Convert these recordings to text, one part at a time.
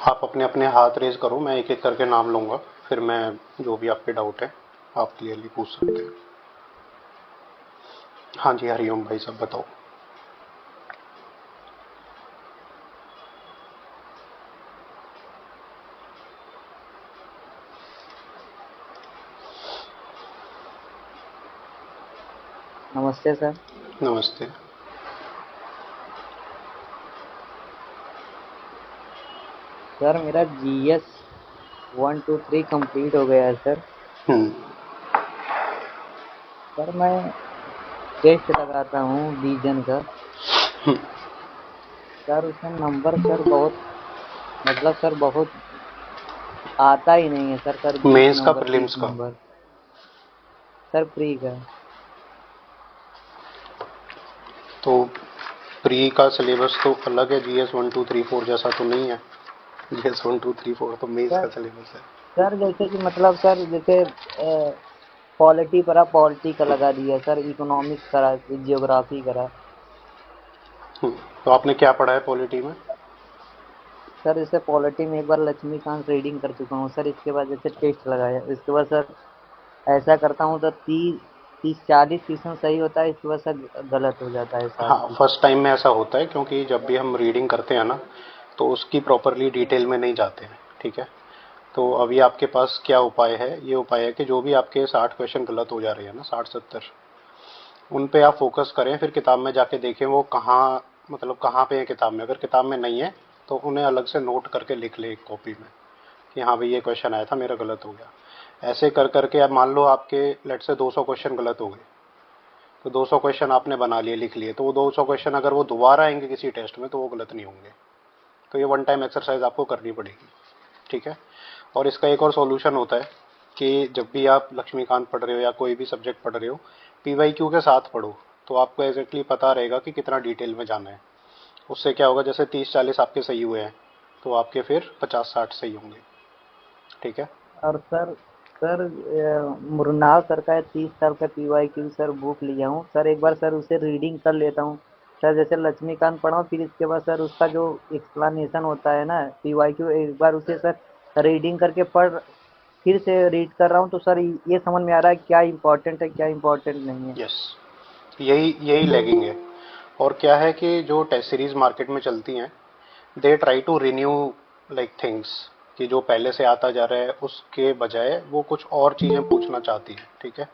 आप अपने अपने हाथ रेज करो, मैं एक एक करके नाम लूँगा, फिर मैं जो भी आपके डाउट है आप क्लियरली पूछ सकते हैं। हाँ जी, हरिओम भाई साहब बताओ। नमस्ते सर। नमस्ते। सर मेरा जीएस 1 2 3 कंप्लीट हो गया है सर। हम्म। सर मैं टेस्ट लगाता हूँ विजन का। सर उसमें नंबर सर बहुत, मतलब सर बहुत आता ही नहीं है सर। सर 20 मेंस का नंबर 30 प्रीलिम्स का? नंबर सर प्री का। तो प्री का सिलेबस तो अलग है, GS 1 2 3 4 जैसा तो नहीं है। GS 1 2 3 4 तो मेंस का सर सिलेबस है। सर जैसे कि मतलब सर जैसे पॉलिटी पढ़ा, पॉलिटी का लगा दिया सर, इकोनॉमिक्स करा, जियोग्राफी करा। तो आपने क्या पढ़ा है पॉलिटी में? सर जैसे पॉलिटी में एक बार लक्ष्मीकांत रीडिंग कर चुका हूँ सर। इसके बाद जैसे टेस्ट लगाया, इसके बाद सर ऐसा करता हूँ तो 30 30 40 क्वेश्चन सही होता है, इसके बाद सर गलत हो जाता है हाँ, 60 क्वेश्चन। फर्स्ट टाइम में ऐसा होता है क्योंकि जब भी हम रीडिंग करते हैं ना, तो उसकी प्रॉपरली डिटेल में नहीं जाते हैं, ठीक है। तो अभी आपके पास क्या उपाय है? ये उपाय है कि जो भी आपके 60 क्वेश्चन गलत हो जा रहे हैं ना, 60 70, उन पे आप फोकस करें, फिर किताब में जाके देखें वो कहाँ, मतलब कहाँ पे है किताब में। अगर किताब में नहीं है तो उन्हें अलग से नोट करके लिख ले एक कॉपी में कि हाँ भाई ये क्वेश्चन आया था, मेरा गलत हो गया। ऐसे कर करके अब मान लो आपके लेट से 200 क्वेश्चन गलत हो गए, तो 200 क्वेश्चन आपने बना लिए, लिख लिए, तो वो 200 क्वेश्चन अगर वो दोबारा आएंगे किसी टेस्ट में तो वो गलत नहीं होंगे। तो ये वन टाइम एक्सरसाइज आपको करनी पड़ेगी, ठीक है। और इसका एक और सॉल्यूशन होता है कि जब भी आप लक्ष्मीकांत पढ़ रहे हो या कोई भी सब्जेक्ट पढ़ रहे हो, PYQ के साथ पढ़ो, तो आपको एग्जैक्टली पता रहेगा कि कितना डिटेल में जाना है। उससे क्या होगा, जैसे 30 40 आपके सही हुए हैं तो आपके फिर 50 60 सही होंगे, ठीक है। और सर मुरनाल सर का 30 साल का पीवाईक्यू सर बुक लिया हूँ सर। एक बार सर उसे रीडिंग कर लेता हूँ सर। जैसे लक्ष्मीकांत पढ़ा हूँ, फिर इसके बाद सर उसका जो एक्सप्लेनेशन होता है ना पीवाईक्यू, एक बार उसे सर रीडिंग करके पढ़, फिर से रीड कर रहा हूँ तो सर ये समझ में आ रहा है क्या इम्पोर्टेंट है क्या इम्पोर्टेंट नहीं है। यस, यही यही लैगिंग है। और क्या है कि जो टेस्ट सीरीज मार्केट में चलती हैं, they try to renew like things, कि जो पहले से आता जा रहा है उसके बजाय वो कुछ और चीज़ें पूछना चाहती है, ठीक है।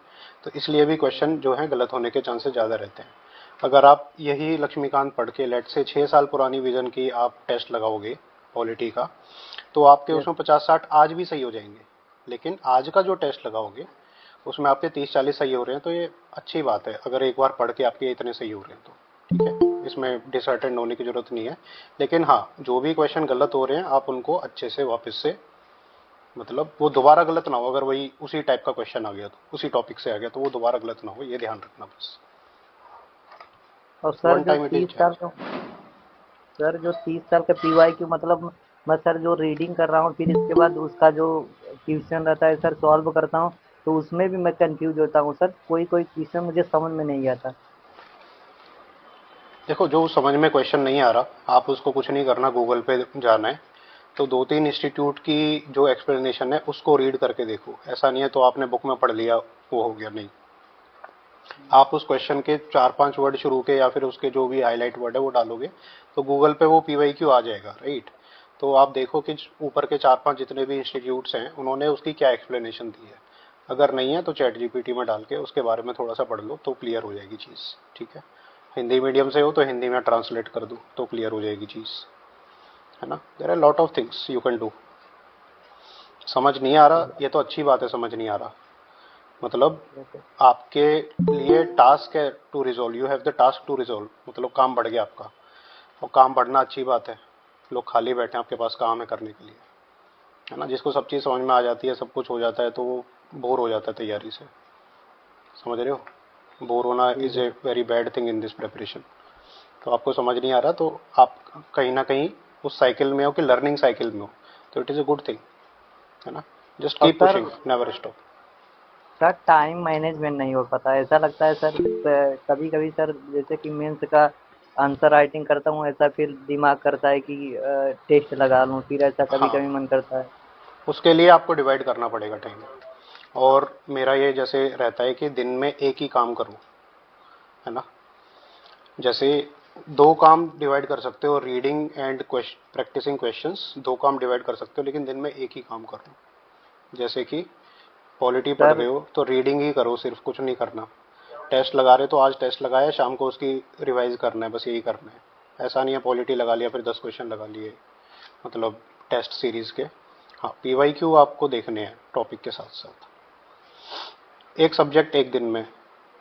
तो इसलिए भी क्वेश्चन जो है गलत होने के चांसेस ज़्यादा रहते हैं। अगर आप यही लक्ष्मीकांत पढ़ के लेट से 6 साल पुरानी विजन की आप टेस्ट लगाओगे पॉलिटी का, तो आपके यस। उसमें 50 60 आज भी सही हो जाएंगे। लेकिन आज का जो टेस्ट लगाओगे उसमें आपके 30 40 सही हो रहे हैं, तो ये अच्छी बात है अगर एक बार पढ़ के आपके इतने सही हो रहे हैं तो, ठीक है। इसमें डिसअर्टेंड होने की जरूरत नहीं है। लेकिन हाँ, जो भी क्वेश्चन गलत हो रहे हैं आप उनको अच्छे से वापस से, मतलब वो दोबारा गलत ना हो। अगर वही उसी टाइप का क्वेश्चन आ गया तो उसी टॉपिक से आ गया तो वो दोबारा गलत ना हो, ये ध्यान रखना बस। और one time it is change. Sir जो 30 साल का पीवाईक्यू मतलब मैं सर जो रीडिंग कर रहा हूँ, फिर इसके बाद उसका जो क्वेश्चन रहता है सर सॉल्व करता हूँ, तो उसमें भी मैं कंफ्यूज होता हूँ सर। कोई कोई क्वेश्चन मुझे समझ में नहीं आता। देखो, जो समझ में क्वेश्चन नहीं आ रहा आप उसको कुछ नहीं करना, गूगल पे जाना है, तो 2 3 इंस्टीट्यूट की जो एक्सप्लेनेशन है उसको रीड करके देखो। ऐसा नहीं है तो आपने बुक में पढ़ लिया वो हो गया, नहीं। आप उस क्वेश्चन के 4 5 वर्ड शुरू के या फिर उसके जो भी हाईलाइट वर्ड है वो डालोगे, तो गूगल पे वो PYQ आ जाएगा, राइट। तो आप देखो कि ऊपर के 4 5 जितने भी इंस्टीट्यूट्स हैं उन्होंने उसकी क्या एक्सप्लेनेशन दी है। अगर नहीं है तो चैट जीपीटी में डाल के उसके बारे में थोड़ा सा पढ़ लो तो क्लियर हो जाएगी चीज़, ठीक है। हिंदी मीडियम से हो तो हिंदी में ट्रांसलेट कर दो तो क्लियर हो जाएगी चीज़, है ना। There are lot of things you can do. समझ नहीं आ रहा ये तो अच्छी बात है, समझ नहीं आ रहा मतलब आपके लिए टास्क है to resolve, you have the task to resolve, मतलब काम बढ़ गया आपका। और काम बढ़ना अच्छी बात है। लोग खाली बैठे हैं, आपके पास काम है करने के लिए, है ना। जिसको सब चीज़ समझ में आ जाती है, सब कुछ हो जाता है, तो वो बोर हो जाता है तैयारी से, समझ रहे हो। बोर होना जी is sir. A very bad thing in this preparation. तो आपको समझ नहीं आ रहा तो आप कहीं ना कहीं उस साइकिल में हो कि लर्निंग साइकिल में हो, तो it is a good thing, है ना। जस्ट और keep sir pushing, never stop. Sir time management नहीं हो पाता, ऐसा लगता है सर। कभी कभी सर जैसे कि मेंस का आंसर राइटिंग करता हूँ, ऐसा फिर दिमाग करता है कि टेस्ट लगा लूँ, फिर ऐसा कभी हाँ, कभी मन करता है। उसके लिए आपको डिवाइड करना पड़ेगा टाइम। और मेरा ये जैसे रहता है कि दिन में एक ही काम करूँ, है ना। जैसे दो काम डिवाइड कर सकते हो, रीडिंग एंड प्रैक्टिसिंग क्वेश्चंस, दो काम डिवाइड कर सकते हो, लेकिन दिन में एक ही काम करो। जैसे कि पॉलिटी पढ़ सर रहे हो तो रीडिंग ही करो, सिर्फ कुछ नहीं करना। टेस्ट लगा रहे हो तो आज टेस्ट लगाया, शाम को उसकी रिवाइज करना है, बस यही करना है। ऐसा नहीं है पॉलिटी लगा लिया फिर 10 क्वेश्चन लगा लिए, मतलब टेस्ट सीरीज के। हाँ, पीवाई क्यू आपको देखने हैं टॉपिक के साथ साथ, एक सब्जेक्ट एक दिन में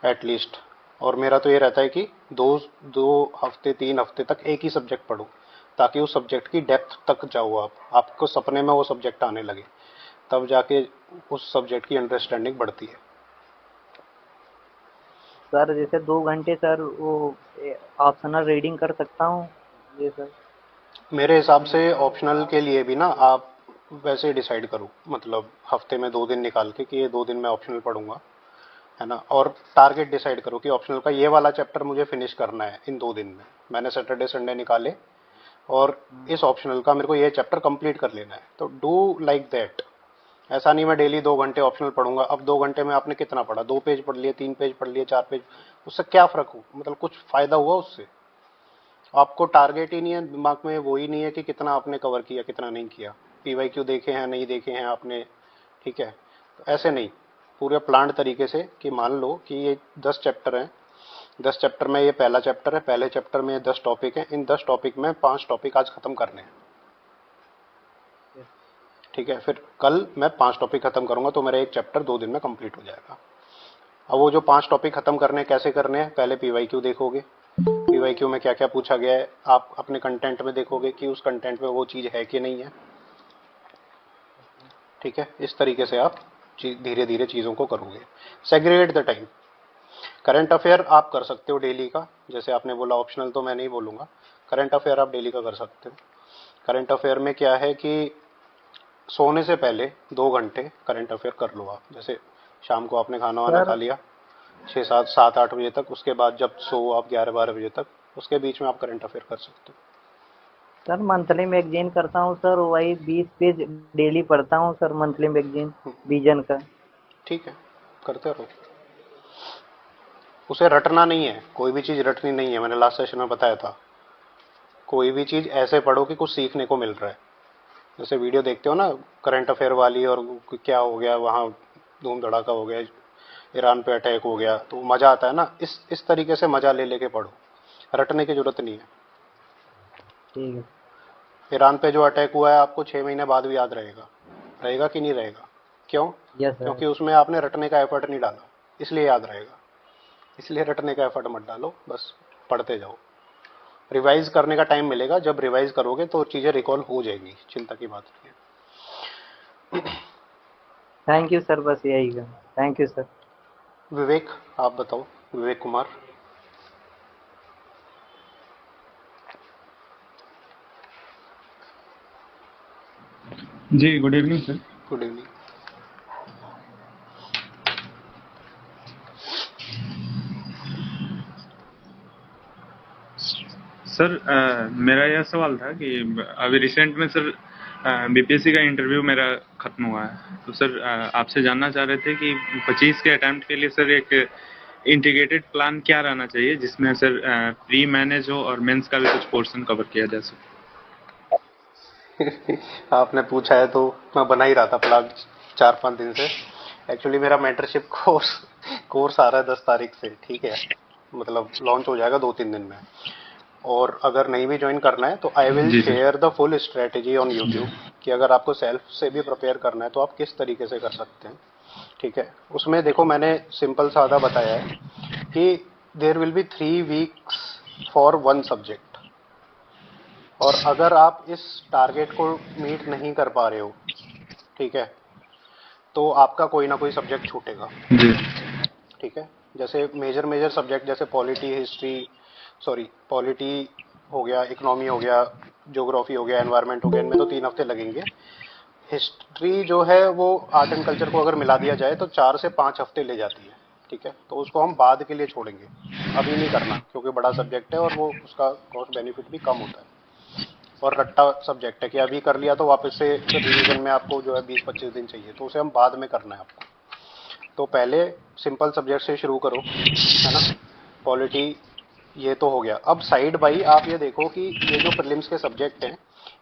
एटलीस्ट। और मेरा तो ये रहता है कि दो दो हफ्ते 3 हफ्ते तक एक ही सब्जेक्ट पढ़ो, ताकि उस सब्जेक्ट की डेप्थ तक जाओ आप, आपको सपने में वो सब्जेक्ट आने लगे, तब जाके उस सब्जेक्ट की अंडरस्टैंडिंग बढ़ती है। सर जैसे 2 घंटे सर वो ऑप्शनल रीडिंग कर सकता हूँ ये सर? मेरे हिसाब से ऑप्शनल के लिए भी ना आप वैसे डिसाइड करो, मतलब हफ्ते में 2 दिन निकाल के कि ये 2 दिन मैं ऑप्शनल पढ़ूंगा, है ना। और टारगेट डिसाइड करो कि ऑप्शनल का ये वाला चैप्टर मुझे फिनिश करना है इन 2 दिन में। मैंने सैटरडे संडे निकाले और इस ऑप्शनल का मेरे को ये चैप्टर कंप्लीट कर लेना है, तो डू लाइक दैट। ऐसा नहीं मैं डेली 2 घंटे ऑप्शनल पढ़ूंगा। अब 2 घंटे में आपने कितना पढ़ा, 2 पेज पढ़ लिए, 3 पेज पढ़ लिए, 4 पेज, उससे क्या फर्क हो, मतलब कुछ फायदा हुआ उससे? आपको टारगेट ही नहीं है दिमाग में, वो ही नहीं है कि कितना आपने कवर किया कितना नहीं किया, पीवाई क्यू देखे हैं नहीं देखे हैं आपने, ठीक है। तो ऐसे नहीं, पूरे प्लान्ड तरीके से कि मान लो कि ये 10 चैप्टर हैं, 10 चैप्टर में ये पहला चैप्टर है, पहले चैप्टर में ये 10 टॉपिक हैं, इन 10 टॉपिक में 5 टॉपिक आज खत्म करने हैं, ठीक है। फिर कल मैं 5 टॉपिक खत्म करूंगा, तो मेरा एक चैप्टर 2 दिन में कंप्लीट हो जाएगा। अब वो जो 5 टॉपिक खत्म करने हैं, कैसे करने हैं, पहले पीवाई क्यू देखोगे, पीवाई क्यू में क्या क्या पूछा गया है, आप अपने कंटेंट में देखोगे कि उस कंटेंट में वो चीज़ है कि नहीं है, ठीक है। इस तरीके से आप धीरे धीरे चीज़ों को करोगे। Segregate the time. Current affair आप कर सकते हो डेली का, जैसे आपने बोला, ऑप्शनल तो मैं नहीं बोलूँगा, करंट अफेयर आप डेली का कर सकते हो। करंट अफेयर में क्या है कि सोने से पहले 2 घंटे करंट अफेयर कर लो आप। जैसे शाम को आपने खाना वाना सर खा लिया 6 7 7 8 बजे तक, उसके बाद जब सो आप 11 12 बजे तक, उसके बीच में आप करंट अफेयर कर सकते सर मंथली मैगजीन करता हूँ सर, वही 20 पेज डेली पढ़ता हूँ सर, मंथली मैगजीन हो, विजन का। ठीक है, करते रहो। उसे रटना नहीं है, कोई भी चीज़ रटनी नहीं है, मैंने लास्ट सेशन में बताया था। कोई भी चीज़ ऐसे पढ़ो कि कुछ सीखने को मिल रहा है। जैसे वीडियो देखते हो ना करंट अफेयर वाली, और क्या हो गया वहाँ, धूम धड़ाका हो गया, ईरान पे अटैक हो गया, तो मज़ा आता है ना, इस तरीके से मज़ा ले लेके पढ़ो, रटने की जरूरत नहीं है। ठीक है। ईरान पे जो अटैक हुआ है आपको 6 महीने बाद भी याद रहेगा, रहेगा कि नहीं रहेगा? क्यों? Yes sir. क्योंकि उसमें आपने रटने का एफर्ट नहीं डाला, इसलिए याद रहेगा। इसलिए रटने का एफर्ट मत डालो, बस पढ़ते जाओ। रिवाइज करने का टाइम मिलेगा, जब रिवाइज करोगे तो चीज़ें रिकॉल हो जाएंगी, चिंता की बात नहीं थैंक यू सर, बस यही का। Thank you sir. है। विवेक, आप बताओ, विवेक कुमार। जी good evening sir. Good evening. Sir मेरा यह सवाल था कि अभी रिसेंट में सर बीपीएससी का इंटरव्यू मेरा खत्म हुआ है, तो सर आपसे जानना चाह रहे थे कि 25 के अटेम्प्ट के लिए सर एक इंटीग्रेटेड प्लान क्या रहना चाहिए, जिसमें सर प्री मैनेज हो और मेंस का भी कुछ पोर्शन कवर किया जा सके। आपने पूछा है तो मैं बना ही रहा था प्लान 4 5 दिन से। एक्चुअली मेरा मेंटरशिप कोर्स आ रहा है 10 तारीख से, ठीक है, मतलब लॉन्च हो जाएगा 2 3 दिन में। और अगर नहीं भी ज्वाइन करना है तो आई विल जी sir. Share the full strategy on YouTube, कि अगर आपको सेल्फ से भी प्रिपेयर करना है तो आप किस तरीके से कर सकते हैं, ठीक है। उसमें देखो मैंने सिंपल सादा बताया है कि there will be 3 weeks for one subject, और अगर आप इस टारगेट को मीट नहीं कर पा रहे हो, ठीक है, तो आपका कोई ना कोई सब्जेक्ट छूटेगा, जी ठीक है। जैसे मेजर मेजर सब्जेक्ट जैसे पॉलिटी हिस्ट्री, सॉरी पॉलिटी हो गया, इकोनॉमी हो गया, ज्योग्राफी हो गया, एनवायरनमेंट हो गया, इनमें तो 3 हफ्ते लगेंगे। हिस्ट्री जो है वो आर्ट एंड कल्चर को अगर मिला दिया जाए तो 4 से 5 हफ्ते ले जाती है, ठीक है, तो उसको हम बाद के लिए छोड़ेंगे, अभी नहीं करना क्योंकि बड़ा सब्जेक्ट है और वो उसका कॉस्ट बेनिफिट भी कम होता है और रट्टा सब्जेक्ट है कि अभी कर लिया तो वापस से रिवीजन में आपको जो है 20-25 दिन चाहिए, तो उसे हम बाद में करना है आपको। तो पहले सिंपल सब्जेक्ट से शुरू करो, है ना। पॉलिटी ये तो हो गया। अब साइड बाई आप ये देखो कि ये जो प्रीलिम्स के सब्जेक्ट हैं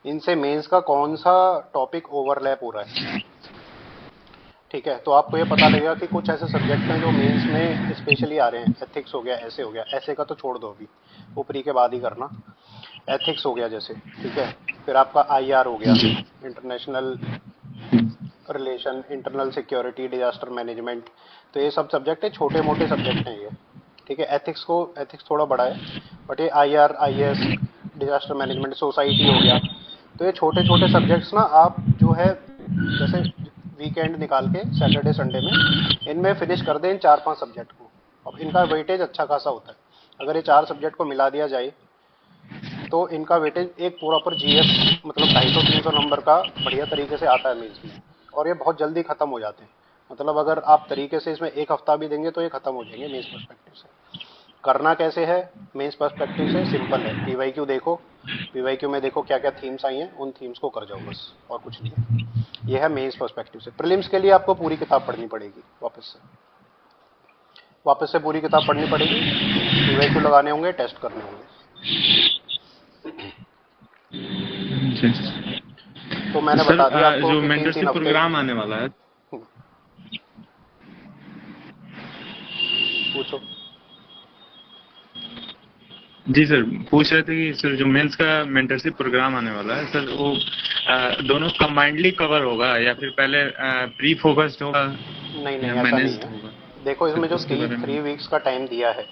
इनसे मेंस का कौन सा टॉपिक ओवरलैप हो रहा है, ठीक है। तो आपको ये पता लगेगा कि कुछ ऐसे सब्जेक्ट हैं जो मेंस में स्पेशली आ रहे हैं, एथिक्स हो गया, ऐसे हो गया, ऐसे का तो छोड़ दो अभी, वो प्री के बाद ही करना। एथिक्स हो गया जैसे, ठीक है। फिर आपका आईआर हो गया, जी international relation, internal security, disaster management. तो ये सब सब्जेक्ट है, छोटे मोटे सब्जेक्ट हैं ये, ठीक है। एथिक्स थोड़ा बड़ा है, बट ये IR, IAS, disaster management, society हो गया। तो ये छोटे छोटे सब्जेक्ट्स ना आप जो है जैसे वीकेंड निकाल के सैटरडे संडे में इनमें फिनिश कर दें इन 4-5 सब्जेक्ट को। अब इनका वेटेज अच्छा खासा होता है, अगर ये 4 सब्जेक्ट को मिला दिया जाए तो इनका वेटेज एक प्रॉपर जीएस मतलब 250-300 नंबर का बढ़िया तरीके से आता है मेंस में, और ये बहुत जल्दी खत्म हो जाते हैं। मतलब अगर आप तरीके से इसमें एक हफ्ता भी देंगे तो ये खत्म हो जाएंगे मेंस पर्सपेक्टिव से। करना कैसे है मेंस पर्सपेक्टिव से? सिंपल है, पीवाईक्यू देखो, पीवाईक्यू में देखो क्या क्या थीम्स आई हैं, उन थीम्स को कर जाओ बस, और कुछ नहीं है। ये है मेंस पर्सपेक्टिव से। प्रीलिम्स के लिए आपको पूरी किताब पढ़नी पड़ेगी, वापस से पूरी किताब पढ़नी पड़ेगी, पीवाईक्यू लगाने होंगे, टेस्ट करने होंगे। जी। तो मैंने सर बता दिया आपको जो कि 3-3 मेंटरशिप हफ्ते। प्रोग्राम आने वाला है, पूछो। जी सर पूछ रहे थे कि सर जो मेंस का मेंटरशिप प्रोग्राम आने वाला है सर, वो दोनों कंबाइंडली कवर होगा या फिर पहले प्री फोकस्ड होगा नहीं या नहीं, ऐसा नहीं मैनेज्ड है। होगा? देखो इसमें सर जो उसके थ्री बारे में। 3 वीक्स का टाइम दिया है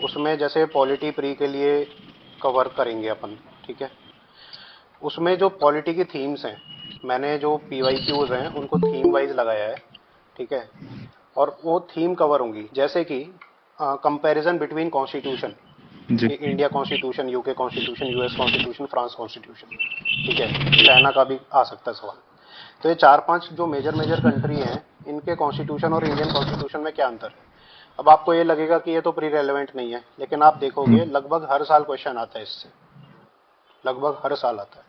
उसमें जैसे पॉलिटी प्री के लिए कवर करेंगे अपन, ठीक है। उसमें जो पॉलिटी की थीम्स हैं, मैंने जो पीवाईक्यूज हैं उनको थीम वाइज लगाया है, ठीक है। और वो थीम कवर होंगी जैसे कि कंपैरिजन बिटवीन कॉन्स्टिट्यूशन, जी कि India constitution, UK constitution, US constitution, France constitution, ठीक है। चाइना का भी आ सकता है सवाल। तो ये 4-5 जो मेजर मेजर कंट्री हैं इनके कॉन्स्टिट्यूशन और इंडियन कॉन्स्टिट्यूशन में क्या अंतर है। अब आपको ये लगेगा कि ये तो प्री रेलेवेंट नहीं है, लेकिन आप देखोगे लगभग हर साल क्वेश्चन आता है इससे, लगभग हर साल आता है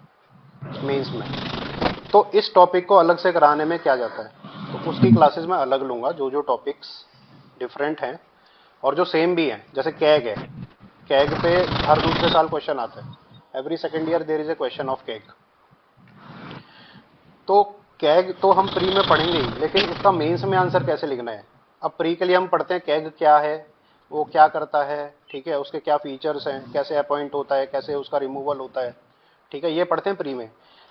मेंस में। तो इस टॉपिक को अलग से कराने में क्या जाता है, तो उसकी क्लासेस मैं अलग लूंगा, जो जो टॉपिक्स डिफरेंट हैं और जो सेम भी हैं। जैसे कैग है, कैग पे हर दूसरे साल क्वेश्चन आता है, every second year there is a question of CAG. तो कैग तो हम प्री में पढ़ेंगे ही, लेकिन उसका मेंस में आंसर कैसे लिखना है। अब प्री के लिए हम पढ़ते हैं कैग क्या है, वो क्या करता है, ठीक है, उसके क्या फीचर्स हैं, कैसे अपॉइंट होता है, कैसे उसका रिमूवल होता है, ठीक है, ये पढ़ते हैं प्री में।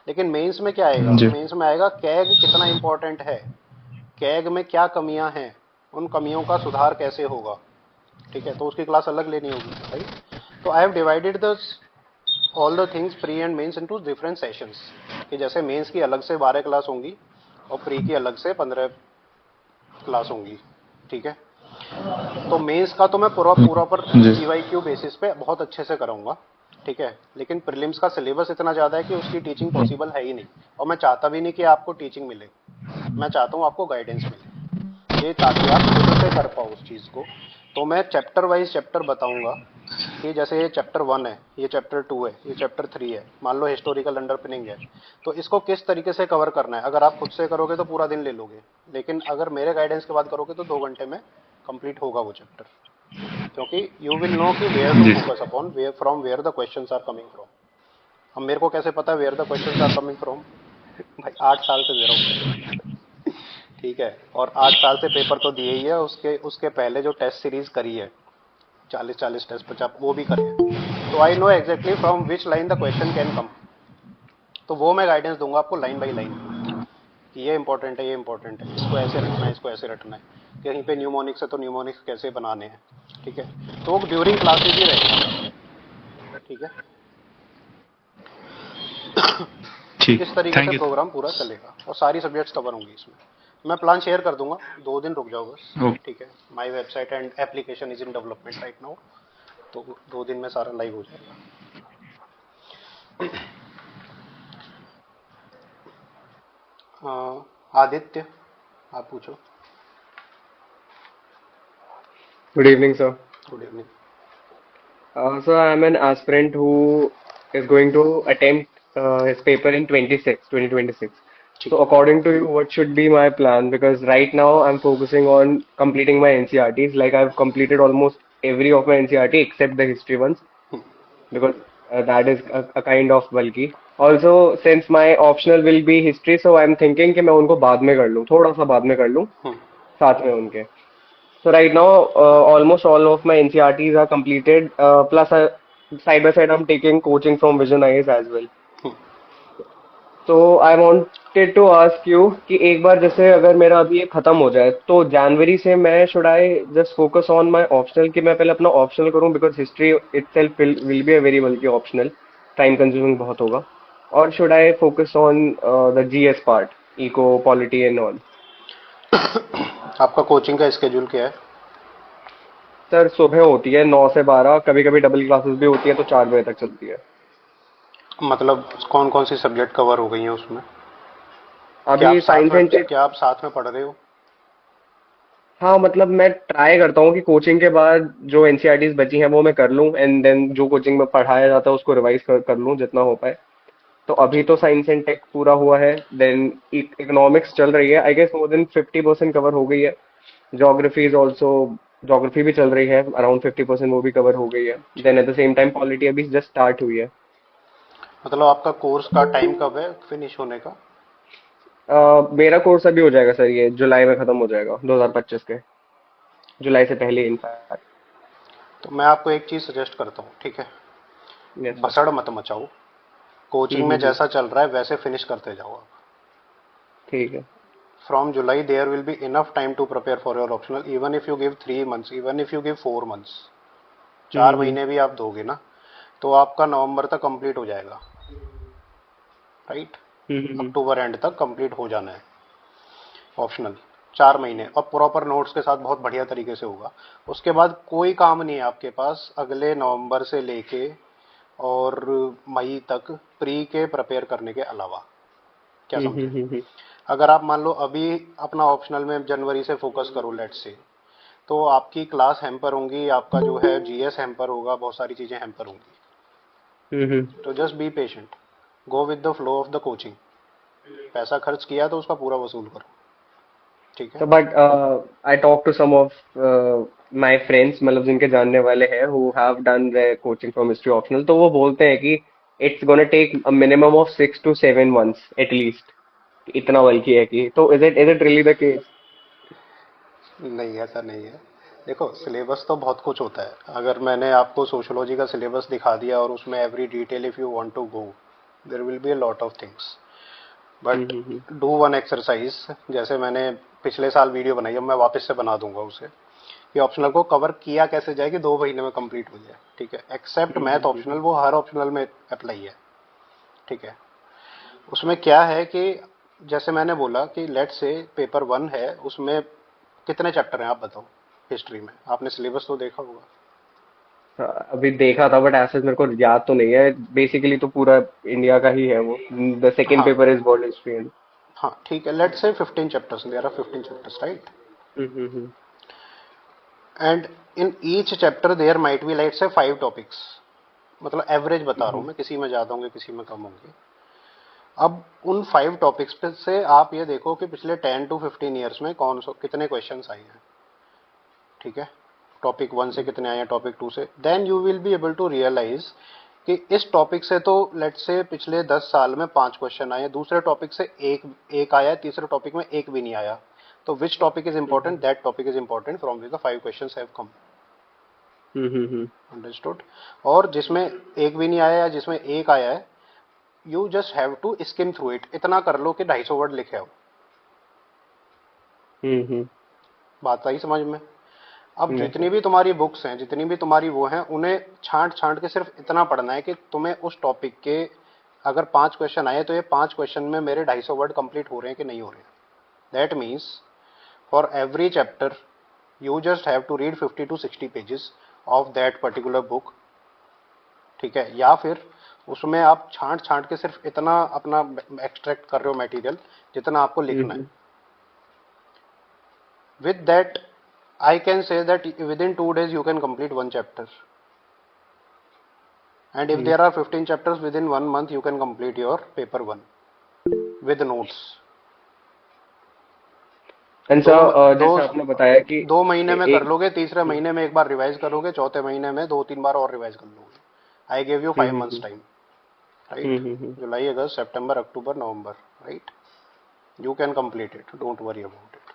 लेकिन मेंस में क्या आएगा, जी मेंस में आएगा कैग कितना इंपॉर्टेंट है, कैग में क्या कमियां हैं, उन कमियों का सुधार कैसे होगा, ठीक है। तो उसकी क्लास अलग लेनी होगी, राइट। तो I have divided the all the things pre and mains into different sessions, कि जैसे मेंस की अलग से 12 क्लास होंगी और प्री की अलग से 15 क्लास होंगी, ठीक है। तो मेंस का तो मैं पूरा पूरा पर जी पीवाईक्यू बेसिस पे बहुत अच्छे से कराऊंगा, ठीक है। लेकिन प्रीलिम्स का सिलेबस इतना ज्यादा है कि उसकी टीचिंग पॉसिबल है ही नहीं, और मैं चाहता भी नहीं कि आपको टीचिंग मिले, मैं चाहता हूँ आपको गाइडेंस मिले, ये ताकि आप खुद से कर पाओ उस चीज को। तो मैं चैप्टर वाइज चैप्टर बताऊंगा कि जैसे ये चैप्टर 1 है, ये चैप्टर 2 है, ये चैप्टर 3 है, मान लो हिस्टोरिकल अंडरपिनिंग है, तो इसको किस तरीके से कवर करना है। अगर आप खुद से करोगे तो पूरा दिन ले लोगे, लेकिन अगर मेरे गाइडेंस के बाद करोगे तो 2 घंटे में कंप्लीट होगा वो चैप्टर, क्योंकि यू विल नो कि वेयर टू जी focus upon, where from where the questions are coming from. अब मेरे को कैसे पता है where the questions are coming from? भाई 8 साल से दे रहा हूँ, ठीक है। और 8 साल से पेपर तो दिए ही है, उसके उसके पहले जो टेस्ट सीरीज करी है 40-40 टेस्ट 50 वो भी करे हैं, तो I know exactly from which line the question can come. तो वो मैं गाइडेंस दूंगा आपको लाइन बाई लाइन, कि ये इंपॉर्टेंट है, ये इंपॉर्टेंट है, इसको ऐसे रटना है, इसको ऐसे रटना है, कहीं पे न्यूमोनिक्स है तो न्यूमोनिक्स कैसे बनाने हैं, ठीक है। तो वो ड्यूरिंग क्लासेज ही रहेगा, ठीक है। ठीक। इस तरीके से थैंक यू प्रोग्राम पूरा चलेगा और सारी सब्जेक्ट्स कवर होंगी इसमें। मैं प्लान शेयर कर दूंगा, 2 दिन रुक जाओ बस, सर। ठीक है। My website and application is in development right now, तो 2 दिन में सारा लाइव हो जाएगा। आदित्य आप पूछो। Good evening, sir. Good evening. So I'm an aspirant who is going to attempt his paper in 2026. ठीक So है। according to you, what should be my plan? Because right now I'm focusing on completing my NCRTs. Like I've completed almost every of my NCRT except the history ones because that is a kind of bulky. Also, since my optional will be history, so I'm thinking कि मैं उनको बाद में कर लूँ, थोड़ा सा बाद में कर लूँ, साथ में उनके. So right now, almost all of my NCRTs are completed. Plus, side by side, I'm taking coaching from Vision IAS as well. So I wanted to ask you कि एक बार जैसे अगर मेरा अभी ये खत्म हो जाए तो जनवरी से मैं should I just focus on my optional कि मैं पहले अपना optional करूं because history itself will be a very bulky optional, time consuming बहुत होगा, और should I focus on the GS part, eco, polity and all. आपका कोचिंग का स्केड्यूल क्या है? सर सुबह होती है 9 से 12, कभी कभी डबल क्लासेस भी होती है तो 4 बजे तक चलती है. मतलब कौन कौन सी सब्जेक्ट कवर हो गई हैं उसमें? अभी साइंस एंड टेक. क्या आप साथ में पढ़ रहे हो? हाँ मतलब मैं ट्राई करता हूँ कि कोचिंग के बाद जो एनसीईआरटीज बची हैं वो मैं कर लूँ एंड देन जो कोचिंग में पढ़ाया जाता है उसको रिवाइज कर लूँ जितना हो पाए. तो अभी तो साइंस एंड टेक पूरा हुआ है, देन इकोनॉमिक्स चल रही है, I guess more than 50% cover हो गई है. ज्योग्राफी इज ऑल्सो, ज्योग्राफी भी चल रही है, अराउंड 50% वो भी कवर हो गई है. Then at the same time polity अभी जस्ट स्टार्ट हुई है. मतलब आपका कोर्स का टाइम कब है फिनिश होने का? मेरा कोर्स अभी हो जाएगा सर, ये जुलाई में खत्म हो जाएगा 2025 के जुलाई से पहले इनफैक्ट. तो मैं आपको एक चीज सजेस्ट करता हूँ, ठीक है? Yes sir. भसड़ मत मचाओ। कोचिंग में जैसा चल रहा है वैसे फिनिश करते जाओ आप। ठीक है. From July there will be enough time to prepare for your optional, even if you give 3 months, even if you give 4 months, 4 महीने भी आप दोगे ना तो आपका नवंबर तक कंप्लीट हो जाएगा, राइट? अक्टूबर एंड तक कंप्लीट हो जाना है ऑप्शनल, 4 महीने, और प्रॉपर नोट्स के साथ बहुत बढ़िया तरीके से होगा। उसके बाद कोई काम नहीं है आपके पास अगले नवंबर से लेके और मई तक प्री के प्रिपेयर करने के अलावा। क्या समझे? अगर आप मान लो अभी अपना ऑप्शनल में जनवरी से फोकस करो लेट्स से, तो आपकी क्लास हैम्पर होंगी, आपका जो है जीएस हैम्पर होगा, बहुत सारी चीजें हैम्पर होंगी। तो just be patient, go with the flow of the coaching. पैसा खर्च किया तो उसका पूरा वसूल करो, ठीक है? So, but I talked to some of my friends, मतलब जिनके जानने वाले हैं who have done their coaching from history optional, तो वो बोलते हैं कि it's gonna take a minimum of 6 to 7 months at least. इतना बल्कि है कि, तो is it really the case? नहीं, ऐसा नहीं है। देखो, सिलेबस तो बहुत कुछ होता है। अगर मैंने आपको सोशियोलॉजी का सिलेबस दिखा दिया और उसमें every detail if you want to go, there will be a lot of things, but do one exercise. जैसे मैंने पिछले साल वीडियो बनाई, अब मैं वापस से बना दूंगा उसे, कि ऑप्शनल को कवर किया कैसे जाए कि 2 महीने में कंप्लीट हो जाए, ठीक है? एक्सेप्ट मैथ ऑप्शनल, वो हर ऑप्शनल में अप्लाई है, ठीक है? उसमें क्या है कि जैसे मैंने बोला कि लेट से पेपर 1 है, उसमें कितने चैप्टर हैं आप बताओ? हिस्ट्री में आपने सिलेबस तो देखा होगा। हाँ, अभी देखा था बट ऐसे मेरे को याद तो नहीं है. बेसिकली तो पूरा इंडिया का ही है वो. द सेकंड हाँ paper is world history and. हाँ, ठीक है, let say 15 chapters, there are 15 chapters, right? And in each chapter there might be let say 5 topics, मतलब एवरेज बता रहा हूँ मैं, किसी में ज़्यादा होंगे किसी में कम होंगे। अब उन 5 टॉपिक्स पे से आप ये देखो कि पिछले 10 to 15 ईयर्स में कितने क्वेश्चंस आए हैं, ठीक है? टॉपिक 1 से कितने आए हैं, टॉपिक 2 से, then you will be able to realise कि इस टॉपिक से तो लेट्स से पिछले 10 साल में 5 क्वेश्चन आए, दूसरे टॉपिक से एक आया है, तीसरे टॉपिक में एक भी नहीं आया। तो which topic is important? That topic is important from which the 5 questions have come. Understood? और जिसमें एक भी नहीं आया या जिसमें एक आया है, you just have to skim through it. इतना कर लो कि 250 वर्ड लिखे हो। बात आई समझ में? अब जितनी भी तुम्हारी बुक्स हैं, जितनी भी तुम्हारी वो हैं, उन्हें छांट छांट के सिर्फ इतना पढ़ना है कि तुम्हें उस टॉपिक के अगर 5 क्वेश्चन आए तो ये 5 क्वेश्चन में मेरे 250 वर्ड कंप्लीट हो रहे हैं कि नहीं हो रहे हैं। That means for every chapter you just have to read 50 to 60 pages of that particular book, ठीक है? या फिर उसमें आप छांट छांट के सिर्फ इतना अपना एक्सट्रैक्ट कर रहे हो मटेरियल जितना आपको लिखना है। With that I can say that within 2 days you can complete one chapter. And if there are 15 chapters within 1 month, you can complete your paper 1 with notes. And दो सर दो जैसे आपने बताया कि 2 महीने में कर एक लोगे, तीसरे महीने में एक बार रिवाइज करोगे, चौथे महीने में 2-3 बार और रिवाइज कर लोगे. I give you 5 months time, right? July, August, September, October, November, right? You can complete it, don't worry about it.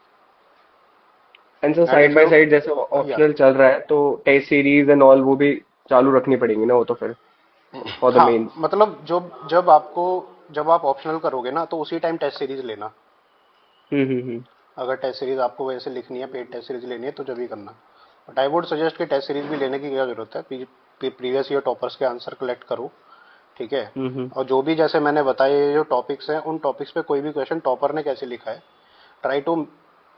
And sir and side if bye you, side जैसे या, ऑप्शनल चल रहा है तो टेस्ट सीरीज एंड ऑल वो भी चालू रखनी पड़ेंगी ना वो तो फिर फॉर द हाँ, मेंस. मतलब जब आप ऑप्शनल करोगे ना तो उसी टाइम टेस्ट सीरीज लेना. हम्म. अगर टेस्ट सीरीज आपको वैसे लिखनी है, पेड टेस्ट सीरीज लेनी है, तो जब ही करना. बट आई वुड सजेस्ट कि टेस्ट सीरीज भी लेने की क्या जरूरत है. प्रीवियस ईयर टॉपर्स के आंसर कलेक्ट करो, ठीक है? और जो भी जैसे मैंने बताया ये जो टॉपिक्स हैं, उन टॉपिक्स पे कोई भी क्वेश्चन टॉपर ने कैसे लिखा है, try to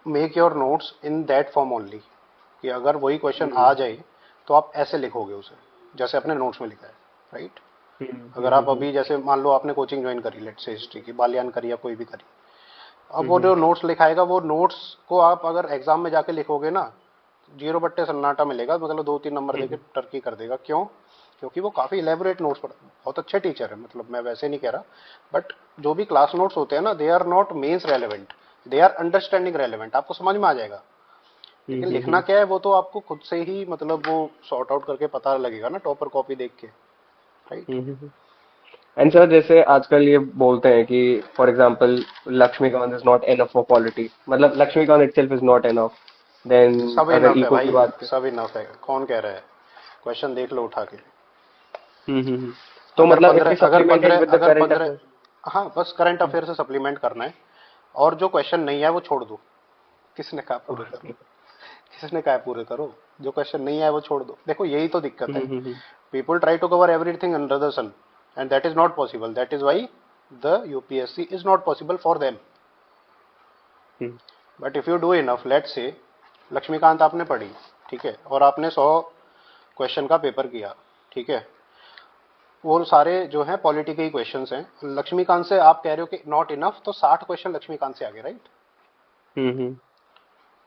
make your notes in that form only. कि अगर वही क्वेश्चन आ जाए तो आप ऐसे लिखोगे उसे जैसे अपने नोट्स में लिखा है, राइट? अगर आप अभी जैसे मान लो आपने कोचिंग ज्वाइन करी, लेट से हिस्ट्री की, बालियान करी या कोई भी करी, अब वो जो नोट्स लिखाएगा वो नोट्स को आप अगर एग्जाम में जाके लिखोगे ना, 0 बट्टे सन्नाटा मिलेगा, मतलब 2-3 नंबर देके टर्की कर देगा. क्यों? क्योंकि वो काफी इलेबोरेट नोट्स पढ़ा, बहुत अच्छे टीचर है, मतलब मैं वैसे नहीं कह रहा, बट जो भी क्लास नोट्स होते हैं ना, they are not mains relevant, they are understanding relevant. आपको समझ में आ जाएगा. लेकिन लिखना क्या है वो तो आपको खुद से ही, मतलब वो सॉर्ट आउट करके पता लगेगा ना, टॉपर कॉपी देख के, राइट? एंड सर जैसे आजकल ये बोलते हैं कि for example Laxmikanth is not enough for polity, मतलब Laxmikanth itself is not enough. Then सब अगर इनफ है इको की भाई, बात करें. सब इनफ है. कौन कह रहा है? क्वेश्चन देख लो उठा के. तो अगर मतलब इट पंद्रह बी अगर सप्लीमेंटेड पंद्रह विद द अगर करंट पंद्रह अफेयर. हाँ, बस करंट अफेयर से सप्लीमेंट करना है. और जो क्वेश्चन नहीं है वो छोड़ दो. किसने कहा पूरे करो? किसने कहा पूरे करो? जो क्वेश्चन नहीं है वो छोड़ दो. देखो यही तो दिक्कत है. People try to cover everything under the sun, and that is not possible. That is why the UPSC is not possible for them. But if you do enough, let's say Laxmikanth आपने पढ़ी, ठीक है, और आपने 100 क्वेश्चन का paper किया, ठीक है, वो सारे जो है पॉलिटी के ही क्वेश्चंस हैं. लक्ष्मीकांत से आप कह रहे हो कि नॉट इनफ, तो 60 क्वेश्चन लक्ष्मीकांत से आगे, राइट?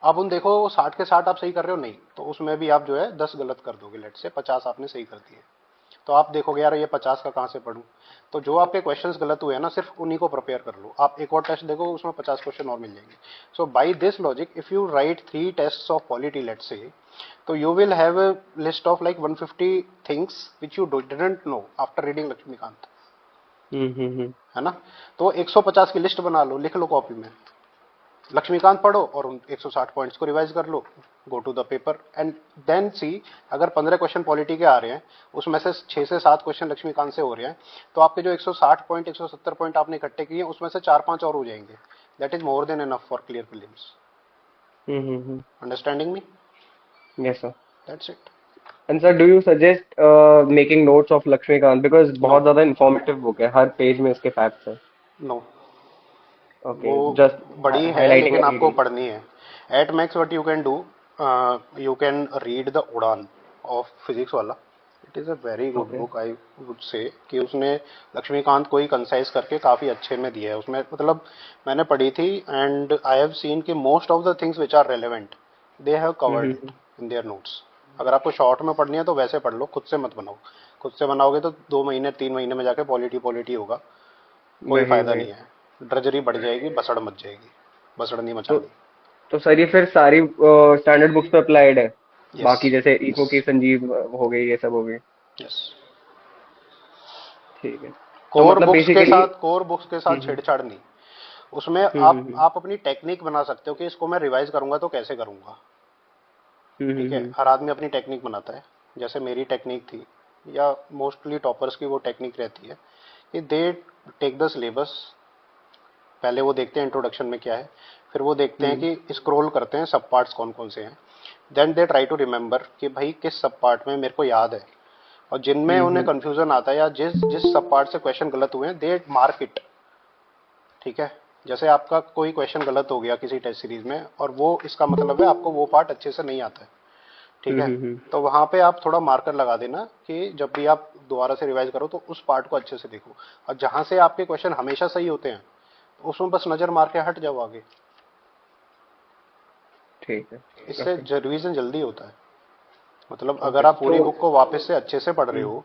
अब उन देखो 60 के 60 आप सही कर रहे हो नहीं, तो उसमें भी आप जो है 10 गलत कर दोगे, लेट से 50 आपने सही कर दिए. तो आप देखोगे यार ये 50 का कहाँ से पढ़ूं. तो जो आपके क्वेश्चंस गलत हुए हैं ना, सिर्फ उन्हीं को प्रिपेयर कर लो. आप एक और टेस्ट देखो, उसमें 50 क्वेश्चन और मिल जाएंगे. So by this logic, if you write 3 test of polity, let say, तो you will have a list of like 150 things which you didn't know after reading Laxmikanth, है ना? तो 150 की लिस्ट बना लो, लिख लो कॉपी में, लक्ष्मीकांत पढ़ो और उन 160 पॉइंट्स को रिवाइज कर लो, go to the paper and then see. अगर 15 क्वेश्चन पॉलिटी के आ रहे हैं, उसमें से 6 से 7 क्वेश्चन लक्ष्मीकांत से हो रहे हैं, तो आपके जो 160 पॉइंट 170 पॉइंट आपने इकट्ठे किए, उसमें से 4-5 और हो जाएंगे. That is more than enough for clear prelims. Understanding me? Yes sir. That's it. And sir do you suggest making notes of Laxmikanth, because no, बहुत ज्यादा इंफॉर्मेटिव बुक है, हर पेज में इसके फैक्ट्स हैं. नो, ओके, वो जस्ट बड़ी है highlighting लेकिन एंड आपको रीडिंग. पढ़नी है. At max what you can do, you can read the उड़ान ऑफ फिजिक्स वाला. It is a very good okay. Book, I would say, कि उसने लक्ष्मीकांत को ही कंसाइज करके काफ़ी अच्छे में दिया है उसमें. मतलब मैंने पढ़ी थी एंड आई हैव सीन कि most of the things which are relevant they have covered it in their notes. अगर आपको शॉर्ट में पढ़नी है तो वैसे पढ़ लो, खुद से मत बनाओ. खुद से बनाओगे तो 2 महीने 3 महीने में जाके पॉलिटी पॉलिटी होगा, कोई वही फायदा वही. नहीं है. ड्रजरी बढ़ जाएगी, बसड़ मच जाएगी, बसड़ नहीं तो मचानी. तो सर ये फिर सारी स्टैंडर्ड बुक्स पे अप्लाइड है, यस, बाकी जैसे यस, इको की संजीव हो गई, ये सब हो गई. यस. ठीक है. तो मतलब बेसिकली. कोर बुक्स के साथ छेड़छाड़ नहीं. उसमें हम्म. आप अपनी टेक्निक बना सकते हो कि इसको मैं रिवाइज करूंगा तो कैसे करूंगा, ठीक है? हर आदमी अपनी टेक्निक बनाता है. जैसे मेरी टेक्निक थी, या मोस्टली टॉपर्स की वो टेक्निक रहती है कि दे टेक द सिलेबस, पहले वो देखते हैं इंट्रोडक्शन में क्या है, फिर वो देखते हैं कि स्क्रॉल करते हैं सब पार्ट्स कौन कौन से हैं, then they try to remember कि भाई किस सब पार्ट में मेरे को याद है, और जिनमें उन्हें कंफ्यूजन आता है या जिस जिस सब पार्ट से क्वेश्चन गलत हुए हैं, दे मार्क इट, ठीक है? जैसे आपका कोई क्वेश्चन गलत हो गया किसी टेस्ट सीरीज में, और वो इसका मतलब है आपको वो पार्ट अच्छे से नहीं आता है, ठीक है? तो वहां पे आप थोड़ा मार्कर लगा देना कि जब भी आप दोबारा से रिवाइज करो तो उस पार्ट को अच्छे से देखो, और जहां से आपके क्वेश्चन हमेशा सही होते हैं उसमें बस नजर मार के हट जाओ आगे. ठीक है। इससे रिवीजन जल्दी होता है। मतलब अगर ओके आप पूरी तो बुक को वापस से अच्छे से पढ़ रहे हो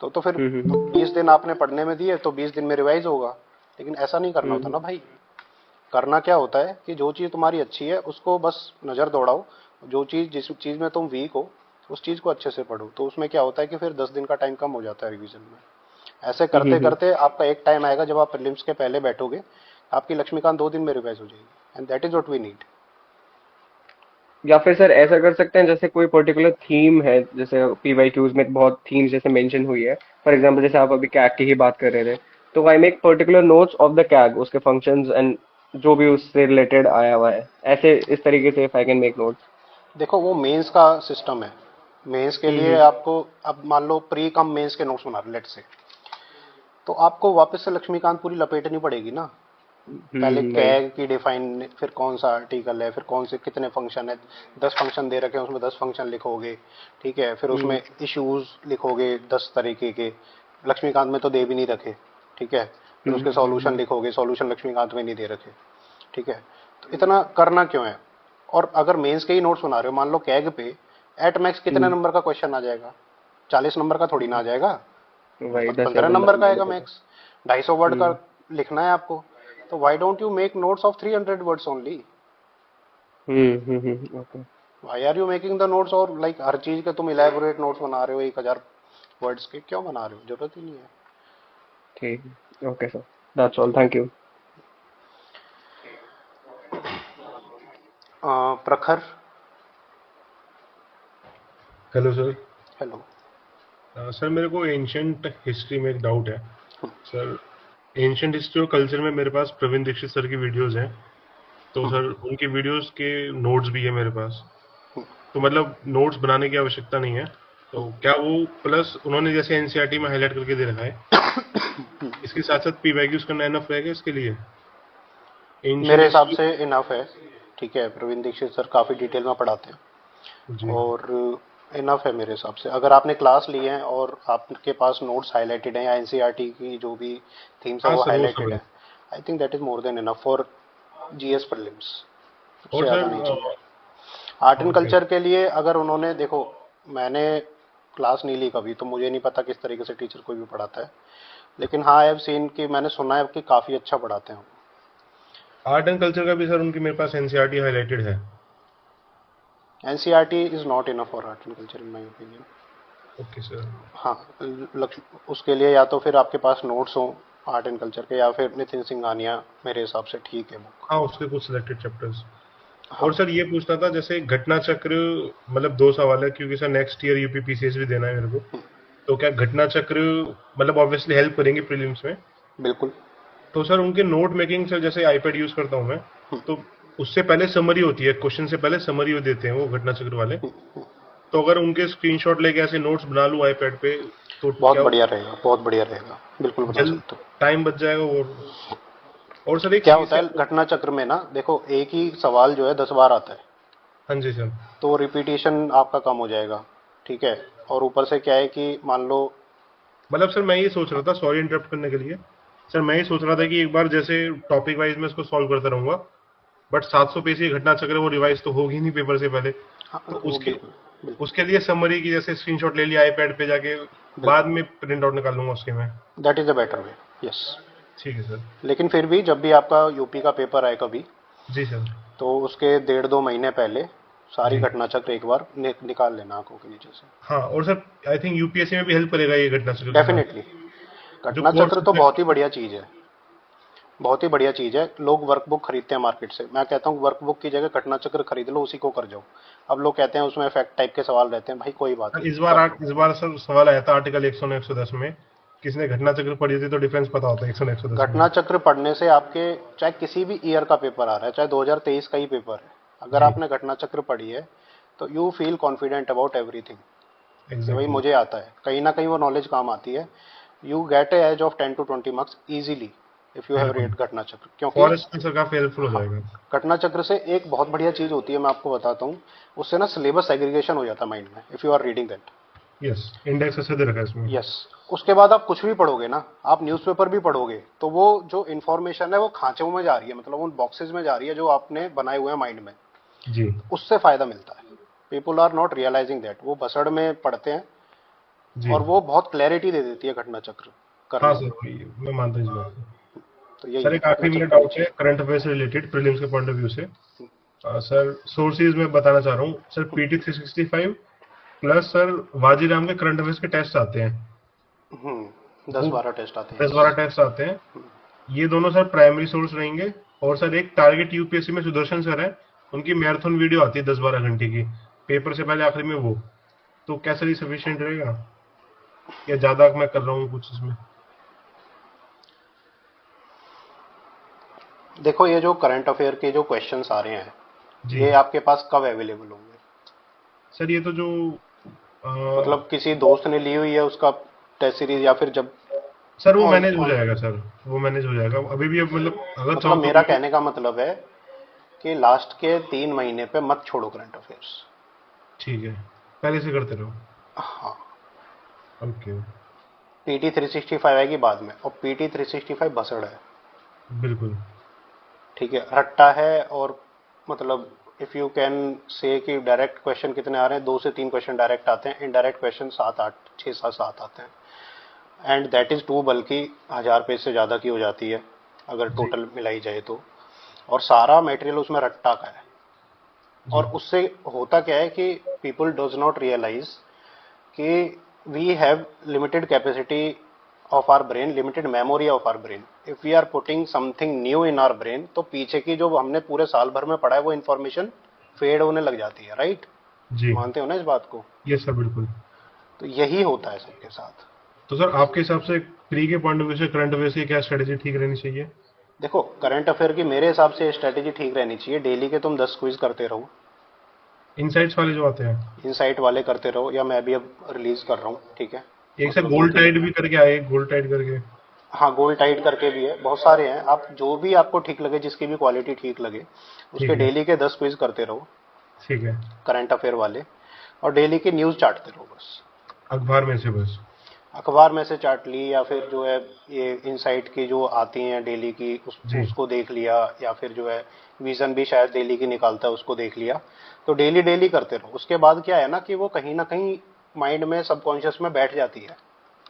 तो फिर हम्म। 20 दिन आपने पढ़ने में दिए तो 20 दिन में रिवाइज होगा। लेकिन ऐसा नहीं करना होता हम्म ना भाई। करना क्या होता है कि जो चीज तुम्हारी अच्छी है उसको बस नजर दौड़ाओ, जो चीज जिस चीज में तुम वीक हो उस चीज को अच्छे से पढ़ो। तो उसमें क्या होता है कि फिर 10 दिन का टाइम कम हो जाता है रिवीजन में। ऐसे करते हम्म। करते आपका एक टाइम आएगा जब आप प्रीलिम्स के पहले बैठोगे, आपकी लक्ष्मीकांत 2 दिन में रिवाइज हो जाएगी and that is what we need. या फिर सर ऐसा कर सकते हैं, जैसे कोई पर्टिकुलर थीम है, जैसे पीवाईक्यूज में बहुत थीम्स जैसे मेंशन हुई है, फॉर एग्जांपल जैसे आप अभी कैग की ही बात कर रहे थे, तो I make particular notes of the CAG, उसके फंक्शंस एंड जो भी उससे रिलेटेड आया हुआ है, ऐसे इस तरीके से if I can make notes. देखो वो मेंस का सिस्टम है। मेंस के लिए हम्म आपको अब मान लो प्री कम मेंस के नोट्स बना रहे लेट से, तो आपको वापस से लक्ष्मीकांत पूरी लपेटनी पड़ेगी ना। पहले राइट। कैग की डिफाइन, फिर कौन सा आर्टिकल है, फिर कौन से कितने फंक्शन है। 10 फंक्शन दे रखे हैं उसमें 10 फंक्शन लिखोगे, ठीक है। फिर उसमें इश्यूज लिखोगे 10 तरीके के, लक्ष्मीकांत में तो दे भी नहीं रखे, ठीक है। फिर उसके सॉल्यूशन हम्म। लिखोगे, सॉल्यूशन लक्ष्मीकांत में नहीं दे रखे, ठीक है। तो इतना करना क्यों है। और अगर मेंस के ही नोट्स बना रहे हो, मान लो कैग पे एट मैक्स कितने हम्म, नंबर का क्वेश्चन आ जाएगा, 40 नंबर का थोड़ी ना आ जाएगा, वही 10 या 15 15 नंबर का नंबर आएगा का तो। मैक्स। 250 वर्ड का हम्म लिखना है आपको, तो why don't you make notes of 300 words only. Okay. Why are you making the notes और लाइक हर चीज के तुम इलेबोरेट नोट्स बना रहे हो 1000 वर्ड्स के, क्यों बना रहे हो, जरूरत ही नहीं है। ठीक है, okay sir, that's all, thank you. Prakhar. Hello sir. Hello. Sir मेरे को एंशंट हिस्ट्री में एक डाउट है सर। एंशंट हिस्ट्री और कल्चर में मेरे पास प्रवीण दीक्षित सर की वीडियोस हैं, तो सर उनकी वीडियोस के नोट्स भी है मेरे पास। तो मतलब नोट्स बनाने की आवश्यकता नहीं है, तो क्या वो प्लस उन्होंने जैसे एनसीईआरटी में हाईलाइट करके दे रखा है, इसके साथ साथ पीवाईक्यूज करना इनफ रहेगा इसके लिए एंशंट मेरे हिसाब हिस्ट्री? से इनफ है, ठीक है। प्रवीण दीक्षित सर काफी डिटेल में पढ़ाते हैं जी। और इनफ है मेरे हिसाब से। अगर आपने क्लास ली है और आपके पास नोट्स हाईलाइटेड हैं या एनसीईआरटी की जो भी थीम्स है हाँ वो सर वो सब हाईलाइटेड है। है, I think that is more than enough for GS prelims. उससे और ज़्यादा सर नहीं चाहिए। Art and okay. कल्चर के लिए अगर उन्होंने, देखो मैंने क्लास नहीं ली कभी तो मुझे नहीं पता किस तरीके से टीचर कोई भी पढ़ाता है, लेकिन हाँ आई हैव सीन कि मैंने सुना है कि काफ़ी अच्छा पढ़ाते हैं। आर्ट एंड कल्चर का भी सर उनकी मेरे पास एनसीईआरटी हाईलाइटेड है। NCERT is not enough for art and culture in my opinion. Okay sir. हाँ, उसके लिए या तो फिर आपके पास नोट्स हो आर्ट एंड कल्चर के, या फिर नितिन सिंघानिया मेरे हिसाब से ठीक है बुक। हाँ उसके कुछ सिलेक्टेड चैप्टर्स। हाँ। और सर ये पूछना था, जैसे घटना चक्र, मतलब दो सवाल है क्योंकि सर नेक्स्ट ईयर यूपीपीसीएस भी देना है मेरे को, तो क्या घटना चक्र मतलब ऑब्वियसली हेल्प करेंगे प्रीलिम्स में? बिल्कुल। तो सर उनके नोट मेकिंग, सर जैसे आईपैड यूज करता हूँ मैं, तो उससे पहले समरी होती है, क्वेश्चन से पहले समरी देते हैं वो घटना चक्र वाले। तो अगर उनके स्क्रीनशॉट लेके ऐसे नोट्स बना लूँ आईपैड पे, तो बहुत क्या बढ़िया रहेगा, बहुत बढ़िया रहेगा, बिल्कुल बना जल्द सकते हो। टाइम बच जाएगा? और सर एक क्या होता है सीएसआर। घटना चक्र में ना, देखो एक ही सवाल जो है 10 बार आता है, हाँ जी सर। तो रिपीटिशन आपका कम हो जाएगा, ठीक है। और ऊपर से क्या है कि मान लो, मतलब सर मैं ये सोच रहा था, सॉरी इंटरप्ट करने के लिए, सर मैं ये सोच रहा था कि एक बार जैसे टॉपिक वाइज में इसको सॉल्व करता रहूंगा, बट 700 पेज की घटना चक्र वो रिवाइज तो होगी नहीं पेपर से पहले। हाँ तो वो उसके बिल्कुल बिल्कुल उसके लिए समरी की जैसे स्क्रीनशॉट ले लिया आईपैड पे जाके, बाद बिल्कुल, में प्रिंट आउट निकाल लूंगा उसके मैं। That is the better way. Yes. ठीक है सर। लेकिन फिर भी जब भी आपका यूपी का पेपर आए कभी, जी सर। तो उसके 1.5-2 महीने पहले सारी जी। घटना चक्र एक बार निकाल लेना आंखों के नीचे से। हाँ और सर आई थिंक यूपीएससी में भी हेल्प करेगा ये घटना चक्र के साथ, डेफिनेटली। जो घटना कोर चक्र तो बहुत ही सब्जेक्ट। बढ़िया चीज़ है, बहुत ही बढ़िया चीज़ है। लोग वर्कबुक खरीदते हैं मार्केट से, मैं कहता हूँ वर्कबुक की जगह घटना चक्र खरीद लो, उसी को कर जाओ। अब लोग कहते हैं उसमें फैक्ट टाइप के सवाल रहते हैं, भाई कोई बात नहीं, कर लो। इस बार सर सवाल आया था आर्टिकल 109 110 में, किसने घटना चक्र पढ़ी थी तो डिफरेंस पता होता है 109 110 में। घटना चक्र पढ़ने से आपके, चाहे किसी भी ईयर का पेपर आ रहा है, चाहे 2023 का ही पेपर है, अगर जी। आपने घटना चक्र पढ़ी है तो you feel confident about everything, कि भाई एग्जैक्टली। मुझे आता है। कहीं ना कहीं वो नॉलेज काम आती है। You get a edge of 10 to 20 marks easily if you have बिल्कुल। रेड घटना चक्र, क्योंकि फॉरेस्ट में सर काफी हेल्पफुल हो हाँ, जाएगा। घटना चक्र से एक बहुत बढ़िया चीज होती है, मैं आपको बताता हूँ। उससे ना सिलेबस एग्रीगेशन हो जाता है माइंड में, if you are reading that. Yes, index ऐसे दे रखा है इसमें। यस। उसके बाद आप कुछ भी पढ़ोगे ना, आप न्यूज़पेपर भी पढ़ोगे, तो वो जो इन्फॉर्मेशन है वो खांचों में जा रही है, मतलब उन बॉक्सेस में जा रही है जो आपने बनाए हुए हैं माइंड में। जी उससे फायदा मिलता है। People are not realising that. वो भसड़ में पढ़ते हैं जी। और वो बहुत क्लैरिटी दे देती है घटना चक्र हाँ करने सर, में। वही मैं मानता हूँ इस बात को। तो यही सर है, एक घटना आखिरी मेरा चक्र डाउट है लीजिए। करंट अफेयर से रिलेटेड, प्रीलिम्स के पॉइंट ऑफ व्यू से। सर सोर्सेज में बताना चाह रहा हूँ sir, PT 365 plus sir Vajiram के करंट अफेयर्स के टेस्ट आते हैं। 10-12 टेस्ट आते हैं, दस यस। बारह टेस्ट आते हैं। ये दोनों सर प्राइमरी सोर्स रहेंगे। और सर एक टारगेट यूपीएससी में सुदर्शन सर है, उनकी मैराथन वीडियो आती है 10-12 घंटे की, पेपर से पहले आखिरी में वो। तो क्या सर ये सफिशियंट रहेगा या ज्यादा मैं कर रहा हूँ कुछ इसमें? देखो, ये जो करंट अफेयर के जो क्वेश्चंस आ रहे हैं, जी ये आपके पास कब अवेलेबल होंगे? सर ये तो जो मतलब किसी दोस्त ने ली हुई है उसका टेस्ट सीरीज, या फिर जब सर वो ऑन मैनेज हो ऑन जाएगा सर, वो मैनेज हो जाएगा अभी भी। अब मतलब अगर मतलब चाहो तो मेरा कहने का मतलब है कि लास्ट के 3 महीने पे मत छोड़ो करंट अफेयर्स। ठीक है, पहले से करते रहो। हाँ। ओके। पीटी 365 आएगी बाद में, और पीटी 365 भसड़ है। बिल्कुल। ठीक है, रट्टा है। और मतलब इफ यू कैन से कि डायरेक्ट क्वेश्चन कितने आ रहे हैं, 2 से 3 क्वेश्चन डायरेक्ट आते हैं, इनडायरेक्ट क्वेश्चन 7-8, 6-7 आते हैं। एंड दैट इज टू, बल्कि 1000 पेज से ज़्यादा की हो जाती है अगर जी टोटल मिलाई जाए तो। और सारा मटेरियल उसमें रट्टा का है। और जी उससे होता क्या है कि पीपल डज नॉट रियलाइज कि we have limited capacity of our brain, limited memory of our brain. If we are putting something new in our brain, तो पीछे की जो हमने पूरे साल भर में पढ़ा है वो इन्फॉर्मेशन फेड होने लग जाती है, राइट? जी। मानते हो ना इस बात को? यस सर बिल्कुल। तो यही होता है सबके साथ। तो सर आपके हिसाब से प्री के पॉइंट ऑफ व्यू से करंट अफेयर की क्या स्ट्रेटेजी ठीक रहनी चाहिए? देखो, करंट अफेयर की मेरे हिसाब से स्ट्रेटेजी ठीक रहनी चाहिए, डेली के तुम 10 क्विज करते रहो। इनसाइट्स वाले जो आते हैं। इनसाइट वाले करते रहो, या मैं भी अब रिलीज कर रहा हूँ, ठीक है? एक सर मतलब दो गोल्ड तीन टाइड भी करके आए, गोल्ड टाइड करके। हाँ, गोल्ड टाइट करके भी है, बहुत सारे हैं। आप जो भी आपको ठीक लगे, जिसकी भी क्वालिटी ठीक लगे, ठीक उसके है। डेली के 10 क्विज करते रहो, ठीक है। करंट अफेयर वाले। और डेली की न्यूज़ चाटते रहो बस। अखबार में से बस। अखबार में से चाट ली, या फिर जो है ये इनसाइट की जो आती हैं डेली की, जी उसको देख लिया, या फिर जो है विजन भी शायद डेली की निकालता है, उसको देख लिया। तो डेली डेली करते रहो। उसके बाद क्या है ना कि वो कहीं ना कहीं माइंड में, सबकॉन्शियस में बैठ जाती है।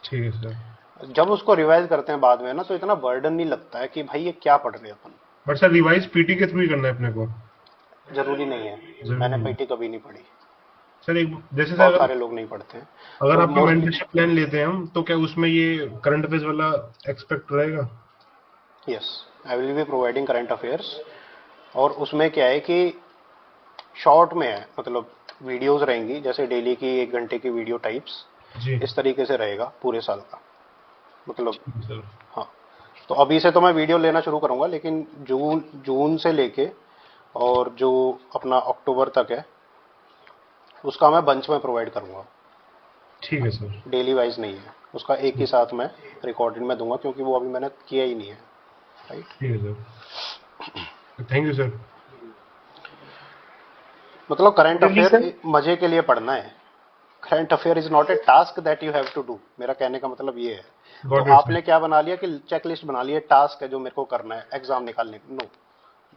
ठीक है सर। जब उसको रिवाइज करते हैं बाद में ना, तो इतना बर्डन नहीं लगता है कि भाई ये क्या पढ़ रहे हैं अपन। बट सर रिवाइज पीटी के थ्रू ही करना है अपने को? जरूरी नहीं है। जरूरी मैंने नहीं है पीटी कभी नहीं पढ़ी। सर। एक जैसे सर बहुत अगर सारे लोग नहीं पढ़ते हैं। अगर तो आपका मोस्टली, मेंटरशिप प्लान लेते हैं हम, तो क्या उसमें ये करंट अफेयर्स वाला एक्सपेक्ट रहेगा? Yes, I will be providing current affairs. और उसमें क्या है कि शॉर्ट में है, मतलब वीडियोस रहेंगी, जैसे डेली की 1 घंटे की वीडियो टाइप्स। जी इस तरीके से रहेगा पूरे साल का, मतलब। ठीक है सर। हाँ। तो अभी से तो मैं वीडियो लेना शुरू करूंगा, लेकिन जून जून से लेके और जो अपना अक्टूबर तक है, उसका मैं बंच में प्रोवाइड करूंगा। ठीक है सर। डेली वाइज नहीं है उसका, एक ही साथ मैं रिकॉर्डेड में दूंगा, क्योंकि वो अभी मैंने किया ही नहीं है, राइट? ठीक है सर। Thank you sir. मतलब current good evening sir. Affair मजे के लिए पढ़ना है। Current affair is not a task that you have to do. मेरा कहने का मतलब ये है। तो गॉट इट सर। आपने क्या बना लिया कि चेक लिस्ट बना ली है, टास्क है जो मेरे को करना है एग्जाम निकालने। No,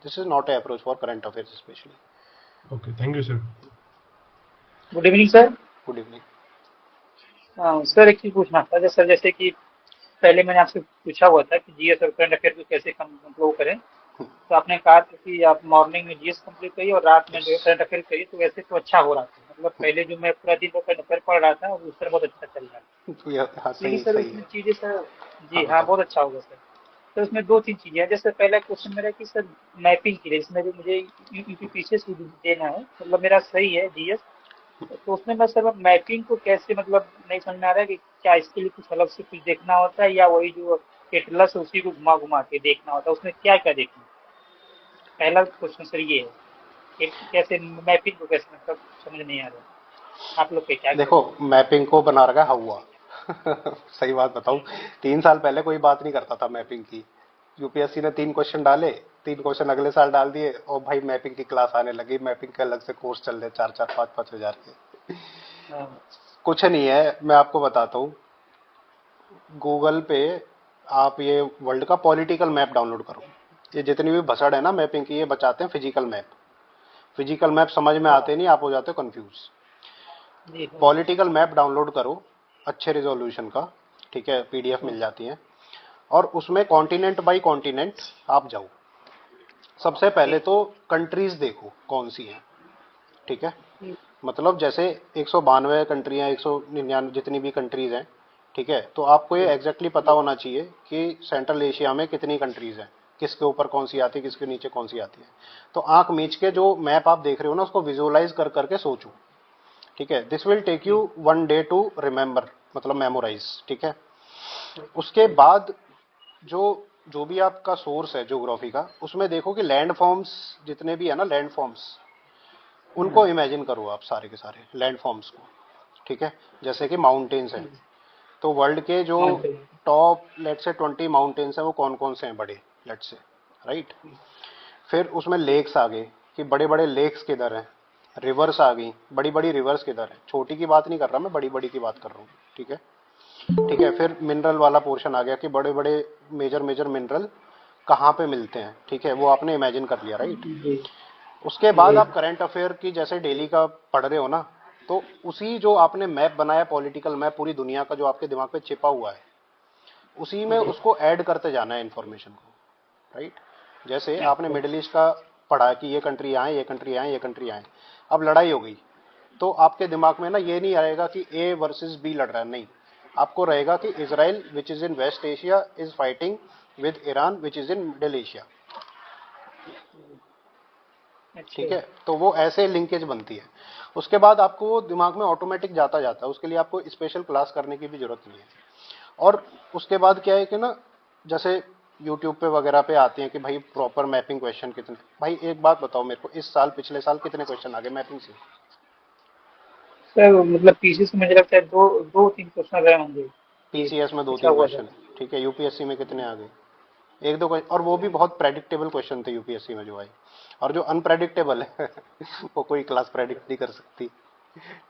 this is not a approach for current affairs specially. Okay thank you sir. Good evening sir. Good evening. Sir एक चीज पूछना था, जैसे सर जैसे कि पहले मैंने आपसे पूछा हुआ था कि जीएस और करंट अफेयर को कैसे कंट्रोल करें, तो आपने कहा था कि आप मॉर्निंग में जीएस कंप्लीट करिए और रात में जो है करंट अफेयर करिए, तो वैसे तो अच्छा हो रहा था। मतलब पहले जो मैं पूरा दिन करंट अफेयर पढ़ रहा था उस पर बहुत अच्छा चल रहा था। तो यह, हाँ, लेकिन सही सर सही उसमें है। चीजें सर, हाँ, जी हाँ, बताओ। बहुत अच्छा होगा सर। तो उसमें दो तीन चीजें हैं। जैसे पहला क्वेश्चन मेरा कि सर मैपिंग के लिए, इसमें जो मुझे यूपीपीसीएस देना है, मतलब मेरा सही है जीएस, तो उसमें मैं सर मैपिंग को कैसे, मतलब नहीं समझ में आ रहा है कि क्या इसके लिए कुछ अलग से कुछ देखना होता है, या वही जो एटलस है उसी को घुमा घुमा के देखना होता है, उसमें क्या क्या देखना है? पहला क्वेश्चन सर ये है कि कैसे मैपिंग को कैसे, मतलब समझ नहीं आ रहा है। आप लोग क्या देखो, कहते हैं? मैपिंग को बना रखा है हवा। सही बात बताऊं, 3 साल पहले कोई बात नहीं करता था मैपिंग की। यूपीएससी ने 3 क्वेश्चन डाले, 3 क्वेश्चन अगले साल डाल दिए, और भाई मैपिंग की क्लास आने लगी, मैपिंग के अलग से कोर्स चल रहे, 4-4, 5-5 हजार के। हाँ, कुछ नहीं है, मैं आपको बताता हूँ। गूगल पे आप ये वर्ल्ड का पॉलिटिकल मैप डाउनलोड करो। ये जितनी भी भसड़ है ना मैपिंग की, ये बचाते हैं फिजिकल मैप। फिजिकल मैप समझ में आते नहीं, आप हो जाते हो कंफ्यूज। जी पॉलिटिकल मैप डाउनलोड करो अच्छे रिजोल्यूशन का, ठीक है, पीडीएफ मिल जाती है, और उसमें कॉन्टिनेंट बाय कॉन्टिनेंट आप जाओ। सबसे पहले तो कंट्रीज देखो कौन सी हैं, ठीक है, मतलब जैसे 192 कंट्रियां, 199 जितनी भी कंट्रीज हैं, ठीक है, तो आपको ये एग्जैक्टली पता होना चाहिए कि सेंट्रल एशिया में कितनी कंट्रीज हैं, किसके ऊपर कौन सी आती है, किसके नीचे कौन सी आती है। तो आंख मीच के जो मैप आप देख रहे हो ना, उसको विजुअलाइज कर करके सोचो, ठीक है। This will take you 1 day to remember, मतलब मेमोराइज, ठीक है। उसके बाद जो जो भी आपका सोर्स है ज्योग्राफी का, उसमें देखो कि लैंड फॉर्म्स जितने भी है ना, लैंड फॉर्म्स, उनको इमेजिन करो आप सारे के सारे लैंड फॉर्म्स को, ठीक है। जैसे कि माउंटेन्स हैं, तो वर्ल्ड के जो टॉप लेट से 20 माउंटेन्स हैं वो कौन कौन से हैं बड़े, लेट से, राइट। फिर उसमें लेक्स आ गए कि बड़े बड़े लेक्स किधर हैं, रिवर्स आ गई, बड़ी बड़ी रिवर्स किधर है, छोटी की बात नहीं कर रहा मैं, बड़ी बड़ी की बात कर रहा हूँ, ठीक है, ठीक है। फिर मिनरल वाला पोर्शन आ गया कि बड़े बड़े मेजर मेजर मिनरल कहाँ पे मिलते हैं, ठीक है, वो आपने इमेजिन कर लिया, राइट। उसके बाद आप करंट अफेयर की जैसे डेली का पढ़ रहे हो ना, तो उसी जो आपने मैप बनाया, पॉलिटिकल मैप पूरी दुनिया का जो आपके दिमाग पे छिपा हुआ है, उसी में उसको ऐड करते जाना है इन्फॉर्मेशन को, राइट। जैसे आपने मिडिल ईस्ट का पढ़ा कि ये कंट्री आए, ये कंट्री आए, ये कंट्री आए, अब लड़ाई हो गई, तो आपके दिमाग में ना ये नहीं आएगा कि ए वर्सेस बी लड़ रहा है, नहीं, आपको रहेगा कि Israel which is in West Asia is fighting with Iran which is in Middle Asia, ठीक है। तो वो ऐसे लिंकेज बनती है। उसके बाद आपको वो दिमाग में ऑटोमेटिक जाता जाता है, उसके लिए आपको स्पेशल क्लास करने की भी जरूरत नहीं है। और उसके बाद क्या है कि ना, जैसे यूट्यूब पे वगैरह पे आते हैं कि भाई प्रॉपर मैपिंग क्वेश्चन कितने, भाई एक बात बताओ मेरे को, इस साल पिछले साल कितने क्वेश्चन आ गए मैपिंग से? सर मतलब पीसीएस में मुझे लगता है दो दो तीन क्वेश्चन रहे होंगे ये पीसीएस में पूछा 2-3 हुआ था। क्वेश्चन, ठीक है। यूपीएससी में कितने आ गए? 1-2 क्वेश्चन, और वो भी बहुत प्रेडिक्टेबल क्वेश्चन थे यूपीएससी में जो आए। और जो अनप्रेडिक्टेबल है वो कोई क्लास प्रेडिक्ट नहीं कर सकती,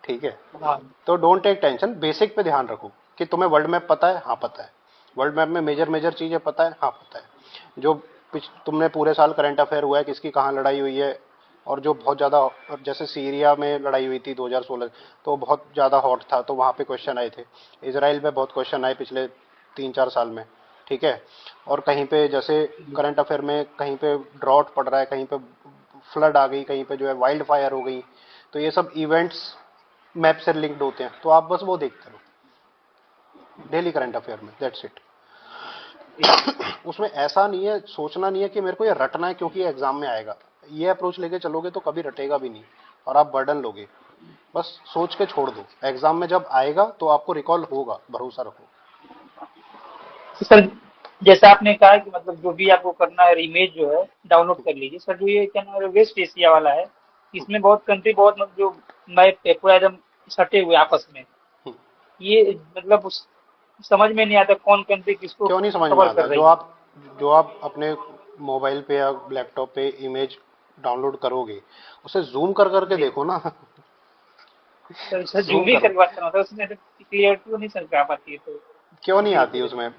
ठीक है। हाँ तो डोंट टेक टेंशन, बेसिक पे ध्यान रखो कि तुम्हें वर्ल्ड मैप पता है, हाँ पता है। वर्ल्ड मैप में मेजर मेजर चीजें पता है, हाँ पता है। जो तुमने पूरे साल करंट अफेयर हुआ है, किसकी कहाँ लड़ाई हुई है, और जो बहुत ज्यादा, जैसे सीरिया में लड़ाई हुई थी 2016, तो बहुत ज्यादा हॉट था, तो वहां पे क्वेश्चन आए थे। इसराइल में बहुत क्वेश्चन आए पिछले 3-4 साल में, ठीक है। और कहीं पे जैसे करंट अफेयर में कहीं पे ड्रॉट पड़ रहा है, कहीं पे फ्लड आ गई, कहीं पे जो है वाइल्ड फायर हो गई, तो ये सब इवेंट्स मैप से लिंक्ड होते हैं। तो आप बस वो देखते रहो डेली करंट अफेयर में, दैट्स इट। उसमें ऐसा नहीं है, सोचना नहीं है कि मेरे को ये रटना है क्योंकि ये एग्जाम में आएगा। ये अप्रोच लेके चलोगे तो कभी रटेगा भी नहीं और आप बर्डन लोगे। बस सोच के छोड़ दो, एग्जाम में जब आएगा तो आपको रिकॉल होगा, भरोसा रखो। तो सर जैसा आपने कहा कि मतलब जो भी आपको करना है इमेज जो है डाउनलोड कर लीजिए। सर जो ये क्या नाम है वेस्ट एशिया वाला है, इसमें बहुत कंट्री बहुत मतलब जो मैप है पूरा एकदम सटे हुए आपस में, ये मतलब समझ में नहीं आता कौन कंट्री किसको क्यों नहीं समझ में कवर आता? कर रही है। जो आप अपने मोबाइल पे या लैपटॉप पे इमेज डाउनलोड करोगे, उसे जूम कर करके देखो ना। सर सर जो जूम भी करो। करवाता हूँ तो उसमें तो क्लियरिटी नहीं सर आ पाती है, तो क्यों नहीं ये आती उसमें?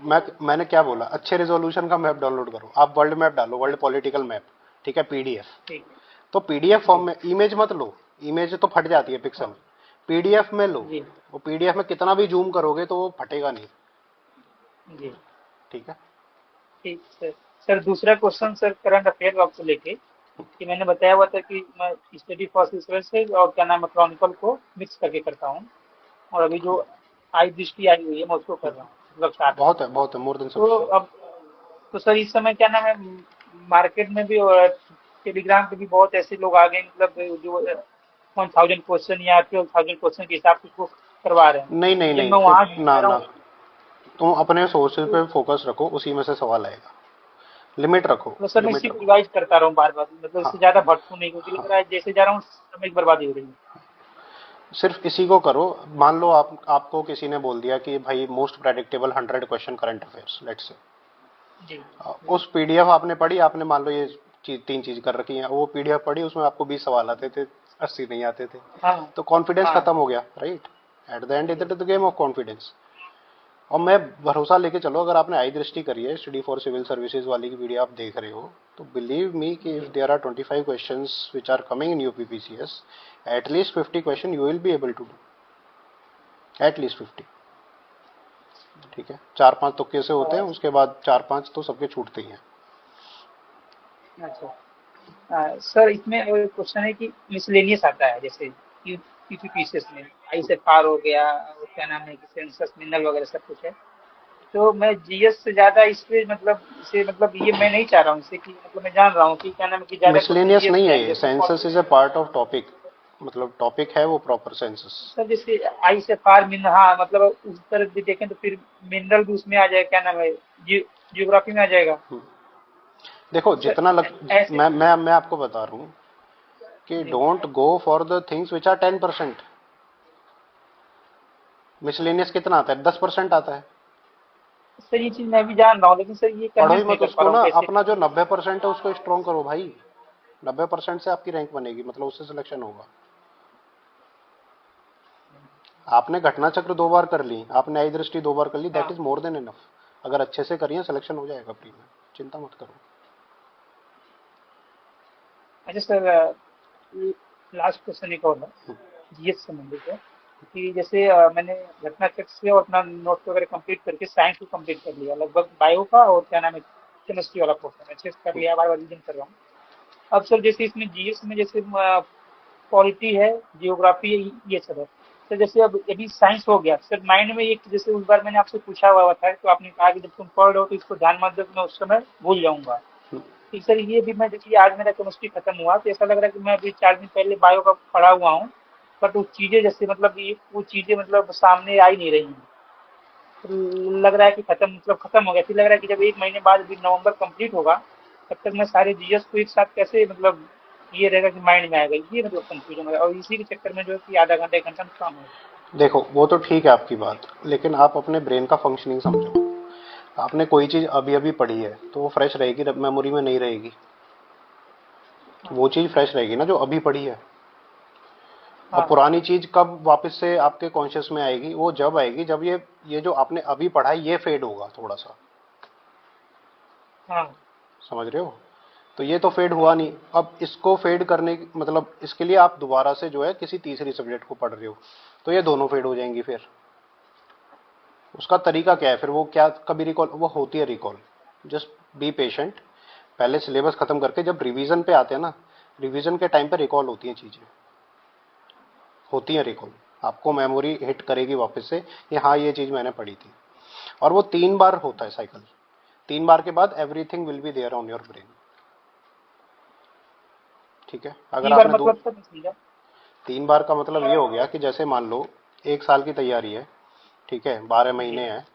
मैंने क्या बोला, अच्छे रेजोल्यूशन का मैप डाउनलोड करो। आप वर्ल्ड मैप डालो, वर्ल्ड पॉलिटिकल मैप, ठीक है, पीडीएफ। ठीक तो पीडीएफ जी फॉर्म में, इमेज मत लो, इमेज तो फट जाती है पिक्सल। पीडीएफ में लो, जी वो पीडीएफ में कितना भी जूम करोगे तो वो फटेगा नहीं, जी ठीक है। ठीक सर। सर दूसरा क्वेश्चन सर करंट अफेयर आपको लेके कि मैंने बताया हुआ था कि मैं स्टडी फॉर रिसर्च और क्या नाम है क्रॉनिकल को मिक्स करके करता हूँ, और अभी जो आई दृष्टि आई हुई है मैं उसको कर रहा हूँ मतलब साथ में। बहुत है, मोर देन तो सफिशिएंट। अब तो सर इस समय क्या नाम है मार्केट में भी और टेलीग्राम पे भी बहुत ऐसे लोग आ गए मतलब जो 1000 क्वेश्चन या 12,000 क्वेश्चन के हिसाब से उसको करवा रहे हैं। नहीं नहीं जब नहीं, मैं फिर वहां ना जा रहा ना, हूँ तुम अपने सोर्सेज तो पे फोकस रखो, उसी में से सवाल आएगा। लिमिट रखो, मतलब सर मैं लिमिट इसी को रखो। रिवाइज करता रहा हूँ बार बार, मतलब हाँ इससे ज्यादा भटकू नहीं क्योंकि लग रहा है जैसे जा रहा हूँ समय की बर्बादी हो रही है। सिर्फ इसी को करो। मान लो आपको किसी ने बोल दिया कि भाई most predictable 100 question current affairs, let's say. जी जी उस पीडीएफ आपने पढ़ी, आपने मान लो ये तीन चीज कर रखी है, वो पीडीएफ पढ़ी, उसमें आपको 20 सवाल आते थे, 80 नहीं आते थे, हाँ तो कॉन्फिडेंस हाँ खत्म हो गया, राइट। एट द एंड जी it is the game of confidence. और मैं भरोसा लेके चलो, अगर आपने आई दृष्टि करी है, स्टडी फॉर सिविल सर्विसेज वाली की वीडियो आप देख रहे हो, तो बिलीव मी कि if there are 25 questions which are coming in UPPCS, at least 50 question you will be able to do, at least 50। ठीक है, 4-5 तुक्के से होते हैं, उसके बाद 4-5 तो सबके छूटते ही हैं। अच्छा सर, इसमें क्वेश्चन है कि मिसलेनियस आता है, जैसे यूपीपीसीएस में आईएसएफआर हो गया, और क्या नाम है कि सेंसस मिनरल वगैरह सब कुछ है। तो मैं जीएस से ज्यादा इस पे मतलब इसे मतलब ये मैं नहीं चाह रहा हूँ इससे कि मतलब मैं जान रहा हूँ कि क्या नाम है कि ज्यादा क्वेश्चन मिसलेनियस जीएस नहीं से है आएंगे ये, तो census is a part of topic, मतलब टॉपिक है वो प्रॉपर सेंसस। सर जैसे आईएसएफआर मिनरल, हाँ मतलब उस तरफ भी देखें तो फिर मिनरल भी उसमें आ जाएगा, क्या नाम है जियोग्राफी में आ जाएगा। देखो सर जितना ऐसे मैं आपको बता रहा हूँ कि जी don't go for the things which are 10%। Miscellaneous कितना आता है? 10% आता है। सर ये चीज मैं भी जान रहा हूँ, लेकिन सर ये पढ़ो ही कन्विंस नहीं मत कर पा उसको रहा हूँ ना, कैसे। अपना जो 90% है उसको स्ट्रॉन्ग करो भाई। 90% से आपकी रैंक बनेगी, मतलब उससे सिलेक्शन होगा। आपने घटना चक्र 2 बार कर ली, आपने आई दृष्टि 2 बार कर ली, दैट हाँ इज मोर देन इनफ। अगर अच्छे से करिए सिलेक्शन हो जाएगा प्री में, चिंता मत करो। अच्छा सर, लास्ट क्वेश्चन एक और है जीएस संबंधित है कि जैसे मैंने घटना चक्र से और अपना नोट्स वगैरह कंप्लीट करके साइंस को कंप्लीट कर लिया लगभग, बायो का और क्या नाम है केमिस्ट्री वाला पोर्शन अच्छे से कर लिया, बार बार रिवीजन कर रहा हूँ। अब सर जैसे इसमें जीएस में जैसे पॉलिटी है, जियोग्राफी है, ये सब है। तो जैसे अब अभी साइंस हो गया सर, माइंड में एक जैसे उस बार मैंने आपसे पूछा हुआ था तो आपने कहा कि जब तुम पढ़ रहे हो तो इसको ध्यान मत दो, मैं उस समय भूल जाऊंगा। ठीक सर, ये भी मैं देखिए आज मेरा केमिस्ट्री खत्म हुआ तो ऐसा लग रहा है कि मैं अभी 4 दिन पहले बायो का पढ़ा हुआ हूँ, बट वो चीजें जैसे मतलब ये वो चीजें मतलब सामने आ ही नहीं रही हैं। तो लग रहा है कि खत्म मतलब खत्म हो गया, फिर लग रहा है कि जब 1 महीने बाद अभी नवंबर कंप्लीट होगा तब तक मैं सारे जीएस को एक साथ कैसे मतलब ये रहेगा कि माइंड में आएगा, ये मतलब कंफ्यूजन है, और इसी के चक्कर में जो है कि आधा घंटा 1 घंटा नुकसान हो रहा देखो वो तो ठीक है आपकी बात, लेकिन आप अपने ब्रेन का फंक्शनिंग समझो। आपने कोई चीज अभी अभी पढ़ी है तो वो फ्रेश रहेगी, मेमोरी में नहीं रहेगी। है। वो चीज फ्रेश रहेगी ना जो अभी पढ़ी है। अब हाँ पुरानी चीज कब वापस से आपके कॉन्शियस में आएगी? वो जब आएगी जब ये जो आपने अभी पढ़ा है ये फेड होगा थोड़ा सा। हाँ समझ रहे हो? तो ये तो फेड हुआ नहीं, अब इसको फेड करने मतलब इसके लिए आप दोबारा से जो है किसी तीसरी सब्जेक्ट को पढ़ रहे हो, तो ये दोनों फेड हो जाएंगी। फिर उसका तरीका क्या है? फिर वो क्या कभी रिकॉल वो होती है रिकॉल। जस्ट बी पेशेंट, पहले सिलेबस खत्म करके जब रिवीजन पे आते हैं ना, रिवीजन के टाइम पे रिकॉल होती हैं चीजें, होती हैं रिकॉल। आपको मेमोरी हिट करेगी वापस से कि हाँ ये चीज मैंने पढ़ी थी। और वो 3 बार होता है साइकिल। 3 बार के बाद everything will be there on your brain. ठीक है, अगर 3 बार आपने दो मतलब सर नहीं समझा। 3 बार का मतलब ये हो गया कि जैसे मान लो 1 साल की तैयारी है, ठीक है, 12 जी महीने हैं,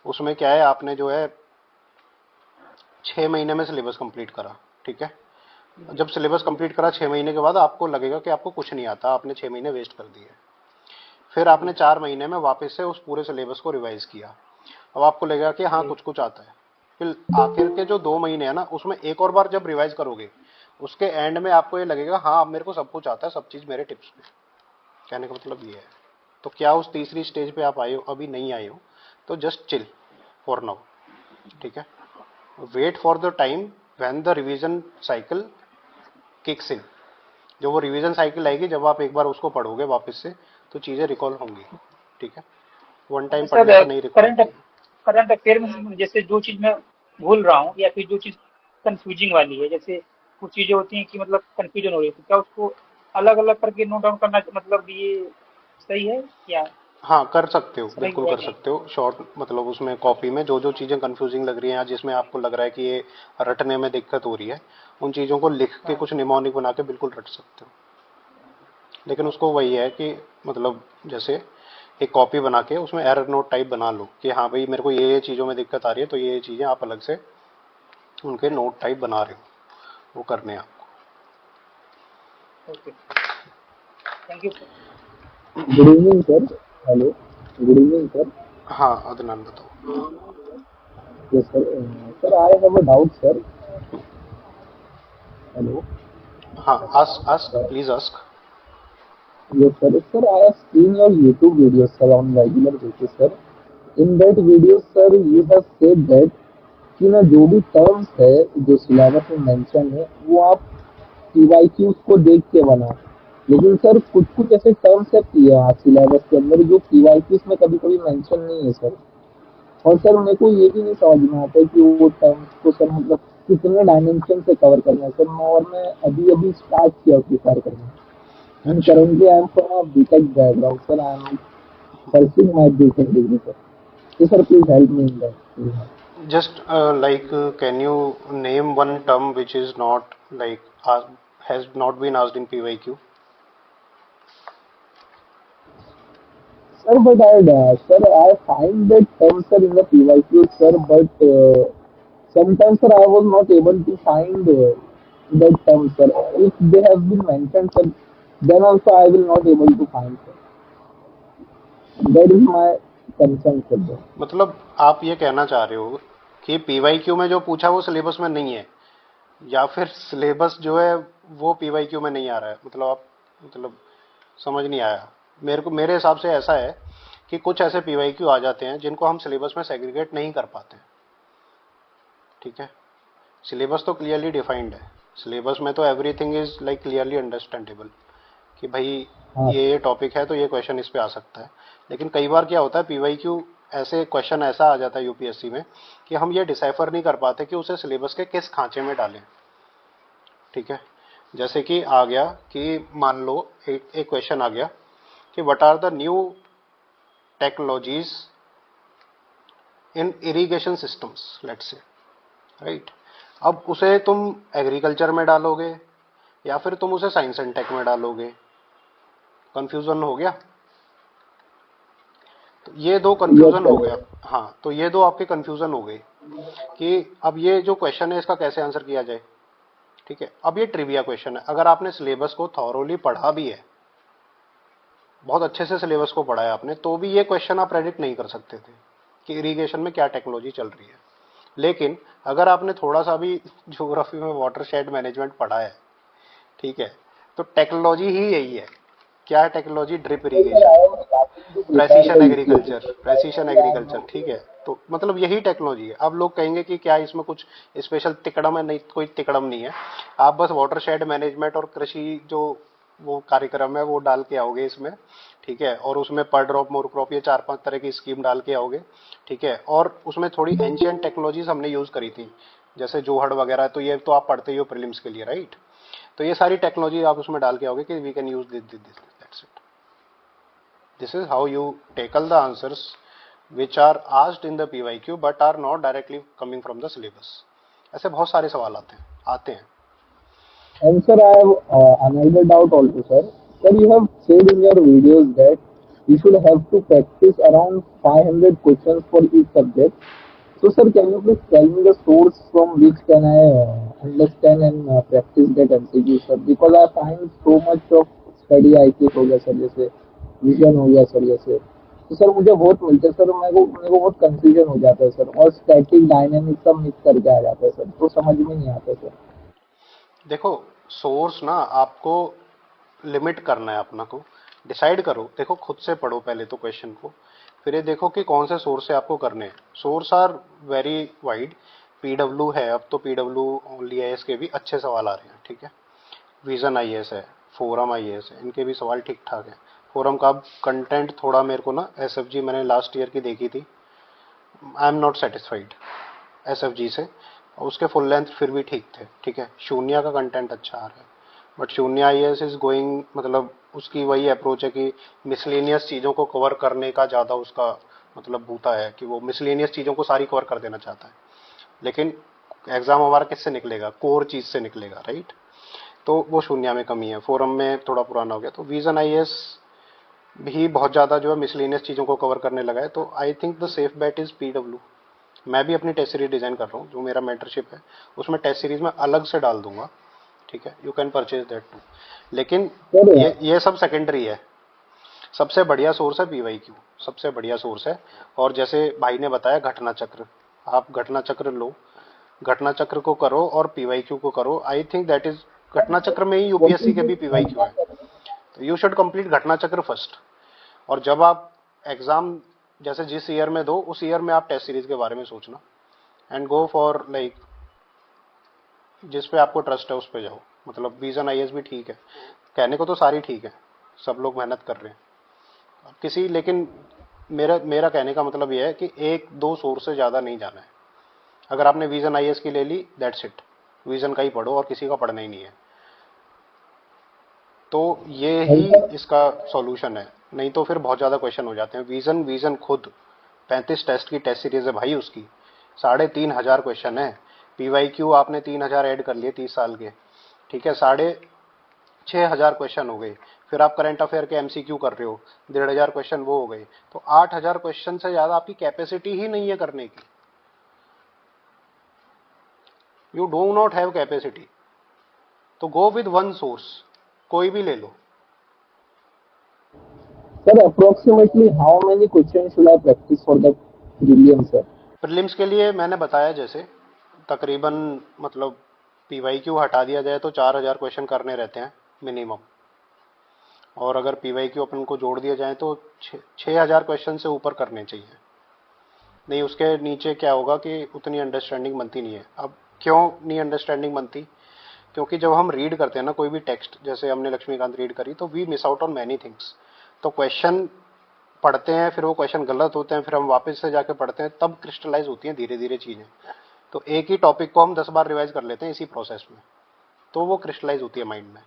उसमें क्या है आपने जो है 6 महीने में सिलेबस कंप्लीट करा। ठीक है, जी जब सिलेबस कंप्लीट करा 6 महीने के बाद आपको लगेगा कि आपको कुछ नहीं आता, आपने 6 महीने वेस्ट कर दिए। फिर जी आपने 4 महीने में वापस से उस पूरे सिलेबस को रिवाइज किया, अब आपको लगेगा कि हाँ जी कुछ कुछ आता है। फिर आखिर के जो 2 महीने है ना, उसमें एक और बार जब रिवाइज करोगे, उसके एंड में आपको ये लगेगा हाँ अब मेरे को सब कुछ आता है, सब चीज मेरे टिप्स पे। कहने का मतलब ये है। तो क्या उस तीसरी स्टेज पे आप आए हो? अभी नहीं आए हो तो जस्ट चिल फॉर नाउ। ठीक है, wait for the time when the revision cycle kicks in. जो वो रिवीजन साइकिल आएगी, जब आप एक बार उसको पढ़ोगे वापस से, तो चीजें रिकॉल होंगी। ठीक है, वन टाइम सर, पढ़ने से नहीं रिकॉल करंट होती। करंट अफेयर में जैसे जो चीज मैं भूल रहा हूँ या फिर जो चीज कंफ्यूजिंग वाली है, जैसे कुछ चीजें होती हैं कि मतलब कंफ्यूजन हो रही है, तो क्या उसको अलग अलग करके नोट डाउन करना मतलब ये सही है या हाँ कर सकते हो, सही बिल्कुल कर रहेगा। सकते हो। शॉर्ट मतलब उसमें कॉपी में जो जो चीजें कंफ्यूजिंग लग रही हैं या जिसमें आपको लग रहा है कि ये रटने में दिक्कत हो रही है, उन चीजों को लिख के हाँ कुछ निमोनिक बना के बिल्कुल रट सकते हो। लेकिन उसको वही है कि मतलब जैसे एक कॉपी बना के उसमें एरर नोट टाइप बना लो कि हाँ भाई मेरे को ये चीज़ों में दिक्कत आ रही है, तो ये चीज़ें आप अलग से उनके नोट टाइप बना रहे हो, वो करने हैं आपको। Okay, thank you sir. Good evening, sir. Hello. Good evening, sir. हाँ अदनान बताओ। Yes, sir. Sir, I have a doubt, sir. Hello. हाँ ask please ask. Yes, sir. Sir, I have seen your YouTube videos, sir, on regular basis, sir. In that video, sir, you have said that कि ना जो भी terms है जो syllabus में mention है वो आप पीवाईक्यूज को देख के बनाओ। लेकिन सर कुछ कुछ ऐसे टर्म्स है सिलेबस के अंदर जो पीवाईक्यूज में कभी कभी मेंशन नहीं है सर। और सर मेरे को ये भी नहीं समझ में आता है कि वो टर्म्स को सर मतलब कितने डायमेंशन से कवर करना है सर। मैं अभी अभी स्टार्ट किया प्रिपेयर करना। एंड अच्छा, currently I am from a BTech background, sir. I am pursuing my BTech degree, sir. So, sir, please help me in that. just like can you name one term which is not like has not been asked in PYQ? Sir, sir, I find that term, sir, in the PYQ, sir, but sometimes, sir, I was not able to find that term, sir. If they have been mentioned, sir, then also I will not able to find, sir. That is my concern, sir. मतलब आप ये कहना चाह रहे हो कि PYQ में जो पूछा वो सिलेबस में नहीं है, या फिर सिलेबस जो है वो PYQ में नहीं आ रहा है? मतलब आप मतलब समझ नहीं आया मेरे हिसाब से ऐसा है कि कुछ ऐसे PYQ आ जाते हैं जिनको हम सिलेबस में सेग्रीगेट नहीं कर पाते। ठीक है, सिलेबस तो क्लियरली डिफाइंड है, सिलेबस में तो everything is like clearly understandable कि भाई हाँ ये टॉपिक है तो ये क्वेश्चन इस पे आ सकता है। लेकिन कई बार क्या होता है PYQ ऐसे क्वेश्चन ऐसा आ जाता है यूपीएससी में कि हम ये डिसाइफर नहीं कर पाते कि उसे सिलेबस के किस खांचे में डालें। ठीक है, जैसे कि आ गया कि मान लो एक क्वेश्चन आ गया कि what are the new technologies in irrigation systems, let's say, right. अब उसे तुम एग्रीकल्चर में डालोगे या फिर तुम उसे साइंस एंड टेक में डालोगे? कंफ्यूजन हो गया। तो ये दो yes, कंफ्यूजन sir. हो गया। हाँ, तो ये दो आपके कंफ्यूजन हो गई कि अब ये जो क्वेश्चन है इसका कैसे आंसर किया जाए। ठीक है, अब ये ट्रिविया क्वेश्चन है, अगर आपने सिलेबस को थॉरोली पढ़ा भी है, बहुत अच्छे से सिलेबस को पढ़ा है आपने, तो भी ये क्वेश्चन आप प्रेडिक्ट नहीं कर सकते थे कि इरिगेशन में क्या टेक्नोलॉजी चल रही है। लेकिन अगर आपने थोड़ा सा भी ज्योग्राफी में वाटरशेड मैनेजमेंट पढ़ा है, ठीक है, तो टेक्नोलॉजी ही यही है। क्या है technology? Drip Sir, irrigation, I was starting to prepare precision the UPSC, agriculture, sir. Precision Currently, I am agriculture. not ठीक है, तो मतलब यही टेक्नोलॉजी है। अब लोग कहेंगे कि क्या इसमें कुछ स्पेशल तिकड़म है? नहीं, कोई तिकड़म नहीं है। आप बस वाटरशेड मैनेजमेंट और कृषि जो वो कार्यक्रम है वो डाल के आओगे इसमें। ठीक है, और उसमें पर ड्रॉप मोर क्रॉप ये 4-5 तरह की स्कीम डाल के आओगे। ठीक है, और उसमें थोड़ी एंशियंट टेक्नोलॉजीज हमने यूज करी थी, जैसे जोहड़ वगैरह, तो ये तो आप पढ़ते ही हो प्रीलिम्स के लिए, राइट। तो ये सारी टेक्नोलॉजी आप उसमें डाल के आओगे कि we can use this this this, that's it. This is how you tackle the answers which are asked in the PYQ but are not directly coming from the syllabus. ऐसे बहुत सारे सवाल आते हैं। And sir, I have another doubt also, sir. Sir, you have said in your videos that you should have to practice around 500 questions for each subject. So, sir, can you please tell me the source from which can I understand and practice that MCQ, sir? Because I find so much of study IQ हो गया sir, जैसे vision हो गया sir, जैसे तो sir मुझे बहुत मिलते हैं सर, मेरे को बहुत कंफ्यूजन हो जाता है सर, और स्टैटिक डायनेमिक सब मिक्स करके आ जाता है सर, तो समझ में नहीं आता सर। देखो, सोर्स ना आपको लिमिट करना है, अपना को डिसाइड करो। देखो, खुद से पढ़ो पहले तो क्वेश्चन को, फिर ये देखो कि कौन से सोर्स से आपको करने हैं। Source are very wide. PW है, अब तो पीडब्ल्यू ओनली आईएएस के भी अच्छे सवाल आ रहे हैं। ठीक है, विजन आईएएस है, फोरम आईएएस है, इनके भी सवाल ठीक ठाक है। फोरम का कंटेंट थोड़ा मेरे को ना, एसएफजी मैंने लास्ट ईयर की देखी थी, आई एम नॉट सेटिस्फाइड एसएफजी से। और उसके फुल लेंथ फिर भी ठीक थे। ठीक है, शून्य का कंटेंट अच्छा आ रहा है, बट शून्य आईएएस इज गोइंग, मतलब उसकी वही अप्रोच है कि मिसलेनियस चीज़ों को कवर करने का ज़्यादा उसका मतलब भूता है कि वो मिसलेनियस चीज़ों को सारी कवर कर देना चाहता है। लेकिन एग्जाम हमारा किससे निकलेगा? कोर चीज़ से निकलेगा, राइट। तो वो शून्य में कमी है, फोरम में थोड़ा पुराना हो गया। तो विजन आईएएस भी बहुत ज़्यादा जो है मिसलेनियस चीज़ों को कवर करने लगा है। तो I think the safe bet is PW. मैं भी अपनी टेस्ट सीरीज डिज़ाइन कर रहा हूँ, जो मेरा मेंटरशिप है उसमें टेस्ट सीरीज में अलग से डाल दूंगा। ठीक है, you can purchase that too. लेकिन सर ये सब सेकेंडरी है। सबसे बढ़िया सोर्स है पीवाईक्यू, सबसे बढ़िया सोर्स है। और जैसे भाई ने बताया घटना चक्र, आप घटना चक्र लो, घटना चक्र को करो और पीवाईक्यू को करो। आई थिंक दैट इज, घटना चक्र में ही यूपीएससी के भी पीवाईक्यू है। तो यू शुड कंप्लीट घटना चक्र फर्स्ट। और जब आप एग्जाम जैसे जिस ईयर में दो, उस ईयर में आप टेस्ट सीरीज के बारे में सोचना, एंड गो फॉर लाइक जिस पे आपको ट्रस्ट है उस पे जाओ। मतलब विजन आईएएस भी ठीक है, कहने को तो सारी ठीक है, सब लोग मेहनत कर रहे हैं। अब किसी लेकिन मेरा मेरा कहने का मतलब यह है कि एक दो सोर्स से ज़्यादा नहीं जाना है। अगर आपने विजन आईएएस की ले ली, दैट्स इट, विजन का ही पढ़ो और किसी का पढ़ना ही नहीं है। तो ये ही इसका सॉल्यूशन है, नहीं तो फिर बहुत ज़्यादा क्वेश्चन हो जाते हैं। विजन खुद 35 टेस्ट की टेस्ट सीरीज है भाई, उसकी 3,500 क्वेश्चन है। पीवाईक्यू आपने 3,000 ऐड कर लिए 30 साल के, ठीक है, 6,500 क्वेश्चन हो गए। फिर आप करंट अफेयर के एमसीक्यू कर रहे हो, 1,500 क्वेश्चन वो हो गए। तो 8,000 क्वेश्चन से ज़्यादा आपकी कैपेसिटी ही नहीं है करने की। You do not have capacity, तो गो विद वन सोर्स, कोई भी ले लो। Sir, approximately how many questions should I practice for the prelims, sir? Prelims के लिए मैंने बताया जैसे तकरीबन मतलब पीवाईक्यू हटा दिया जाए तो 4,000 क्वेश्चन करने रहते हैं मिनिमम, और अगर पीवाईक्यू अपन को जोड़ दिया जाए तो 6,000 क्वेश्चन से ऊपर करने चाहिए। नहीं उसके नीचे क्या होगा कि उतनी अंडरस्टैंडिंग बनती नहीं है। अब क्यों नहीं अंडरस्टैंडिंग बनती? क्योंकि जब हम रीड करते हैं ना कोई भी टेक्स्ट, जैसे हमने लक्ष्मीकांत रीड करी, तो we miss out on many things. तो क्वेश्चन पढ़ते हैं, फिर वो क्वेश्चन गलत होते हैं, फिर हम वापस से जाके पढ़ते हैं, तब क्रिस्टलाइज होती हैं धीरे धीरे चीज़ें। तो एक ही टॉपिक को हम 10 बार रिवाइज कर लेते हैं इसी प्रोसेस में, तो वो क्रिस्टलाइज होती है माइंड में,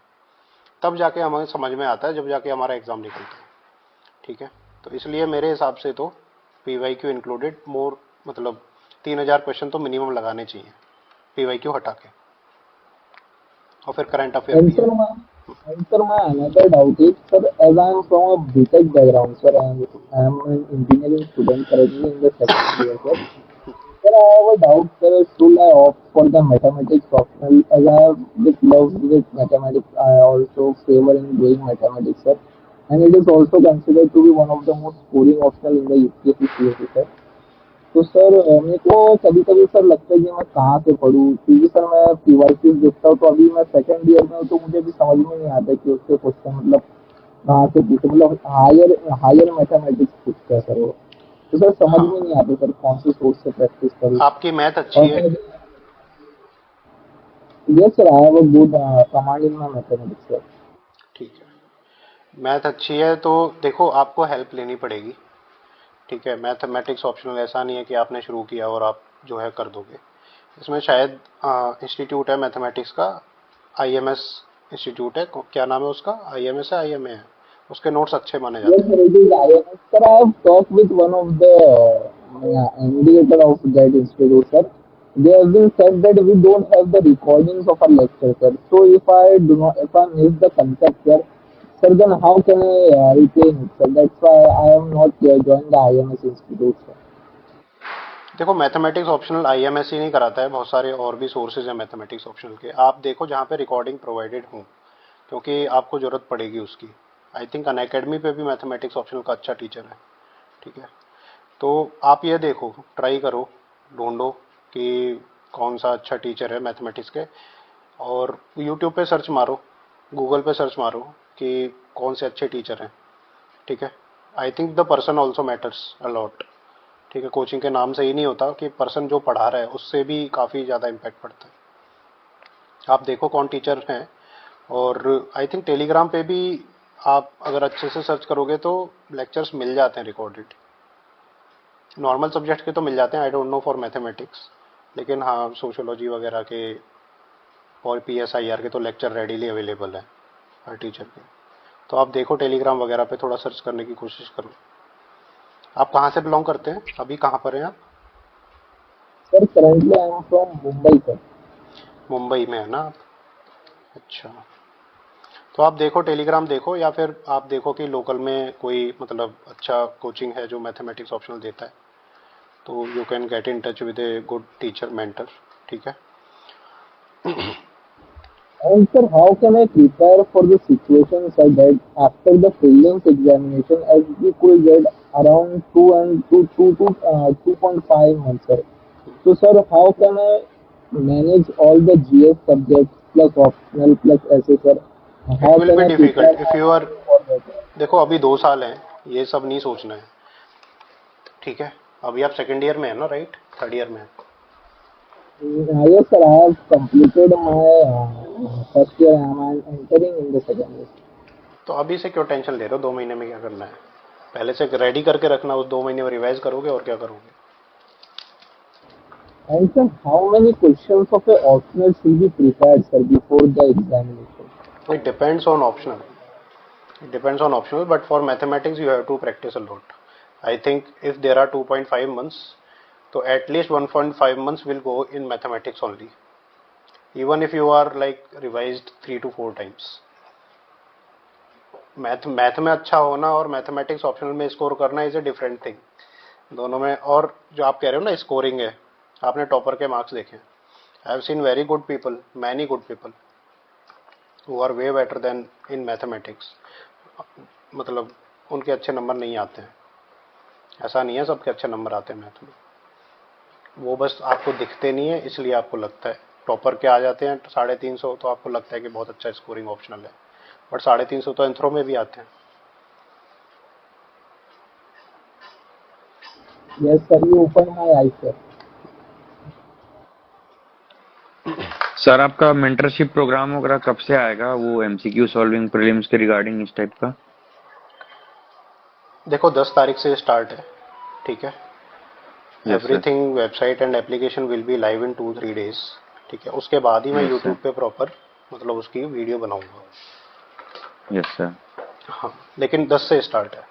तब जाके हमें समझ में आता है, जब जाके हमारा एग्जाम निकलता है। ठीक है, तो इसलिए मेरे हिसाब से तो पीवाईक्यू इंक्लूडेड मोर, मतलब 3,000 क्वेश्चन तो मिनिमम लगाने चाहिए पीवाईक्यू हटा के, और फिर करंट अफेयर भी है। And sir, my another doubt is, sir, as I am from a BTech background, sir, I am an engineering student currently in the second year, sir. Sir, I have a doubt, sir, should I opt for the mathematics optional, as I have with love with mathematics, I also favor in doing mathematics, sir, and it is also considered to be one of the most scoring optional in the UPSC CSE, sir. तो sir मेरे को कभी कभी sir लगता है कि मैं कहाँ से पढूं, क्योंकि सर मैं पीवाईक्यू देखता हूँ, तो अभी मैं सेकंड ईयर में हूँ, तो मुझे भी समझ में नहीं आता कि उसके क्वेश्चन मतलब कहाँ से पूछे, मतलब हायर हायर मैथमेटिक्स पूछता है सर वो, तो सर समझ में नहीं आता सर कौन से सोर्स से प्रैक्टिस करूँ। आपकी मैथ अच्छी है? Yes sir, I have a good command in my mathematics sir. ठीक है, मैथ अच्छी है तो देखो आपको हेल्प लेनी पड़ेगी। ठीक है, मैथमेटिक्स ऑप्शनल ऐसा नहीं है कि आपने शुरू किया और आप जो है कर दोगे। इसमें शायद इंस्टीट्यूट है मैथमेटिक्स का, आईएमएस इंस्टीट्यूट है, क्या नाम है उसका, आईएमएस है आईएमए है, उसके नोट्स अच्छे माने जाते Yes, हैं। sir, it is IMS. Sir, I have talked with one of the mediator of that institute, sir. They have been said that we don't have the recordings of our lecture, sir. So if I do not, if I miss the concept, sir, then how can I retain it, sir? That's why I am not joined the IMS institute, sir. देखो mathematics optional IMS ही नहीं कराता है, बहुत सारे और भी sources हैं mathematics optional के। आप देखो जहाँ पे रिकॉर्डिंग प्रोवाइडेड हो, क्योंकि आपको ज़रूरत पड़ेगी उसकी। आई थिंक अनअकैडमी पे भी मैथमेटिक्स ऑप्शनल का अच्छा टीचर है। ठीक है, तो आप ये देखो, ट्राई करो, ढूंढो कि कौन सा अच्छा टीचर है मैथमेटिक्स के, और यूट्यूब पे सर्च मारो, गूगल पे सर्च मारो कि कौन से अच्छे टीचर हैं। ठीक है, आई think the person also matters a lot. ठीक है, कोचिंग के नाम से ही नहीं होता कि पर्सन जो पढ़ा रहा है उससे भी काफ़ी ज़्यादा इम्पैक्ट पड़ता है। आप देखो कौन टीचर हैं, और आई थिंक टेलीग्राम पे भी आप अगर अच्छे से सर्च करोगे तो लेक्चर्स मिल जाते हैं रिकॉर्डेड। नॉर्मल सब्जेक्ट के तो मिल जाते हैं, I don't know for mathematics, लेकिन हाँ सोशियोलॉजी वगैरह के और पीएसआईआर के तो लेक्चर रेडीली अवेलेबल है हर टीचर के। तो आप देखो टेलीग्राम वगैरह पे थोड़ा सर्च करने की कोशिश करो। आप कहाँ से बिलोंग करते हैं, अभी कहाँ पर हैं आप? Sir, currently I am from Mumbai, sir. Mumbai में है ना आप? अच्छा, तो आप देखो टेलीग्राम देखो, या फिर आप देखो कि लोकल में कोई मतलब अच्छा कोचिंग है जो मैथमेटिक्स ऑप्शनल देता है, तो you can get in touch with a good teacher mentor. ठीक है, And sir, how can I prepare for the situation so that after the prelims examination, as we could get around 2.5 months, sir. So sir, how can I manage all the GS subjects plus optional plus essay, sir? It How will can be I difficult if prepare you are, for that? देखो अभी 2 साल हैं, ये सब नहीं सोचना है। ठीक है, अभी आप सेकेंड ईयर में है ना, राइट? थर्ड ईयर में है, Yes, sir. I have completed my first year and I am entering in the second year. तो अभी से क्यों टेंशन ले रहे हो? 2 महीने में क्या करना है? पहले से रेडी करके रखना, उस 2 महीने में रिवाइज करोगे और क्या करोगे? And sir, how many questions of a optional should be prepared, sir, before the examination? It depends on optional. It depends on optional, but for mathematics you have to practice a lot. I think if there are 2.5 months, so at least 1.5 months will go in mathematics only. Even if you are like revised 3 to 4 times. Math में अच्छा होना और mathematics optional में score करना is a different thing दोनों में। और जो आप कह रहे हो ना स्कोरिंग है, आपने टॉपर के मार्क्स देखे। I have seen very good people, many good people who are way better than in mathematics. मतलब उनके अच्छे नंबर नहीं आते हैं, ऐसा नहीं है सबके अच्छे नंबर आते हैं मैथ में, वो बस आपको दिखते नहीं है इसलिए आपको लगता है। टॉपर के आ जाते हैं 350 तो आपको लगता है कि बहुत अच्छा स्कोरिंग ऑप्शनल है, बट 350 तो एंथ्रो में भी आते हैं। Yes, sir. You open my eyes, sir. Sir आपका मेंटरशिप प्रोग्राम वगैरह कब से आएगा, वो एमसीक्यू सॉल्विंग प्रीलिम्स के रिगार्डिंग इस टाइप का? देखो 10 तारीख से स्टार्ट है, ठीक है। Yes, sir. Everything website and application will be live in 2-3 days, ठीक है। उसके बाद ही मैं Yes, यूट्यूब sir. पे प्रॉपर मतलब उसकी वीडियो बनाऊंगा। Yes sir. हाँ, लेकिन 10 से स्टार्ट है,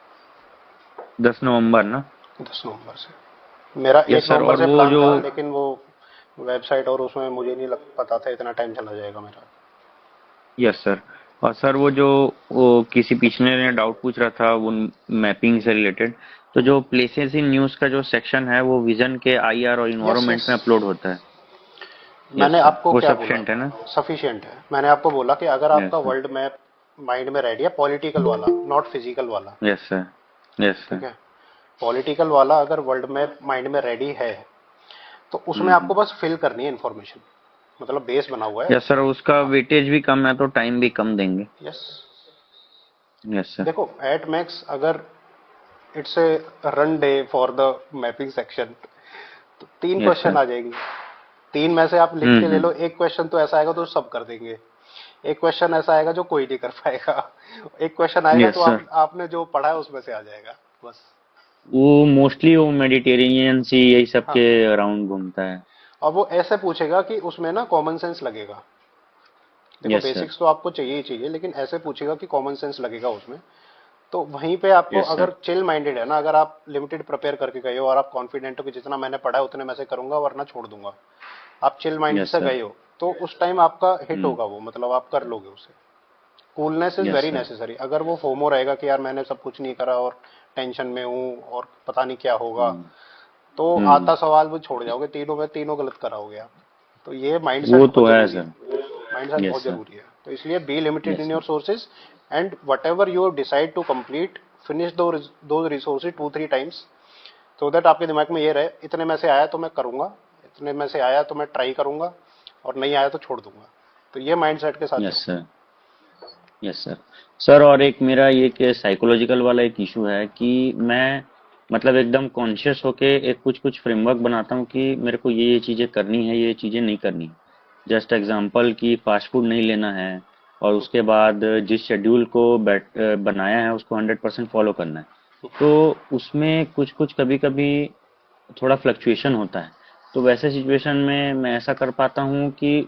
10 नवंबर ना? 10 नवंबर से। मेरा Yes, 1 sir. नवंबर और से वो प्लान जो था, लेकिन वो वेबसाइट और उसमें मुझे नहीं पता था इतना टाइम चला जाएगा मेरा। Yes sir. और सर वो किसी पिछले ने डाउट पूछ रहा था वो मैपिंग से रिलेटेड, तो जो प्लेसेस इन न्यूज़ का जो सेक्शन है वो विजन के आईआर और यस इन्वायरमेंट यस, में अपलोड होता है? मैंने यस सर, आपको वो क्या बोला, सफिशिएंट है ना? सफिशिएंट है। मैंने आपको बोला कि अगर आपका yes sir. World map mind में रेडी है, पॉलिटिकल वाला, नॉट फिजिकल वाला, यस सर। यस ठीक सर। है। पॉलिटिकल वाला अगर वर्ल्ड मैप माइंड में रेडी है तो उसमें आपको बस फिल करनी है इन्फॉर्मेशन, मतलब बेस बना हुआ है। यस सर, उसका वेटेज भी कम है तो टाइम भी कम देंगे। Yes, yes sir. देखो एट मैक्स अगर it's a run day for the mapping section तो 3 यस क्वेश्चन सर। आ जाएगी। 3 में से आप लिख के ले लो, एक क्वेश्चन तो ऐसा आएगा तो सब कर देंगे, एक क्वेश्चन ऐसा आएगा जो कोई नहीं कर पाएगा, एक क्वेश्चन आएगा यस तो सर। आपने जो पढ़ा है उसमें से आ जाएगा बस। वो मोस्टली वो मेडिटेरेनियन सी यही सब हाँ, के अराउंड घूमता है। और वो ऐसे पूछेगा कि उसमें ना कॉमन सेंस लगेगा। देखो यस सर। बेसिक्स तो आपको चाहिए ही चाहिए, लेकिन ऐसे पूछेगा कि कॉमन सेंस लगेगा उसमें। तो वहीं पे आपको यस अगर सर। चिल माइंडेड है ना, अगर आप लिमिटेड प्रिपेयर करके गए हो और आप कॉन्फिडेंट हो कि जितना मैंने पढ़ा है उतने मैं से करूंगा वरना छोड़ दूंगा, आप चिल माइंड यस से सर। गए हो तो उस टाइम आपका हिट होगा वो, मतलब आप कर लोगे उसे। Coolness is yes very sir. Necessary. अगर वो फोमो रहेगा कि यार मैंने सब कुछ नहीं करा और टेंशन में हूँ और पता नहीं क्या होगा, तो आता सवाल वो छोड़ जाओगे, तीनों में तीनों गलत कराओगे आप। तो ये माइंड सेट वो बहुत तो है जरूरी है, सर। माइंड सेट बहुत यस सर। जरूरी है। तो इसलिए be limited yes in sir. Your sources and whatever you decide to complete finish दो रिसोर्सेज 2-3 टाइम्स, सो दैट आपके दिमाग में ये रहे इतने में से आया तो मैं करूंगा, इतने में से आया तो मैं ट्राई करूंगा, और नहीं आया तो छोड़ दूंगा। तो ये माइंड सेट के साथ यस जाओ। सर। Yes sir. सर और एक मेरा ये कि साइकोलॉजिकल वाला एक इशू है कि मैं मतलब एकदम कॉन्शियस होके एक कुछ कुछ फ्रेमवर्क बनाता हूँ कि मेरे को ये चीज़ें करनी है, ये चीज़ें नहीं करनी। जस्ट एग्जांपल कि फास्ट फूड नहीं लेना है और उसके बाद जिस शेड्यूल को बनाया है उसको 100% फॉलो करना है। तो उसमें कुछ कुछ कभी कभी थोड़ा फ्लक्चुएशन होता है। तो वैसे सिचुएशन में मैं ऐसा कर पाता हूँ कि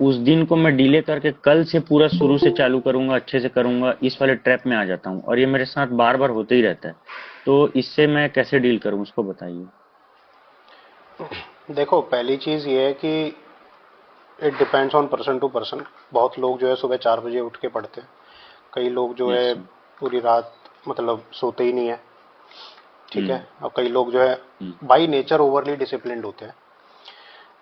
उस दिन को मैं डिले करके कल से पूरा शुरू से चालू करूंगा, अच्छे से करूंगा, इस वाले ट्रैप में आ जाता हूँ और ये मेरे साथ बार बार होते ही रहता है। तो इससे मैं कैसे डील करूँ उसको बताइए। देखो पहली चीज ये है कि it depends on person to person. बहुत लोग जो है सुबह 4 बजे उठ के पढ़ते हैं, कई लोग जो यस है सर। पूरी रात मतलब सोते ही नहीं है, ठीक है। हम्म। और कई लोग जो है बाई नेचर ओवरली डिसिप्लिन्ड होते हैं।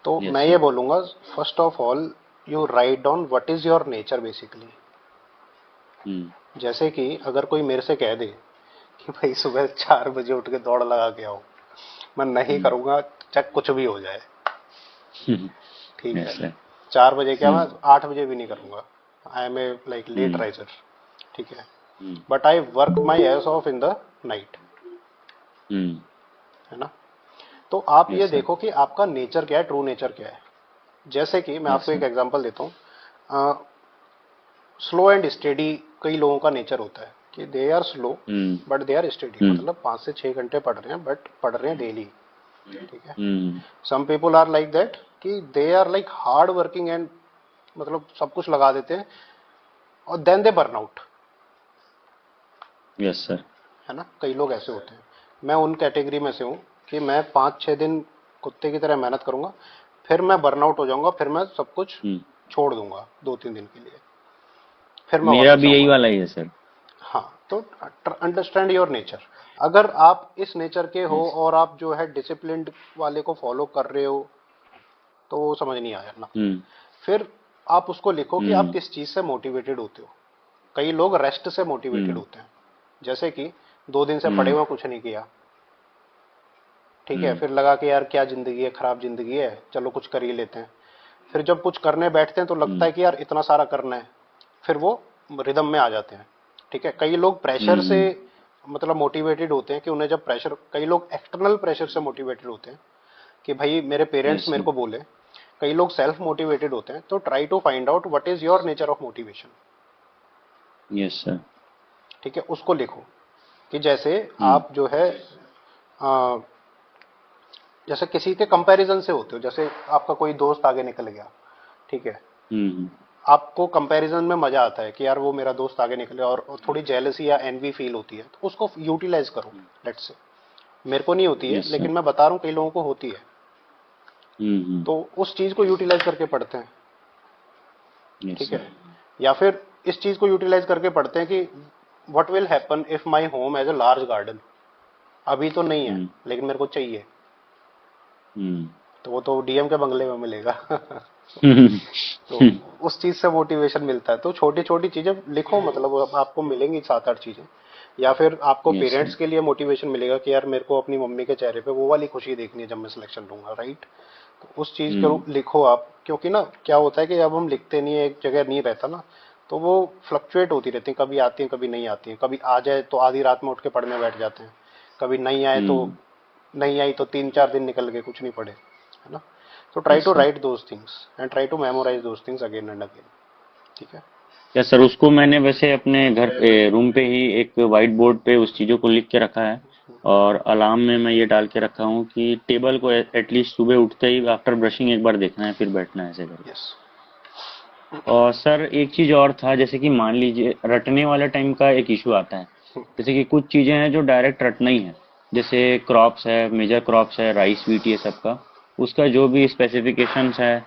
तो यस मैं ये सर। बोलूँगा first of all you write down what is your nature basically. Hmm. जैसे कि अगर कोई मेरे से कह दे कि भाई सुबह 4 बजे उठ के दौड़ लगा के आओ, मैं नहीं करूँगा चाहे कुछ भी हो जाए, ठीक है। Yes sir. 4 बजे क्या, मैं 8 बजे भी नहीं करूँगा। I am a like late riser, ठीक है। But I work my ass off in the night, है ना। तो आप यस ये सर। देखो कि आपका नेचर क्या है, ट्रू नेचर क्या है। जैसे कि मैं यस आपको एक सर। एग्जांपल देता हूँ, स्लो एंड स्टेडी कई लोगों का नेचर होता है कि they are slow hmm. But they are steady, hmm. मतलब 5 से 6 घंटे पढ़ रहे हैं बट पढ़ रहे हैं डेली, ठीक है। Hmm. Some people are like that कि they are like hard working and मतलब सब कुछ लगा देते हैं और then they burn out, yes sir. है ना। कई लोग ऐसे होते हैं, मैं उन कैटेगरी में से हूँ कि मैं 5-6 दिन कुत्ते की तरह मेहनत करूंगा, फिर मैं बर्नआउट हो जाऊंगा, फिर मैं सब कुछ हम्म। छोड़ दूंगा 2-3 दिन के लिए, फिर मैं मेरा वापस भी यही आऊंगा। वाला ही है सर। हाँ, तो अंडरस्टैंड योर नेचर। अगर आप इस नेचर के हो यस। और आप जो है डिसिप्लिन्ड वाले को फॉलो कर रहे हो तो वो समझ नहीं आया ना। हम्म। फिर आप उसको लिखो कि आप हम्म। किस चीज से मोटिवेटेड होते हो। कई लोग रेस्ट से मोटिवेटेड हम्म। होते हैं, जैसे कि 2 दिन से पड़े हम्म। हुए कुछ नहीं किया, ठीक है, हम्म। फिर लगा कि यार क्या जिंदगी है, खराब जिंदगी है, चलो कुछ कर ही लेते हैं। फिर जब कुछ करने बैठते हैं तो लगता हम्म। है कि यार इतना सारा करना है, फिर वो रिदम में आ जाते हैं, ठीक है। कई लोग प्रेशर से हम्म। मतलब मोटिवेटेड होते हैं कि उन्हें जब प्रेशर, कई लोग एक्सटर्नल प्रेशर से मोटिवेटेड होते हैं कि भाई मेरे पेरेंट्स यस मेरे सर। को बोले। कई लोग सेल्फ मोटिवेटेड होते हैं। तो try to find out what is your nature of motivation, yes sir. ठीक है, उसको लिखो। कि जैसे हम्म। आप जो है अ, जैसे किसी के कंपैरिजन से होते हो, जैसे आपका कोई दोस्त आगे निकल गया, ठीक है, हम्म। आपको कंपैरिजन में मजा आता है कि यार वो मेरा दोस्त आगे निकले और थोड़ी जेलसी या एनवी फील होती है, तो उसको यूटिलाइज करो। लेट्स से मेरे को नहीं होती है, यस सर। लेकिन मैं बता रहा हूँ कई लोगों को होती है, हम्म। तो उस चीज को यूटिलाइज करके पढ़ते हैं, यस ठीक है। सर। या फिर इस चीज को यूटिलाइज करके पढ़ते हैं कि what will happen if my home has a large garden. अभी तो नहीं है हम्म। लेकिन मेरे को चाहिए, हम्म। तो वो तो डीएम के बंगले में मिलेगा। हम्म। तो उस चीज से मोटिवेशन मिलता है। तो छोटी छोटी चीजें लिखो, मतलब अब आपको मिलेंगी 7-8 चीजें। या फिर आपको यस पेरेंट्स सर। के लिए मोटिवेशन मिलेगा कि यार मेरे को अपनी मम्मी के चेहरे पे वो वाली खुशी देखनी है जब मैं सिलेक्शन लूंगा, राइट। तो उस चीज को हम्म। लिखो आप, क्योंकि ना क्या होता है कि अब हम लिखते नहीं है, एक जगह नहीं रहता ना, तो वो फ्लक्चुएट होती रहती है, कभी आती है कभी नहीं आती है। कभी आ जाए तो आधी रात में उठ के पढ़ने बैठ जाते हैं, कभी नहीं आए तो हम्म। नहीं आई तो 3-4 दिन निकल गए कुछ नहीं पढ़े, है ना। तो try yes to sir. Right those things and try to memorise those things again and again, ठीक है। या सर, उसको मैंने वैसे अपने घर पे रूम पे ही एक वाइट बोर्ड पे उस चीज़ों को लिख के रखा है। और अलार्म में मैं ये डाल के रखा हूँ कि टेबल को एटलीस्ट सुबह उठते ही आफ्टर ब्रशिंग एक बार देखना है, फिर बैठना है ऐसे करके। यस। और सर एक चीज़ और था, जैसे कि मान लीजिए रटने वाले टाइम का एक इशू आता है। जैसे कि कुछ चीज़ें हैं जो डायरेक्ट रटना ही है, जैसे क्रॉप्स है, मेजर क्रॉप्स है, राइस व्हीट, ये सब का उसका जो भी स्पेसिफिकेशंस है।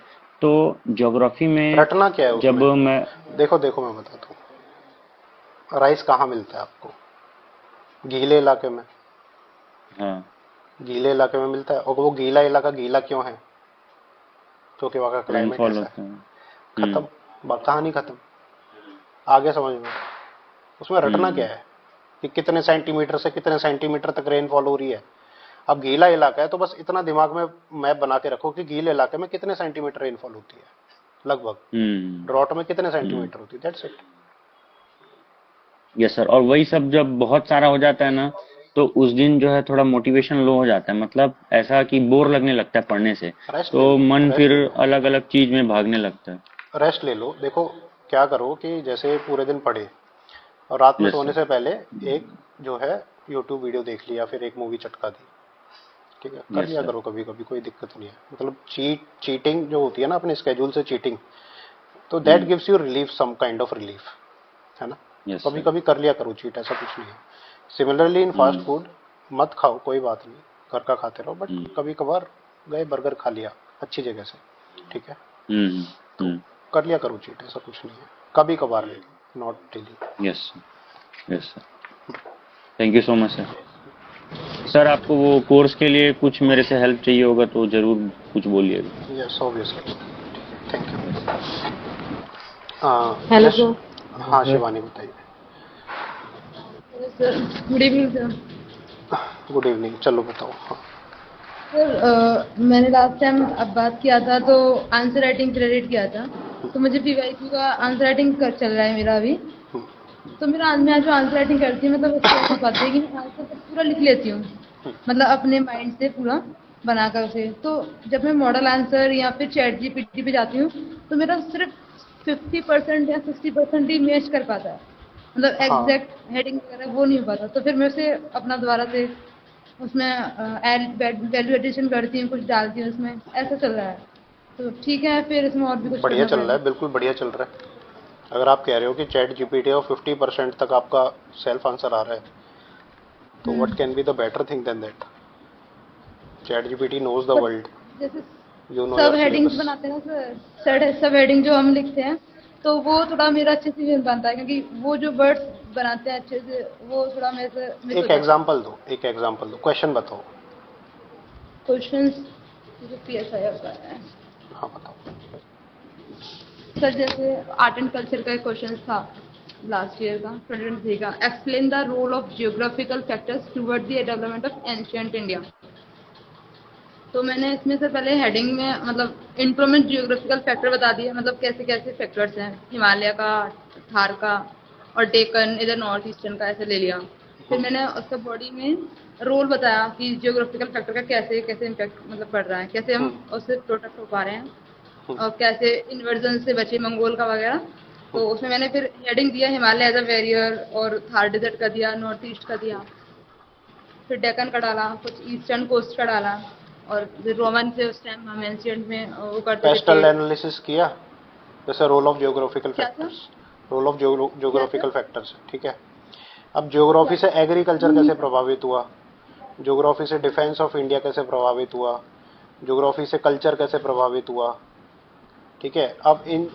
तो ज्योग्राफी में रटना क्या है जब उसमें, मैं देखो देखो मैं बताता हूँ। राइस कहाँ मिलता है आपको? गीले इलाके में, हाँ। गीले इलाके में मिलता है। और वो गीला इलाका गीला क्यों है? क्योंकि वहाँ का क्लाइमेट रेनफॉल ऐसा है। होता है। खत्म, कहानी खत्म। आगे समझ में। उसमें रटना क्या हम्म। है कि कितने सेंटीमीटर से कितने सेंटीमीटर तक रेनफॉल हो रही है। अब गीला इलाका है तो बस इतना दिमाग में मैप बना के रखो कि गीले इलाके में कितने सेंटीमीटर रेनफॉल होती है लगभग, हम्म। ड्रॉट में कितने हम्म। सेंटीमीटर होती है, दैट्स इट। Yes sir. और वही सब जब बहुत सारा हो जाता है ना, तो उस दिन जो है थोड़ा मोटिवेशन लो हो जाता है, मतलब ऐसा कि बोर लगने लगता है पढ़ने से। रेस्ट ले तो लो, मन रेस्ट फिर ले लो, अलग अलग चीज में भागने लगता है। रेस्ट ले लो। देखो क्या करो कि जैसे पूरे दिन पढ़े और रात में यस सोने सर। से पहले एक जो है यूट्यूब वीडियो देख लिया, फिर एक मूवी चटका दी, ठीक है, कर यस लिया सर। करो कभी कभी, कोई दिक्कत नहीं है। मतलब चीटिंग जो होती है ना अपने स्केड्यूल से चीटिंग, तो that hmm. Gives you relief, some kind of relief, है ना। यस कभी सर। कभी कर लिया करो चीट, ऐसा कुछ नहीं है। Similarly in fast hmm. Food मत खाओ, कोई बात नहीं, घर का खाते रहो, बट हम्म। कभी कभार गए बर्गर खा लिया अच्छी जगह से, ठीक है, हम्म। तो हम्म। कर लिया करो चीट, ऐसा कुछ नहीं है। कभी कभार, लेकिन not daily. Yes sir. Yes sir. Thank you so much sir. Sir आपको वो कोर्स के लिए कुछ मेरे से हेल्प चाहिए होगा तो जरूर कुछ बोलिएगा। Yes obviously, thank yes. You. हाँ हेलो यश, सर। हाँ शिवानी बताइए। Sir good evening sir. Good evening, चलो बताओ। हाँ। सर मैंने लास्ट टाइम अब बात किया था तो आंसर राइटिंग क्रेडिट किया था, तो मुझे पीवाईक्यू का आंसर राइटिंग चल रहा है मेरा अभी। तो मेरा मैं जो आंसर राइटिंग करती हूँ मतलब उससे हो पाती है कि मैं आंसर पूरा लिख लेती हूँ, मतलब अपने माइंड से पूरा। बनाकर उसे। तो जब मैं मॉडल आंसर या फिर चैट जीपीटी पे जाती हूँ तो मेरा सिर्फ 50% या 60% ही मैच कर पाता है, मतलब हाँ, एग्जैक्ट हेडिंग वगैरह वो नहीं हो पाता। तो फिर मैं उसे अपना दोबारा से उसमें वैल्यू एडिशन करती हूँ, कुछ डालती हूँ उसमें, ऐसा चल रहा है। तो ठीक है, फिर इसमें और भी कुछ बढ़िया करना चल रहा पड़ेगा। है, बिल्कुल बढ़िया चल रहा है। अगर आप कह रहे हो कि चैट जीपीटी और 50% तक आपका सेल्फ आंसर आ रहा है, तो what hmm. Can be the better thing than that? ChatGPT knows the पर वर्ल्ड, जैसे यू नो सब योर हेडिंग्स सिलेबस। बनाते हैं ना सर, सब हेडिंग जो हम लिखते हैं तो वो थोड़ा मेरा अच्छे से नहीं बनता है, क्योंकि वो जो वर्ड्स बनाते हैं अच्छे से वो थोड़ा मेरे से मिस हो एक जाता है। एग्जांपल दो, एक एग्जांपल दो, क्वेश्चन बताओ। क्वेश्चंस जो पीएसआई होता है हाँ बताओ। सर, जैसे आर्ट एंड कल्चर का एक क्वेश्चन था लास्ट ईयर का 2023 का, explain the role of geographical factors toward the development of ancient India. तो मैंने इसमें से पहले हेडिंग में मतलब इंट्रो में जियोग्राफिकल फैक्टर बता दिए, मतलब कैसे कैसे फैक्टर्स हैं, हिमालय का, थार का और डेक्कन इधर नॉर्थ ईस्टर्न का, ऐसे ले लिया। फिर मैंने उसका बॉडी में रोल बताया कि जियोग्राफिकल फैक्टर का कैसे कैसे इम्पैक्ट मतलब पड़ रहा है, कैसे हम हम्म, उससे प्रोटेक्ट हो पा रहे हैं, हम्म, और कैसे इन्वर्जन से बचे मंगोल का वगैरह। तो उसमें मैंने फिर हेडिंग दिया हिमालय एज अ वेरियर, और थार डेजर्ट का दिया, नॉर्थ ईस्ट का दिया, फिर डेक्कन का डाला, कुछ ईस्टर्न कोस्ट का डाला, और फिर रोमन से उस टाइम हम एंशियंट में वो करते थे पेस्टल ट्रेड। एनालिसिस किया, जैसे रोल ऑफ जियोग्राफिकल क्या था? फैक्टर्स, रोल ऑफ क्या था? जियोग्राफिकल फैक्टर्स, ठीक है। अब ज्योग्राफी क्या? से एग्रीकल्चर कैसे प्रभावित हुआ, ज्योग्राफी से डिफेंस ऑफ इंडिया कैसे प्रभावित हुआ, ज्योग्राफी से कल्चर कैसे प्रभावित हुआ, ठीक है। अब इन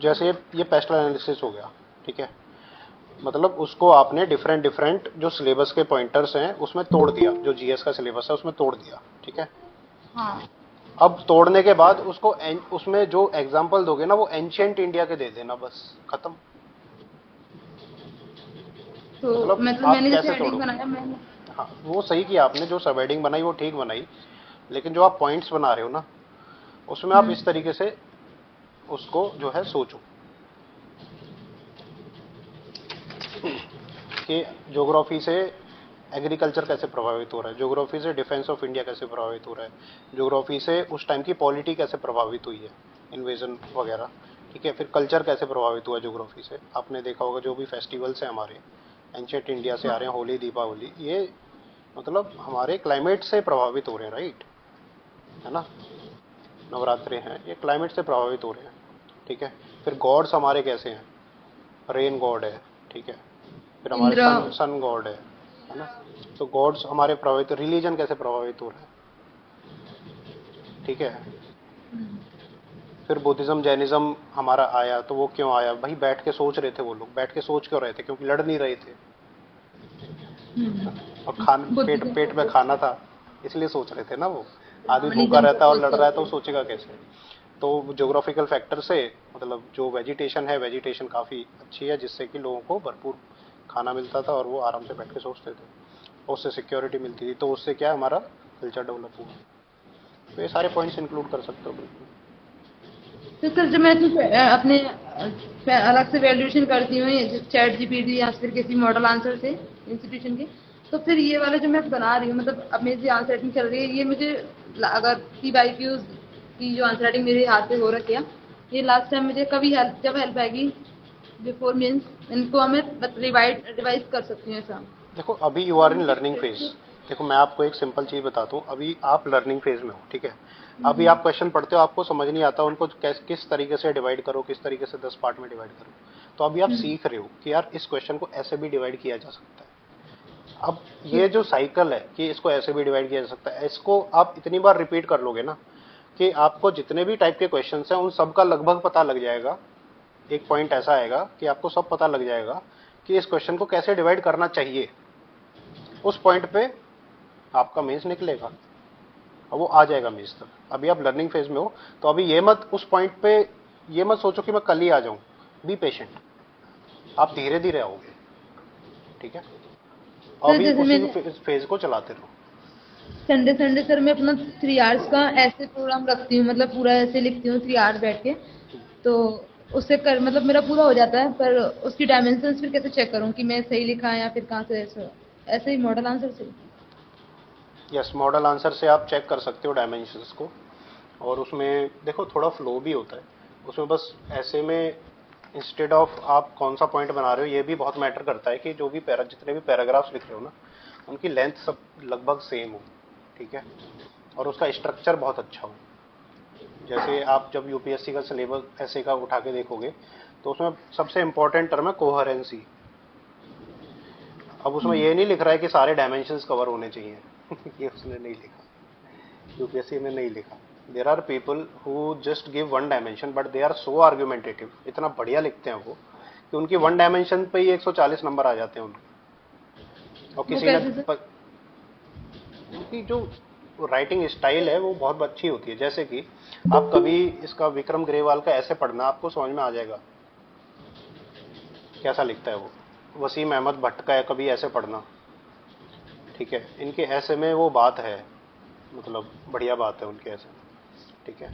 जैसे ये पेस्टल एनालिसिस हो गया, ठीक है, मतलब उसको आपने डिफरेंट डिफरेंट जो सिलेबस के पॉइंटर्स हैं उसमें तोड़ दिया, जो जीएस का सिलेबस है उसमें तोड़ दिया, ठीक है। हाँ। अब तोड़ने के बाद उसको उसमें जो एग्जाम्पल दोगे ना वो एंशियंट इंडिया के दे देना, बस खत्म। तो मतलब मतलब आप मैंने जैसे कैसे हेडिंग तोड़ोगे? बनाया मैंने। हाँ वो सही किया आपने, जो सब हेडिंग बनाई वो ठीक बनाई, लेकिन जो आप पॉइंट्स बना रहे हो ना उसमें आप इस तरीके से उसको जो है सोचो कि ज्योग्राफी से एग्रीकल्चर कैसे प्रभावित हो रहा है, ज्योग्राफी से डिफेंस ऑफ इंडिया कैसे प्रभावित हो रहा है, ज्योग्राफी से उस टाइम की पॉलिटी कैसे प्रभावित हुई है, इन्वेजन वगैरह, ठीक है। फिर कल्चर कैसे प्रभावित हुआ ज्योग्राफी से, आपने देखा होगा जो भी फेस्टिवल्स हैं हमारे एंशिएंट इंडिया से आ रहे हैं, होली दीपावली, ये मतलब हमारे क्लाइमेट से प्रभावित हो रहे हैं, राइट, है ना। नवरात्रे हैं ये क्लाइमेट से प्रभावित हो रहे हैं, ठीक है। फिर गॉड्स हमारे कैसे हैं, रेन गॉड है, ठीक है। फिर हमारे इंद्र। सन गॉड है ना। तो गॉड्स हमारे प्रभावित, रिलीजन कैसे प्रभावित हो रहा है, ठीक है। फिर बुद्धिज्म जैनिज्म हमारा आया, तो वो क्यों आया भाई, बैठ के सोच रहे थे वो लोग, बैठ के सोच क्यों रहे थे, क्योंकि लड़ नहीं रहे थे, और पेट बुद्धिज्म पेट में को खाना था, इसलिए सोच रहे थे ना वो। आदमी भूखा ब्राह्मणिज्म को रहता है और अपोज लड़ रहा है तो करके। वो सोचेगा कैसे। तो ज्योग्राफिकल फैक्टर से मतलब जो वेजिटेशन है, वेजिटेशन काफ़ी अच्छी है जिससे कि लोगों को भरपूर खाना मिलता था और वो आराम से बैठ के सोचते थे, और उससे सिक्योरिटी मिलती थी, तो उससे क्या हमारा कल्चर डेवलप हुआ। तो ये सारे पॉइंट्स इंक्लूड कर सकते हो बिल्कुल। तो सर जब मैं अपने अलग से वैल्यूएशन करती हूँ चैट जीपीटी या फिर किसी मॉडल आंसर से इंस्टीट्यूशन के, तो फिर ये वाले जो मैं बना रही हूँ, मतलब अब मेरी जो आंसर राइटिंग चल रही है, ये मुझे अगर पीवाईक्यूज की जो आंसर राइटिंग मेरे हाथ से हो रखी है, ये लास्ट टाइम मुझे कभी हेल्प जब हेल्प आएगी बिफोर मीन्स इनको हमें रिवाइज कर सकती हूँ ऐसा। देखो अभी यू तो आर इन मुझे लर्निंग फेज। कैसे। देखो मैं आपको एक सिंपल चीज बताता हूँ, अभी आप लर्निंग फेज में हो, ठीक है। अभी आप क्वेश्चन पढ़ते हो, आपको समझ नहीं आता उनको किस तरीके से डिवाइड करो, किस तरीके से 10 पार्ट में डिवाइड करो। तो अभी आप सीख रहे हो कि यार इस क्वेश्चन को ऐसे भी डिवाइड किया जा सकता है। अब ये जो साइकिल है कि इसको ऐसे भी डिवाइड किया जा सकता है, इसको आप इतनी बार रिपीट कर लोगे ना कि आपको जितने भी टाइप के क्वेश्चंस हैं उन सब का लगभग पता लग जाएगा। एक पॉइंट ऐसा आएगा कि आपको सब पता लग जाएगा कि इस क्वेश्चन को कैसे डिवाइड करना चाहिए। उस पॉइंट पे आपका मेंस निकलेगा और वो आ जाएगा मेंस तक। अभी आप लर्निंग फेज में हो, तो अभी ये मत उस पॉइंट पे ये मत सोचो कि मैं कल ही आ जाऊं। बी पेशेंट, आप धीरे धीरे आओगे, ठीक है। सर अभी जैसे उसी मैंने फेज को चलाते रहो। संडे संडे सर मैं अपना 3 आवर्स का ऐसे प्रोग्राम रखती हूँ, मतलब पूरा ऐसे लिखती हूँ 3 आवर बैठ के। तो उससे कर मतलब मेरा पूरा हो जाता है, पर उसकी डायमेंशंस फिर कैसे चेक करूँ कि मैं सही लिखा है या फिर कहाँ से ऐसे ऐसे ही मॉडल आंसर से। यस, मॉडल आंसर से आप चेक कर सकते हो डायमेंशंस को, और उसमें देखो थोड़ा फ्लो भी होता है उसमें। बस ऐसे में इंस्टेड ऑफ आप कौन सा पॉइंट बना रहे हो, ये भी बहुत मैटर करता है कि जो भी जितने भी पैराग्राफ्स लिख रहे हो ना, उनकी लेंथ सब लगभग सेम हो, ठीक है, और उसका स्ट्रक्चर बहुत अच्छा हो। जैसे आप जब यूपीएससी का सिलेबस ऐसे का उठा के देखोगे तो उसमें सबसे इंपॉर्टेंट टर्म है कोहेरेंसी। अब उसमें ये नहीं लिख रहा है कि सारे डायमेंशंस कवर होने चाहिए ये उसने नहीं लिखा, यूपीएससी में नहीं लिखा। There are people who just give one dimension but they are so argumentative, इतना बढ़िया लिखते हैं वो कि उनकी वन डायमेंशन पे ही 140 नंबर आ जाते हैं उनके। और किसी ने उनकी जो राइटिंग स्टाइल है वो बहुत अच्छी होती है। जैसे कि आप कभी इसका विक्रम ग्रेवाल का ऐसे पढ़ना, आपको समझ में आ जाएगा कैसा लिखता है वो। वसीम अहमद भट्ट का है कभी ऐसे पढ़ना, ठीक है, इनके ऐसे में वो बात है, मतलब बढ़िया बात है उनके ऐसे, ठीक है।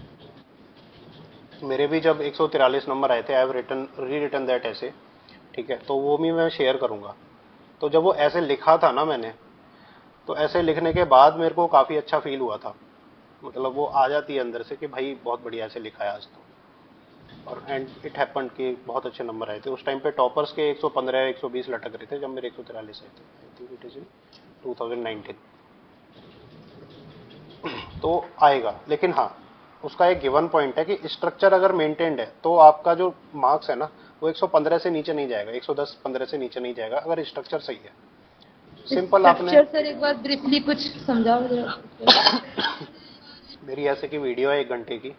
मेरे भी जब 143 नंबर आए थे, आई हैव रिटन दैट ऐसे, ठीक है, तो वो भी मैं शेयर करूंगा। तो जब वो ऐसे लिखा था ना मैंने, तो ऐसे लिखने के बाद मेरे को काफ़ी अच्छा फील हुआ था, मतलब वो आ जाती है अंदर से कि भाई बहुत बढ़िया ऐसे लिखा है आज तो। और एंड इट हैपेंड कि बहुत अच्छे नंबर आए थे उस टाइम पे। टॉपर्स के 115 120 लटक रहे थे जब मेरे 143 आए थे, I think it is in 2019। तो आएगा, लेकिन हाँ उसका एक गिवन पॉइंट है कि स्ट्रक्चर अगर मेंटेन्ड है तो आपका जो मार्क्स है ना वो 115 से नीचे नहीं जाएगा, 110-15 से नीचे नहीं जाएगा अगर स्ट्रक्चर सही है। सिंपल आपने सर एक बार ब्रीफली कुछ समझाओ मेरी ऐसे की वीडियो है 1 घंटे की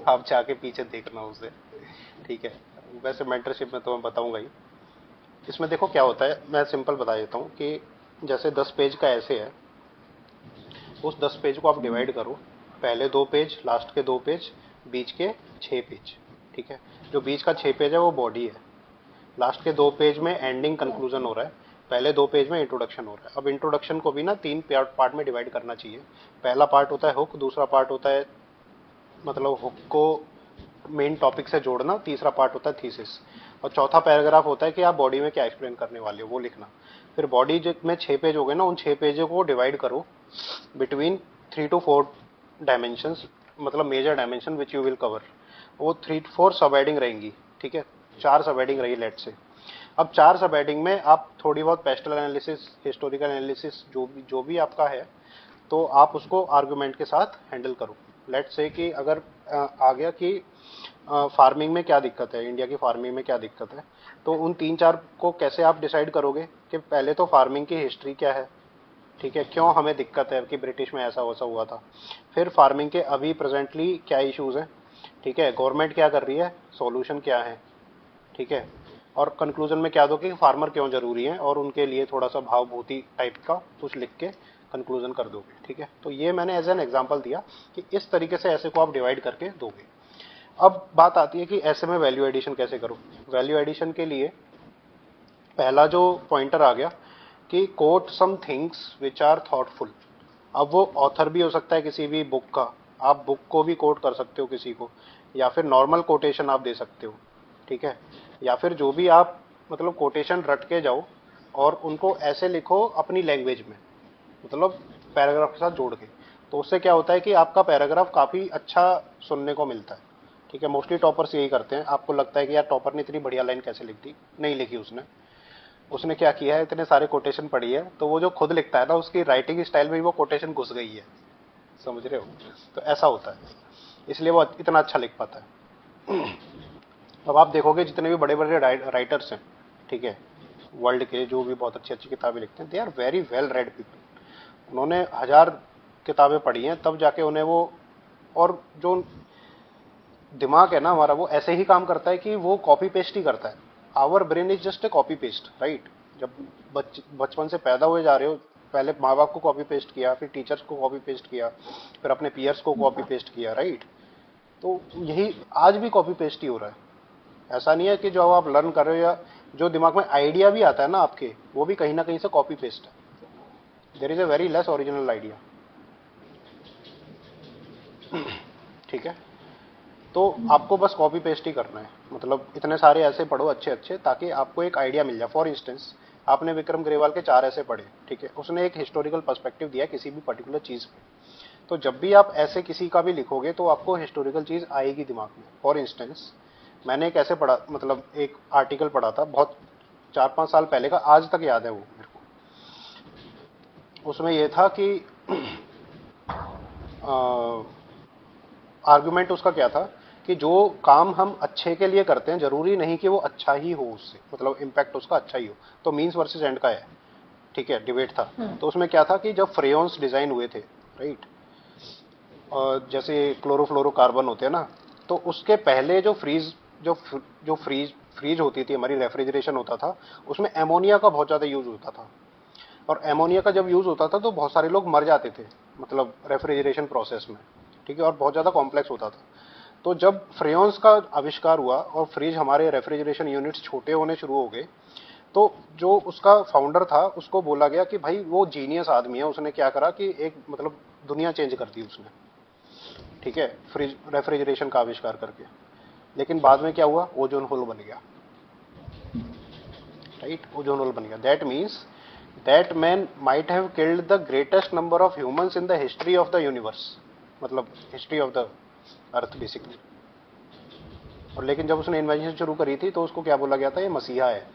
आप जाके पीछे देखना उसे, ठीक है। वैसे मेंटरशिप में तो मैं बताऊंगा ही। इसमें देखो क्या होता है, मैं सिंपल बता देता हूँ कि जैसे 10 पेज का ऐसे है, उस 10 पेज को आप डिवाइड करो, पहले 2 पेज, लास्ट के 2 पेज, बीच के 6 पेज, ठीक है। जो बीच का 6 पेज है वो बॉडी है, लास्ट के 2 पेज में एंडिंग कंक्लूजन हो रहा है, पहले 2 पेज में इंट्रोडक्शन हो रहा है। अब इंट्रोडक्शन को भी ना 3 पार्ट में डिवाइड करना चाहिए। पहला पार्ट होता है हुक, दूसरा पार्ट होता है मतलब हुक को मेन टॉपिक से जोड़ना, तीसरा पार्ट होता है थीसिस, और चौथा पैराग्राफ होता है कि आप बॉडी में क्या एक्सप्लेन करने वाले हो वो लिखना। फिर बॉडी में 6 पेज हो गए ना, उन 6 पेजों को डिवाइड करो बिटवीन 3 to 4 डायमेंशंस, मतलब major dimension which you will cover. वो 3 to 4 सब हेडिंग रहेंगी, ठीक है, 4 सब हेडिंग रही लेट से। अब 4 सब हेडिंग में आप थोड़ी बहुत पेस्टल एनालिसिस, हिस्टोरिकल एनालिसिस जो भी आपका है, तो आप उसको आर्गुमेंट के साथ हैंडल करो। लेट से कि अगर आ गया कि फार्मिंग में क्या दिक्कत है, इंडिया की फार्मिंग में क्या दिक्कत है, तो उन 3-4 को कैसे आप डिसाइड करोगे कि पहले तो फार्मिंग की हिस्ट्री क्या है, ठीक है, क्यों हमें दिक्कत है कि ब्रिटिश में ऐसा वैसा हुआ था। फिर फार्मिंग के अभी प्रेजेंटली क्या इश्यूज हैं, ठीक है, गवर्नमेंट क्या कर रही है, सॉल्यूशन क्या है, ठीक है, और कंक्लूजन में क्या दो कि फार्मर क्यों जरूरी है, और उनके लिए थोड़ा सा भावभूति टाइप का कुछ लिख के कंक्लूजन कर दोगे, ठीक है। तो ये मैंने एज एन एग्जांपल दिया कि इस तरीके से ऐसे को आप डिवाइड करके दोगे। अब बात आती है कि ऐसे में वैल्यू एडिशन कैसे करो। वैल्यू एडिशन के लिए पहला जो पॉइंटर आ गया कि quote some things which are thoughtful. अब वो ऑथर भी हो सकता है किसी भी बुक का, आप बुक को भी कोट कर सकते हो किसी को, या फिर नॉर्मल कोटेशन आप दे सकते हो, ठीक है, या फिर जो भी आप मतलब कोटेशन रट के जाओ और उनको ऐसे लिखो अपनी लैंग्वेज में, मतलब पैराग्राफ के साथ जोड़ के। तो उससे क्या होता है कि आपका पैराग्राफ काफ़ी अच्छा सुनने को मिलता है, ठीक है। मोस्टली टॉपर्स यही करते हैं। आपको लगता है कि यार टॉपर ने इतनी बढ़िया लाइन कैसे लिख दी, नहीं लिखी उसने क्या किया है, इतने सारे कोटेशन पढ़ी है, तो वो जो खुद लिखता है ना उसकी राइटिंग स्टाइल में भी वो कोटेशन घुस गई है, समझ रहे हो। तो ऐसा होता है, इसलिए वो इतना अच्छा लिख पाता है। अब आप देखोगे जितने भी बड़े बड़े राइटर्स हैं, ठीक है, वर्ल्ड के जो भी बहुत अच्छी अच्छी किताबें लिखते हैं, they are very well read people. उन्होंने 1000 किताबें पढ़ी हैं तब जाके उन्हें वो, और जो दिमाग है ना हमारा वो ऐसे ही काम करता है कि वो कॉपी पेस्ट ही करता है। Our brain is just a copy paste, right. जब बचपन से पैदा हुए जा रहे हो, पहले माँ बाप को कॉपी पेस्ट किया, फिर टीचर्स को कॉपी पेस्ट किया, फिर अपने पीयर्स को कॉपी पेस्ट किया, राइट। तो यही आज भी कॉपी पेस्ट ही हो रहा है। ऐसा नहीं है कि जो आप लर्न कर रहे हो या जो दिमाग में आइडिया भी आता है ना आपके, वो भी कहीं ना कहीं से कॉपी पेस्ट है। There is a very less original idea, ठीक है। तो आपको बस कॉपी पेस्ट ही करना है, मतलब इतने सारे ऐसे पढ़ो अच्छे अच्छे ताकि आपको एक आइडिया मिल जाए। फॉर इंस्टेंस आपने विक्रम ग्रेवाल के 4 ऐसे पढ़े, ठीक है, उसने एक हिस्टोरिकल पर्सपेक्टिव दिया किसी भी पर्टिकुलर चीज पे। तो जब भी आप ऐसे किसी का भी लिखोगे तो आपको हिस्टोरिकल चीज आएगी दिमाग में। फॉर इंस्टेंस मैंने एक ऐसे पढ़ा, मतलब एक आर्टिकल पढ़ा था बहुत 4-5 साल पहले का, आज तक याद है वो मेरे को। उसमें यह था कि आर्गुमेंट उसका क्या था कि जो काम हम अच्छे के लिए करते हैं जरूरी नहीं कि वो अच्छा ही हो, उससे मतलब इम्पैक्ट उसका अच्छा ही हो। तो मीन्स वर्सेस एंड का है, ठीक है, डिबेट था। तो उसमें क्या था कि जब फ्रेयॉन्स डिजाइन हुए थे, राइट, और जैसे क्लोरोफ्लोरोकार्बन होते हैं ना, तो उसके पहले जो फ्रीज होती थी हमारी, रेफ्रिजरेशन होता था, उसमें एमोनिया का बहुत ज़्यादा यूज होता था। और एमोनिया का जब यूज होता था तो बहुत सारे लोग मर जाते थे, मतलब रेफ्रिजरेशन प्रोसेस में, ठीक है, और बहुत ज़्यादा कॉम्प्लेक्स होता था। तो जब फ्रेयॉन्स का आविष्कार हुआ और फ्रिज हमारे रेफ्रिजरेशन यूनिट्स छोटे होने शुरू हो गए, तो जो उसका फाउंडर था उसको बोला गया कि भाई वो जीनियस आदमी है, उसने क्या करा कि एक मतलब दुनिया चेंज कर दी उसने, ठीक है, फ्रिज रेफ्रिजरेशन का आविष्कार करके। लेकिन बाद में क्या हुआ, ओजोन होल बन गया, राइट, ओजोन होल बन गया। That means that man might have killed the greatest number of humans in the history of the universe, मतलब history of the earth basically. और लेकिन जब उसने इन्वेंशन शुरू करी थी तो उसको क्या बोला गया था, ये मसीहा है,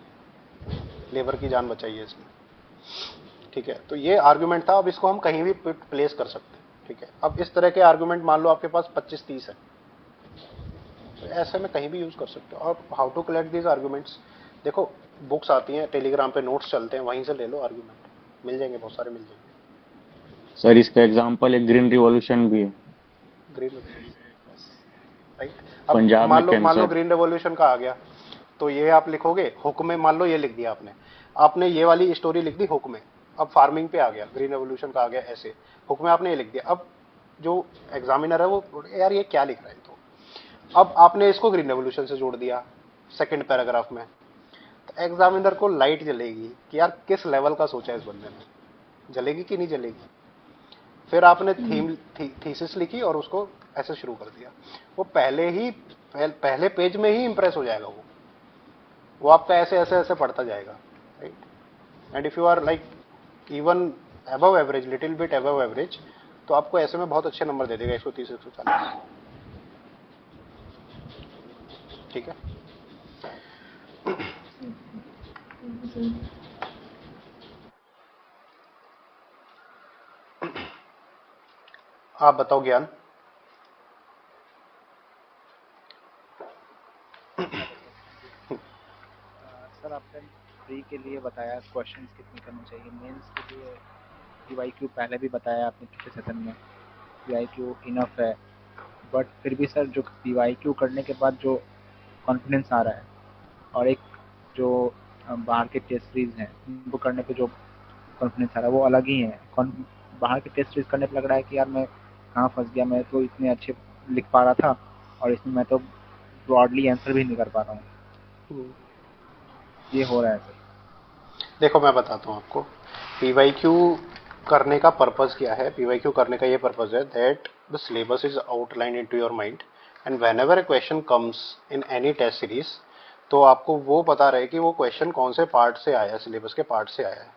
लेबर की जान बचाई है इसने, ठीक है। तो ये आर्गुमेंट था। अब इसको हम कहीं भी प्लेस कर सकते हैं, ठीक है। अब इस तरह के आर्गुमेंट मान लो आपके पास 25-30 है, तो ऐसे में कहीं भी यूज कर सकते हो। और how to collect these arguments, देखो बुक्स आती हैं, टेलीग्राम पे नोट्स चलते हैं, वहीं से ले लो आर्गुमेंट, मिल जाएंगे, बहुत सारे मिल जाएंगे। सर इसका एग्जांपल एक ग्रीन रिवॉल्यूशन भी है, ग्रीन, राइट। अब पंजाब में मान लो कैंसर। ग्रीन रेवोल्यूशन का आ गया, तो ये आप लिखोगे हुक में, मान लो ये लिख दिया आपने, आपने ये वाली स्टोरी लिख दी हुक में। अब फार्मिंग पे आ गया, ग्रीन रेवोल्यूशन का आ गया, ऐसे हुक में आपने ये लिख दिया। अब जो एग्जामिनर है वो यार ये क्या लिख रहा है, तो अब आपने इसको ग्रीन रेवोल्यूशन से जोड़ दिया सेकंड पैराग्राफ में, तो एग्जामिनर को लाइट जलेगी कि यार किस लेवल का सोचा है इस बंदे ने, जलेगी कि नहीं जलेगी। फिर आपने थीसिस लिखी और उसको ऐसे शुरू कर दिया, वो पहले पेज में ही इंप्रेस हो जाएगा, वो आपका ऐसे ऐसे ऐसे पढ़ता जाएगा, right. And if you are like even above average, little bit above average, तो आपको ऐसे में बहुत अच्छे नंबर दे देगा, 130-140, ठीक है। आप बताओ ज्ञान। सर आपने प्री के लिए बताया क्वेश्चंस कितने करने चाहिए, मेंस के लिए पीवाईक्यू पहले भी बताया आपने पिछले सेशन में, पीवाईक्यू इनफ है, बट फिर भी सर जो पीवाईक्यू करने के बाद जो कॉन्फिडेंस आ रहा है और एक जो बाहर के टेस्ट सीरीज हैं उनको करने पे जो कॉन्फिडेंस आ रहा है वो अलग ही है। बाहर के टेस्ट सीरीज करने पे लग रहा है कि यार मैं कहाँ फंस गया, मैं तो इतने अच्छे लिख पा रहा था और इसमें मैं तो ब्रॉडली आंसर भी नहीं कर पा रहा हूँ, ये हो रहा है सर। देखो मैं बताता हूँ आपको, पीवाईक्यू करने का पर्पस क्या है। पीवाईक्यू करने का ये पर्पस है that the syllabus is outline into your mind and whenever a question comes in any test series, तो आपको वो पता रहे कि वो क्वेश्चन कौन से पार्ट से आया है, सिलेबस के पार्ट से आया है,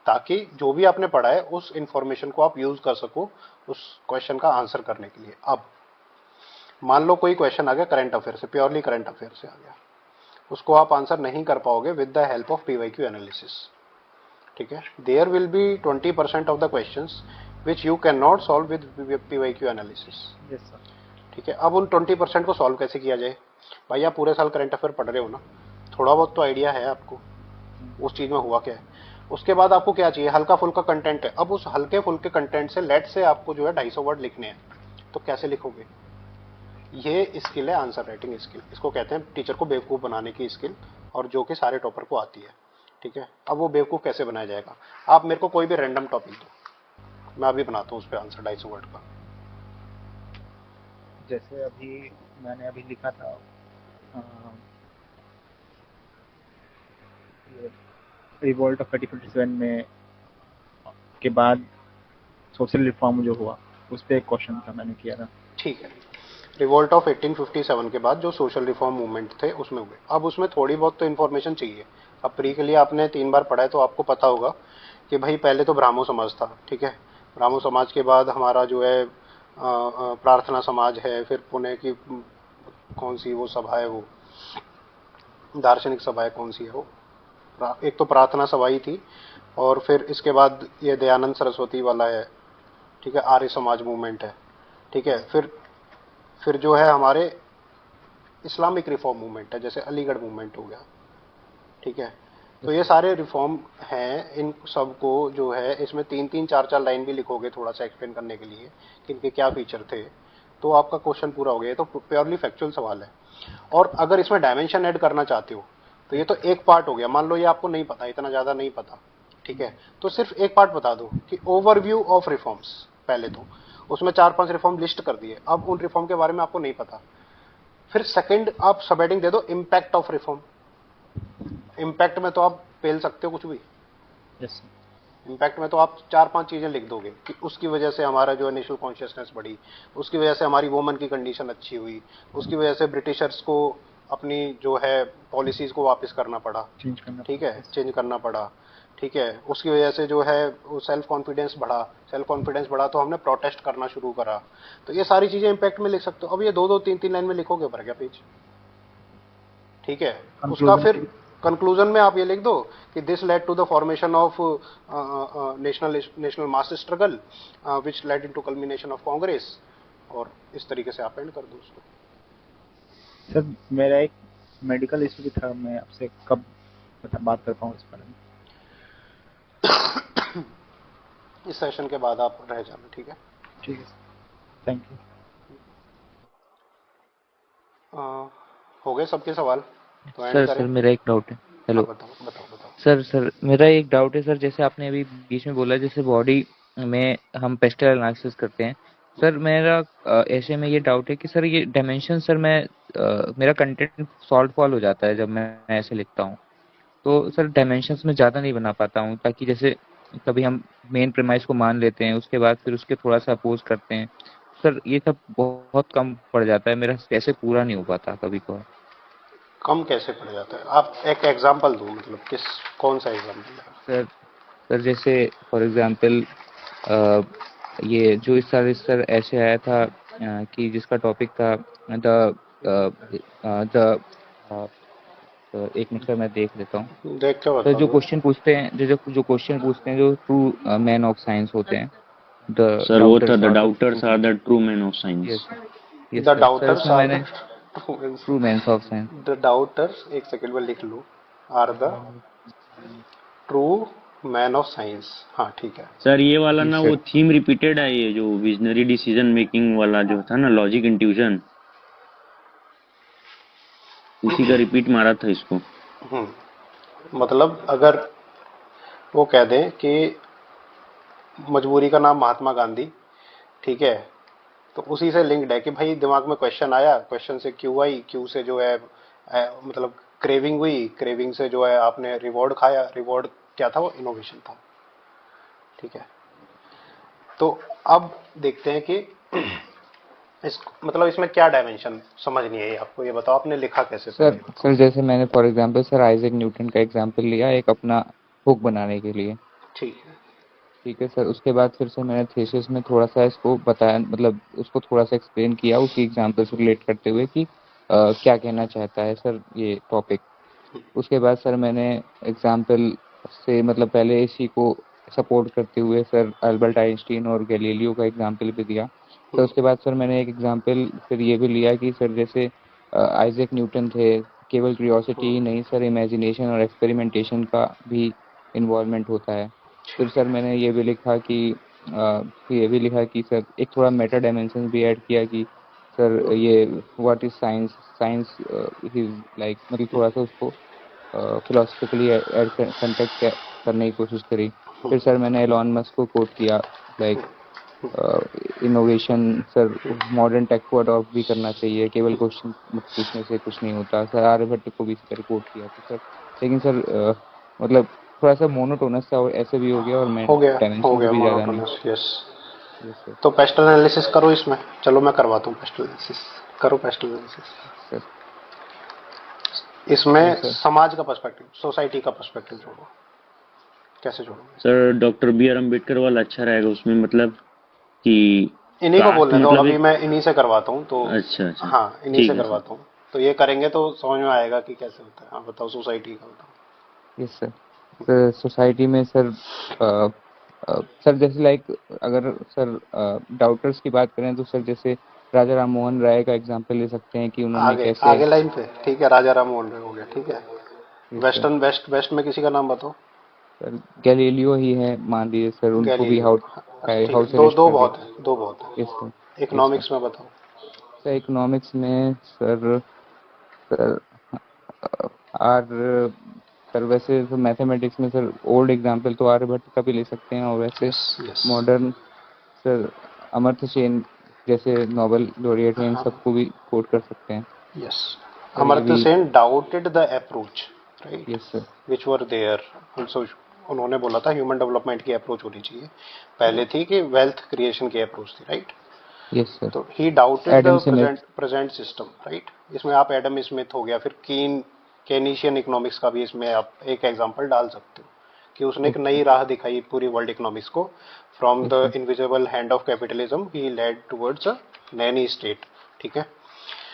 ताकि जो भी आपने पढ़ा है उस इंफॉर्मेशन को आप यूज कर सको उस क्वेश्चन का आंसर करने के लिए। अब मान लो कोई क्वेश्चन आ गया करंट अफेयर से, प्योरली करंट अफेयर से आ गया, उसको आप आंसर नहीं कर पाओगे with the help of PYQ analysis, ठीक है। There will be 20% of the questions which you can not solve with PYQ analysis, yes sir. ठीक है। अब उन 20% को सॉल्व कैसे किया जाए, भाई आप पूरे साल करंट अफेयर पढ़ रहे हो ना, थोड़ा बहुत तो आइडिया है आपको उस चीज में हुआ क्या है। उसके बाद आपको क्या चाहिए, हल्का फुल्का कंटेंट है। अब उस हल्के फुल्के कंटेंट से लेट से आपको जो है 250 वर्ड लिखने हैं, तो कैसे लिखोगे। ये स्किल है आंसर राइटिंग स्किल, इसको कहते हैं टीचर को बेवकूफ बनाने की स्किल, और जो कि सारे टॉपर को आती है, ठीक है। अब वो बेवकूफ कैसे बनाया जाएगा, आप मेरे को कोई भी रैंडम टॉपिक दो, मैं अभी बनाता हूँ उस पर आंसर 250 वर्ड का। जैसे अभी मैंने अभी लिखा था रिवोल्ट ऑफ 1857 में के बाद सोशल रिफॉर्म जो हुआ उस पर एक क्वेश्चन था, मैंने किया था। ठीक है, रिवोल्ट ऑफ 1857 के बाद जो सोशल रिफॉर्म मूवमेंट थे उसमें हुए। अब उसमें थोड़ी बहुत तो इन्फॉर्मेशन चाहिए। अब प्री के लिए आपने 3 बार पढ़ा है तो आपको पता होगा कि भाई पहले तो ब्राह्मो समाज था, ठीक है। ब्राह्मो समाज के बाद हमारा जो है प्रार्थना समाज है, फिर पुणे की कौन सी वो सभा है, वो दार्शनिक सभा है, कौन सी है वो, एक तो प्रार्थना सभा ही थी, और फिर इसके बाद ये दयानंद सरस्वती वाला है, ठीक है, आर्य समाज मूवमेंट है, ठीक है। फिर जो है हमारे इस्लामिक रिफॉर्म मूवमेंट है, जैसे अलीगढ़ मूवमेंट हो गया, ठीक है। तो ये सारे रिफॉर्म हैं, इन सबको जो है इसमें 3-3 4-4 लाइन भी लिखोगे थोड़ा सा एक्सप्लेन करने के लिए कि इनके क्या फीचर थे, तो आपका क्वेश्चन पूरा हो गया। ये तो प्योरली फैक्चुअल सवाल है। और अगर इसमें डायमेंशन ऐड करना चाहते हो तो ये तो एक पार्ट हो गया। मान लो ये आपको नहीं पता, इतना ज़्यादा नहीं पता, ठीक है, तो सिर्फ एक पार्ट बता दो कि ओवरव्यू ऑफ रिफॉर्म्स। पहले तो उसमें 4-5 रिफॉर्म लिस्ट कर दिए, अब उन रिफॉर्म के बारे में आपको नहीं पता। फिर सेकंड आप सब हेडिंग दे दो इम्पैक्ट ऑफ रिफॉर्म। इम्पैक्ट में तो आप पेल सकते हो कुछ भी। यस इम्पैक्ट में तो आप 4-5 चीजें लिख दोगे कि उसकी वजह से हमारा जो है नेशनल कॉन्शियसनेस बढ़ी, उसकी वजह से हमारी वुमन की कंडीशन अच्छी हुई, उसकी वजह से ब्रिटिशर्स को अपनी जो है पॉलिसीज को वापस करना पड़ा, चेंज करना ठीक है, चेंज करना पड़ा, ठीक है। उसकी वजह से जो है सेल्फ कॉन्फिडेंस बढ़ा, सेल्फ कॉन्फिडेंस बढ़ा तो हमने प्रोटेस्ट करना शुरू करा। तो ये सारी चीजें इम्पैक्ट में लिख सकते हो। अब ये 2-2 3-3 लाइन में लिखोगे भर गया पेज, ठीक है। उसका फिर कंक्लूजन में आप ये लिख दो कि this led to the formation of national mass struggle which led into culmination of Congress, और इस तरीके से आप एंड कर दो उसको। सर मेरा एक मेडिकल इशू भी था, मैं आपसे कब बात कर पाऊँ इस बारे में? इस सेशन के बाद आप रह जाना, ठीक है। ठीक है, थैंक यू। हो गए सबके सवाल तो एंड सर करें। सर मेरा एक डाउट है। हेलो बताओ। सर मेरा एक डाउट है सर, जैसे आपने अभी बीच में बोला जैसे बॉडी में हम पेस्टल एनालिसिस करते हैं सर, मेरा ऐसे में ये डाउट है कि सर ये डायमेंशन सर मेरा कंटेंट सॉल्व फॉल हो जाता है जब मैं ऐसे लिखता हूँ, तो सर डायमेंशंस में ज़्यादा नहीं बना पाता हूँ, ताकि जैसे कभी हम मेन प्रेमाइस को मान लेते हैं उसके बाद फिर उसके थोड़ा सा अपोज करते हैं सर, ये सब बहुत कम पड़ जाता है, मेरा कैसे पूरा नहीं हो पाता कभी कभार। कम कैसे पड़ जाता है? आप एक एग्जांपल दो, मतलब कौन सा एग्जांपल? सर जैसे फॉर एग्जांपल ये जो इस सर ऐसे आया था कि जिसका टॉपिक था द एक मिनट सर मैं देख लेता हूँ। देख के तो जो क्वेश्चन पूछते हैं जो क्वेश्चन पूछते हैं जो ट्रू मैन ऑफ साइंस होते हैं, सर वो था the doubters are the true man of science. The doubters are the true man of science. The doubters, एक सेकंड में लिख लो, are the true man of science. हाँ ठीक है सर, ये वाला ना वो थीम रिपीटेड है, ये जो विजनरी डिसीजन मेकिंग वाला जो था ना, लॉजिक इंट्यूशन, उसी का रिपीट मारा था इसको। मतलब अगर वो कह दें कि मजबूरी का नाम महात्मा गांधी, ठीक है, तो उसी से लिंक्ड है कि भाई दिमाग में क्वेश्चन आया, क्वेश्चन से क्यू आई, क्यू से जो है मतलब क्रेविंग हुई, क्रेविंग से जो है आपने रिवॉर्ड खाया, रिवॉर्ड क्या था? वो इनोवेशन था, ठीक है। तो अब देखते हैं कि मतलब इसमें क्या डायमेंशन समझनी है आपको, ये बताओ आपने लिखा कैसे? सर जैसे मैंने for example sir Isaac Newton का एग्जांपल लिया एक अपना हुक बनाने के लिए, ठीक है सर। उसके बाद फिर से मैंने थीसिस में थोड़ा सा इसको बताया, मतलब उसको थोड़ा सा एक्सप्लेन किया उसी एग्जांपल से रिलेट करते हुए कि क्या कहना चाहता है सर ये टॉपिक। उसके बाद सर मैंने एग्जांपल से मतलब पहले इसी को सपोर्ट करते हुए सर अल्बर्ट आइंस्टीन और गैलीलियो का एग्जांपल भी दिया। तो उसके बाद सर मैंने एक एग्जांपल फिर ये भी लिया कि सर जैसे आइजैक न्यूटन थे, केवल क्यूरियोसिटी ही नहीं सर, इमेजिनेशन और एक्सपेरिमेंटेशन का भी इन्वॉल्वमेंट होता है। फिर सर मैंने ये भी लिखा कि सर एक थोड़ा मेटा डायमेंशन भी ऐड किया कि सर ये what is science, science is like, मतलब थोड़ा सा उसको फिलोसफिकली ऐड कंटेक्ट करने की कोशिश करी। फिर सर मैंने एलॉन मस्क को कोट किया, like innovation sir modern tech को अडॉप्ट भी करना चाहिए, केवल क्वेश्चन पूछने से कुछ नहीं होता। सर आर्यभट्ट को भी इस तरह कोट किया था सर, लेकिन सर मतलब थोड़ा सा मोनोटोनस था और ऐसे भी हो गया, और मैं डायमेंशन भी ज़्यादा नहीं। यस। तो पेस्टल एनालिसिस करो इसमें, चलो मैं करवाता हूँ पेस्टल एनालिसिस। करो पेस्ट एनालिसिस। सर इसमें सर समाज का पर्सपेक्टिव, सोसाइटी का पर्सपेक्टिव जोड़ो। कैसे जोड़ोगे? Sir doctor B R Ambedkar वाला अच्छा रहेगा उसमें, मतलब कि इन्हीं को कास्ट बोलने दो, मतलब अभी एक। मैं इन्हीं से करवाता हूँ तो। अच्छा अच्छा, हाँ, इन्हीं से ठीक है सर। करवाता हूँ, तो ये करेंगे तो समझ में आएगा कि कैसे होता है। हाँ बताओ, सोसाइटी का बताओ। Yes sir. सर सोसाइटी में सर सर जैसे लाइक अगर सर डाउटर्स की बात करें तो सर जैसे राजा राम मोहन राय का एग्जांपल ले सकते हैं कि उन्होंने आगे कैसे। आगे लाइन पे, ठीक है, राजा राम मोहन राय हो गया, ठीक है। Yes sir. Western west west में किसी का नाम बताओ। सर गैलीलियो ही है, मान लीजिए सर, उनको भी गैलीलियो, ठीक हाउस है, दो अरेस्ट दो कर बहुत दिया। है, दो बहुत है। Yes sir. Yes sir. Economics में बताओ। सर इकोनॉमिक्स में सर सर आर सर वैसे तो मैथमेटिक्स में सर ओल्ड एग्जांपल तो आर्यभट्ट का भी ले सकते हैं, और वैसे yes yes. Modern sir Amartya Sen जैसे नोबेल लॉरिएट हैं, इन हाँ, सबको भी कोट कर सकते हैं यस। सर, ये अमर्त्य भी। Sen doubted the approach, right, yes sir. Which were there. उन्होंने बोला था ह्यूमन डेवलपमेंट की अप्रोच होनी चाहिए, पहले थी कि वेल्थ क्रिएशन की अप्रोच थी, राइट। Yes sir. तो he doubted Adam the Smith. Present system, right. इसमें आप एडम स्मिथ हो गया, फिर केनीशियन इकोनॉमिक्स का भी इसमें आप एक एग्जांपल डाल सकते हो कि उसने एक ओके। नई राह दिखाई पूरी वर्ल्ड इकोनॉमिक्स को। From yes the sir. Invisible hand of capitalism ही led towards a nanny state, ठीक है।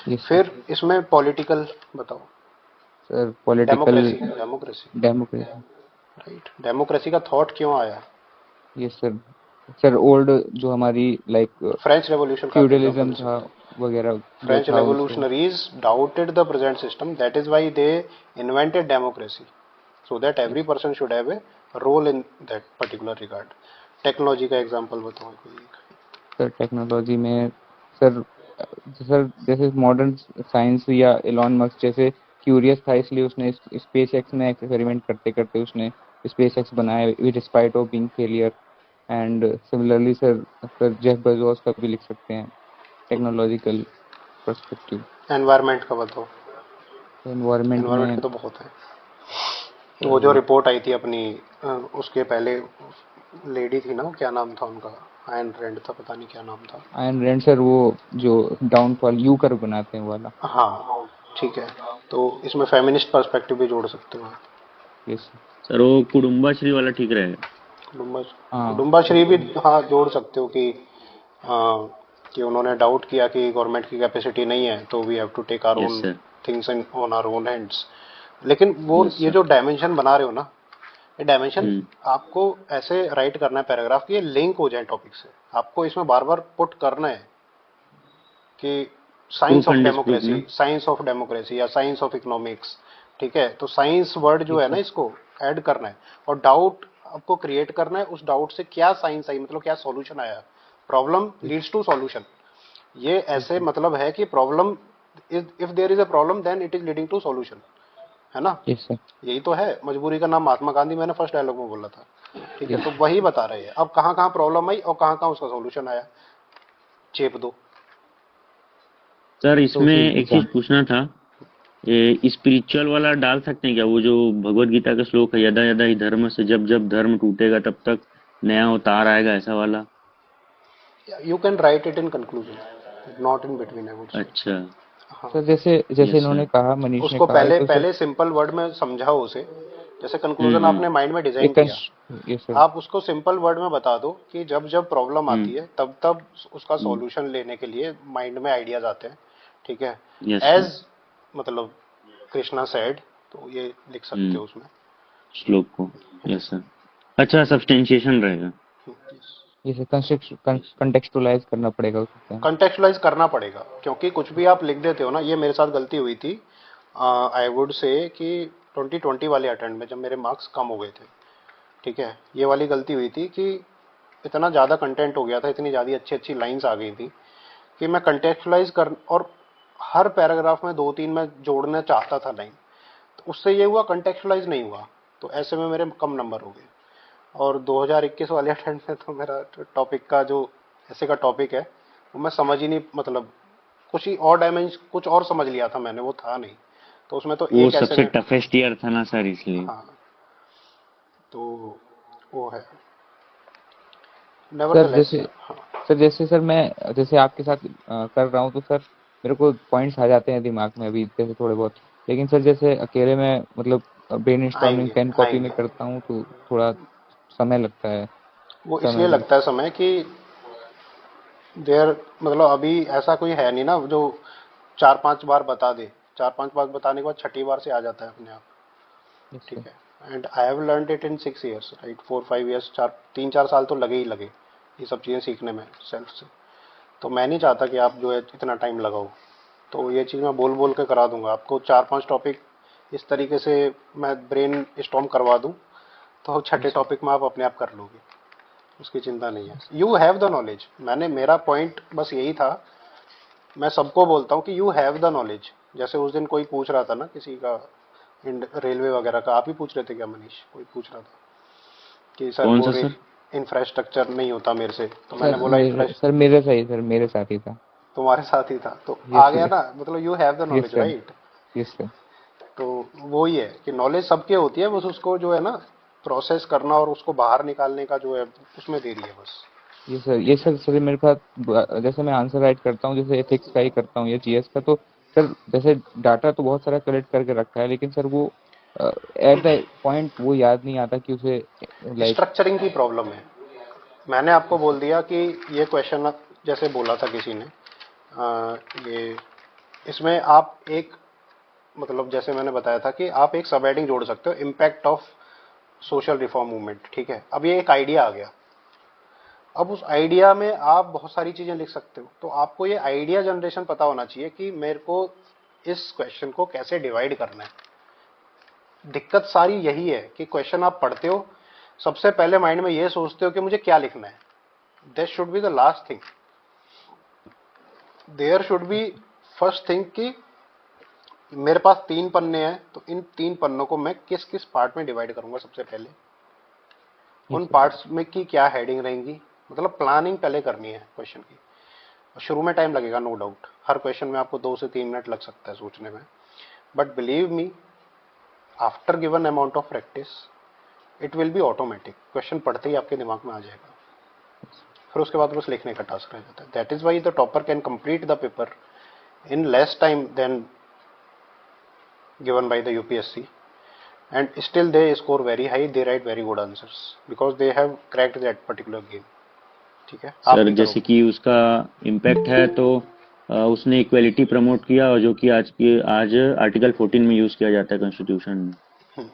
Yes sir. फिर इसमें पॉलिटिकल बताओ। Sir political democracy, democracy, democracy. Right. Democracy का थॉट क्यों आया? Yes sir. सर ओल्ड जो हमारी लाइक फ्रेंच रेवोल्यूशन का एग्जांपल फ्यूडलिज्म दे था सकते हो। वगैरह जो French था उनको। revolutionaries doubted the present system. That is why they invented democracy, so that every yes person should have a role in that particular regard. Technology का एग्जांपल बताओ कोई एक। सर टेक्नोलॉजी में सर सर जैसे modern science या Elon Musk जैसे curious था, इसलिए उसने स्पेस एक्स में एक्सपेरिमेंट करते करते उसने स्पेस एक्स बनाया despite of being failure. And similarly sir Jeff Bezos का भी लिख सकते हैं टेक्नोलॉजिकल पर्सपेक्टिव। एनवायरनमेंट का बताओ। एनवायरनमेंट एनवायरनमेंट में के तो बहुत है। वो जो सर रिपोर्ट आई थी अपनी, उसके पहले लेडी थी ना, क्या नाम था उनका? आयन रैंड था, पता नहीं क्या नाम था। आयन रैंड सर, वो जो डाउनफॉल यू कर्व बनाते हैं वाला। हाँ, ठीक है। तो इसमें फेमिनिस्ट पर्सपेक्टिव भी जोड़ सकते हो आप। यस सर वो कुडुम्बाश्री वाला ठीक रहेगा। हाँ। कुटुंबाश्री भी हाँ जोड़ सकते हो कि उन्होंने डाउट किया कि गवर्नमेंट की कैपेसिटी नहीं है, तो we have to take our yes own sir. Things in on our own hands. लेकिन वो यस ये सर। जो डायमेंशन बना रहे हो ना, ये डायमेंशन हम्म। आपको ऐसे राइट करना है पैराग्राफ कि ये लिंक हो जाए टॉपिक से। आपको इसमें बार बार पुट करना है कि प्रूफ एंड डिस्प्रूफ ना। साइंस ऑफ डेमोक्रेसी या साइंस ऑफ इकोनॉमिक्स, ठीक है। तो साइंस वर्ड जो यस है ना, सर। इसको ऐड करना है, और डाउट आपको क्रिएट करना है। उस डाउट से क्या साइंस आई, मतलब क्या सॉल्यूशन आया। प्रॉब्लम लीड्स टू सॉल्यूशन, ये यस ऐसे सर। मतलब है कि problem, if there is a problem then it is leading to solution, है ना। Yes sir. यही तो है मजबूरी का नाम, महात्मा गांधी मैंने फर्स्ट डायलॉग में बोला था, ठीक है। यस तो वही बता रहे हैं अब कहाँ कहाँ प्रॉब्लम आई और कहाँ कहाँ उसका सॉल्यूशन आया, चेप दो। सर तो इसमें उसी एक चीज एग्जाम्पल। पूछना था, ये स्पिरिचुअल वाला डाल सकते हैं क्या? वो जो भगवत गीता का श्लोक है, यदा यदा ही धर्म से, जब जब धर्म टूटेगा तब तक नया अवतार आएगा, ऐसा वाला। You can write it in conclusion, not in between, I would say. अच्छा। हाँ, सर जैसे जैसे यस इन्होंने सर। कहा, मनीष ने उसको कहा है, पहले तो सर पहले सिंपल वर्ड में समझाओ उसे। जैसे कंक्लूजन हम्म। आपने माइंड में डिजाइन एक किया, यस सर। आप उसको सिंपल वर्ड में बता दो कि जब जब प्रॉब्लम आती है तब तब उसका हम्म। सॉल्यूशन लेने के लिए माइंड में आइडियाज आते हैं, ठीक है। Yes sir. एज मतलब कृष्णा सेड, तो ये लिख सकते हम्म। हो उसमें। श्लोक को। Yes sir. अच्छा, सब्सटेंशिएशन रहेगा। जैसे कंटेक्सचुअलाइज करना पड़ेगा उसको। कंटेक्चुअलाइज करना पड़ेगा, क्योंकि कुछ भी आप लिख देते हो ना, ये मेरे साथ गलती हुई थी। आई वुड से कि 2020 वाले अटेम्प्ट में जब मेरे मार्क्स कम हो गए थे, ठीक है, ये वाली गलती हुई थी कि इतना ज़्यादा कंटेंट हो गया था, इतनी ज़्यादा अच्छी अच्छी लाइंस आ गई थी कि मैं कंटेक्चुअलाइज कर, और हर पैराग्राफ में 2-3 मैं जोड़ना चाहता था लाइन, तो उससे ये हुआ कंटेक्चुअलाइज नहीं हुआ, तो ऐसे में मेरे कम नंबर हो गए। और 2021 वाले अटेम्प्ट में तो मेरा टॉपिक का जो ऐसे का टॉपिक है वो मैं समझ ही नहीं, मतलब कुछ ही और डायमेंशन कुछ और समझ लिया था मैंने, वो था नहीं। तो उसमें तो वो एक ऐसे सबसे में, टफेस्ट ईयर था ना सर, इसलिए। हाँ, तो वो है सर नेवरदलेस। जैसे हाँ, सर जैसे सर मैं जैसे आपके साथ कर रहा हूँ, तो सर मेरे को पॉइंट्स आ जाते हैं दिमाग में अभी जैसे थोड़े बहुत, लेकिन सर जैसे अकेले में मतलब ब्रेन स्टॉर्मिंग आएंगे पेन कॉपी में आएंगे। करता हूँ तो थोड़ा समय लगता है। वो समय इसलिए भी लगता है समय कि देर मतलब अभी ऐसा कोई है नहीं ना जो 4-5 बार बता दे। 4-5 बार बताने के बाद छठी बार से आ जाता है अपने आप। यस ठीक सर। है। And I have learned it in 6 years, right. 4-5 years, 3-4 साल तो लगे ही लगे ये सब चीज़ें सीखने में सेल्फ से। तो मैं नहीं चाहता कि आप जो है इतना टाइम लगाओ। तो ये चीज़ मैं बोल बोल के करा दूंगा आपको। 4-5 टॉपिक इस तरीके से मैं ब्रेन स्टॉर्म करवा दूं तो छठे यस सर। टॉपिक में आप अपने आप कर लोगे। उसकी चिंता नहीं है। You have the knowledge. मैंने मेरा पॉइंट बस यही था। मैं सबको बोलता हूँ कि यू हैव द नॉलेज। जैसे उस दिन कोई पूछ रहा था ना किसी का रेलवे वगैरह का, आप ही पूछ रहे थे क्या मनीष? कोई पूछ रहा था कि सर कौन वो सा सर? इंफ्रास्ट्रक्चर नहीं होता मेरे से। तो मैंने बोला सर मेरे सही सर, मेरे साथ ही था। तुम्हारे साथ ही था तो यस आ गया सर। ना। मतलब you have the yes knowledge, sir. Right. Yes sir. तो वो ही है कि नॉलेज सबके होती है, बस उसको जो है ना प्रोसेस करना और उसको बाहर निकालने का जो है उसमें देरी है बस। ये सर सर मेरे साथ जैसे मैं आंसर राइट करता हूँ, जैसे एथिक्स का ही करता हूँ या जीएस का, तो सर जैसे डाटा तो बहुत सारा कलेक्ट करके रखा है, लेकिन सर वो एट द पॉइंट वो याद नहीं आता कि उसे लाइक। स्ट्रक्चरिंग की प्रॉब्लम है। मैंने आपको बोल दिया कि ये क्वेश्चन जैसे बोला था किसी ने ये इसमें आप एक मतलब जैसे मैंने बताया था कि आप एक सब हेडिंग जोड़ सकते हो, impact of social reform movement. ठीक है। अब ये एक आइडिया आ गया। अब उस आइडिया में आप बहुत सारी चीजें लिख सकते हो। तो आपको ये आइडिया जनरेशन पता होना चाहिए कि मेरे को इस क्वेश्चन को कैसे डिवाइड करना है। दिक्कत सारी यही है कि क्वेश्चन आप पढ़ते हो, सबसे पहले माइंड में ये सोचते हो कि मुझे क्या लिखना है। This should be the last thing. There should be first thing कि मेरे पास 3 पन्ने हैं, तो इन 3 पन्नों को मैं किस किस पार्ट में डिवाइड करूंगा सबसे पहले। उन पार्ट्स में की क्या हेडिंग रहेंगी। मतलब प्लानिंग पहले करनी है क्वेश्चन की। शुरू में टाइम लगेगा, नो डाउट। हर क्वेश्चन में आपको 2 से 3 मिनट लग सकता है सोचने में। But believe me, after given amount of practice it will be automatic. Question पढ़ते ही आपके दिमाग में आ जाएगा। फिर उसके बाद बस लिखने का टास्क रह जाता है। That is why the topper can complete the paper in less time than given by the UPSC, and still they score very high, they write very good answers because they have cracked that particular game. ठीक है। आप sir भी जैसे करोगे। कि उसका impact है तो उसने इक्वलिटी प्रमोट किया, और जो कि आज आर्टिकल 14 में यूज किया जाता है कॉन्स्टिट्यूशन में।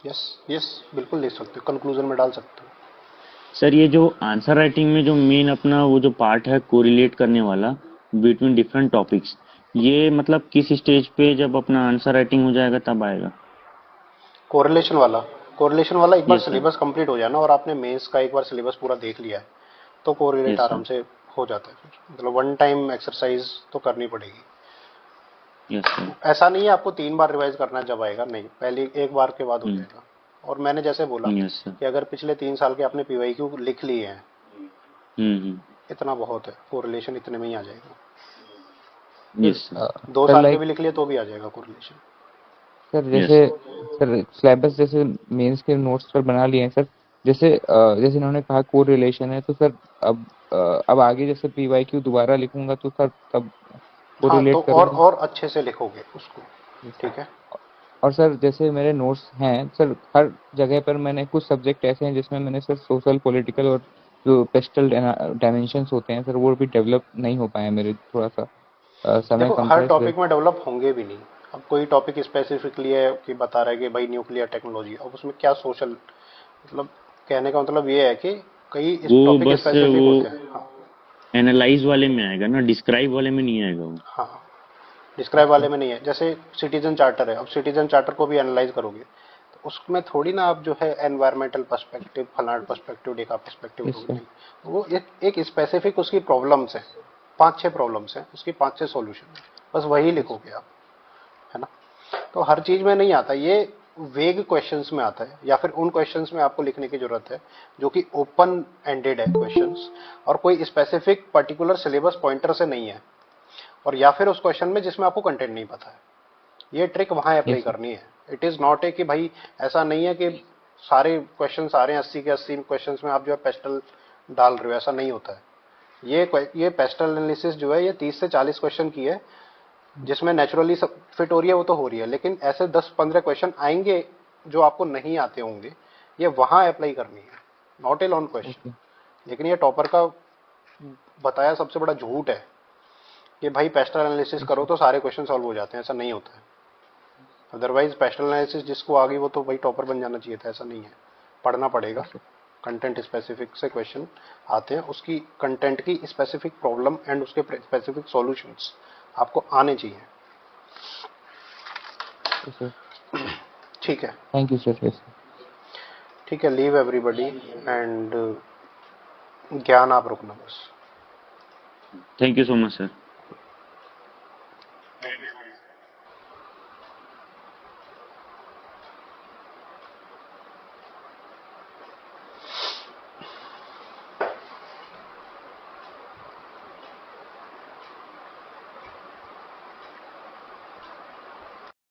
यस यस, बिल्कुल लिख सकते हो, कंक्लूजन में डाल सकते हो। सर ये जो आंसर राइटिंग में जो मेन अपना वो जो पार्ट है कोरिलेट करने वाला बिटवीन डिफरेंट टॉपिक्स, ये मतलब किस स्टेज पे जब अपना आंसर राइटिंग हो जाएगा तब आएगा? कोरिलेशन वाला एक बार यस सर। सिलेबस कंप्लीट हो जाए ना, और आपने मेंस का एक बार सिलेबस पूरा देख लिया है, तो कोरिलेट यस आराम सर। से हो जाता है। फिर मतलब वन टाइम एक्सरसाइज तो करनी पड़ेगी। Yes sir. ऐसा नहीं है आपको 3 बार रिवाइज करना जब आएगा, नहीं, पहले एक बार के बाद हो जाएगा। और मैंने जैसे बोला यस सर। कि अगर पिछले 3 साल के आपने PYQ लिख लिए हैं, इतना बहुत है। कोरिलेशन इतने में ही आ जाएगा। Yes sir. 2 साल के भी लिख लिए तो भी आ जाएगा कोरिलेशन। सर यस जैसे सर सिलेबस जैसे मेंस के नोट्स पर बना लिए हैं सर, जैसे जैसे इन्होंने कहा कोरिलेशन है, तो सर अब आगे जैसे PYQ दोबारा लिखूंगा तो सर तब हाँ, तो कोरिलेट करूंगा। और अच्छे से लिखोगे उसको। ठीक है। और सर जैसे मेरे नोट्स हैं सर, हर जगह पर मैंने कुछ सब्जेक्ट ऐसे हैं जिसमें मैंने सर सोशल पॉलिटिकल और जो पेस्टल डायमेंशंस होते हैं सर वो भी डेवलप नहीं हो पाए मेरे, थोड़ा सा समय देखो, कम हर था इसलिए। टॉपिक में डेवलप होंगे भी नहीं। अब कोई टॉपिक स्पेसिफिकली है कि बता रहा है कि भाई न्यूक्लियर टेक्नोलॉजी, अब उसमें क्या सोशल, मतलब कहने का मतलब ये है कि कई इस वो टॉपिक बस स्पेसिफिक वो होते हैं। हाँ एनालाइज वाले में आएगा ना, डिस्क्राइब वाले में नहीं आएगा वो। हाँ, डिस्क्राइब वाले में नहीं है। जैसे सिटीजन चार्टर है, अब सिटीजन चार्टर को भी एनालाइज करोगे तो उसमें थोड़ी ना आप जो है एनवायरमेंटल पर्सपेक्टिव, फलाना पर्सपेक्टिव, डेका पर्सपेक्टिव यस लोगे, सर। नहीं। वो एक स्पेसिफिक उसकी प्रॉब्लम्स है, 5-6 प्रॉब्लम्स हैं, उसकी 5-6 सॉल्यूशन है, बस वही लिखोगे आप, है ना। तो हर चीज में नहीं आता ये, वेग क्वेश्चंस में आता है, या फिर उन क्वेश्चंस में आपको लिखने की जरूरत है जो कि ओपन एंडेड है क्वेश्चंस, और कोई स्पेसिफिक पर्टिकुलर सिलेबस पॉइंटर से नहीं है, और या फिर उस क्वेश्चन में जिसमें आपको कंटेंट नहीं पता है। ये ट्रिक वहां अप्लाई यस सर। करनी है। इट इज नॉट ए कि भाई ऐसा नहीं है कि सारे क्वेश्चन आ रहे हैं 80 के 80 क्वेश्चन में आप जो है पेस्टल डाल रहे हो, ऐसा नहीं होता है। ये पेस्टल एनालिसिस जो है ये 30 से 40 क्वेश्चन की है, जिसमें नेचुरली सब फिट हो रही है वो तो हो रही है, लेकिन ऐसे 10-15 क्वेश्चन आएंगे जो आपको नहीं आते होंगे, ये वहां अप्लाई करनी है, नॉट ए लॉन क्वेश्चन। लेकिन ये टॉपर का बताया सबसे बड़ा झूठ है कि भाई पेस्टल एनालिसिस करो तो सारे क्वेश्चन सॉल्व हो जाते हैं, ऐसा नहीं होता है। अदरवाइज पेस्टल एनालिसिस जिसको आ गई वो तो भाई टॉपर बन जाना चाहिए था, ऐसा नहीं है, पढ़ना पड़ेगा। कंटेंट स्पेसिफिक से क्वेश्चन आते हैं, उसकी कंटेंट की स्पेसिफिक प्रॉब्लम एंड उसके स्पेसिफिक सॉल्यूशंस आपको आने चाहिए। ठीक है, थैंक यू सर। ठीक है, लीव एवरीबॉडी एंड ज्ञान आप रुकना बस। Thank you so much sir.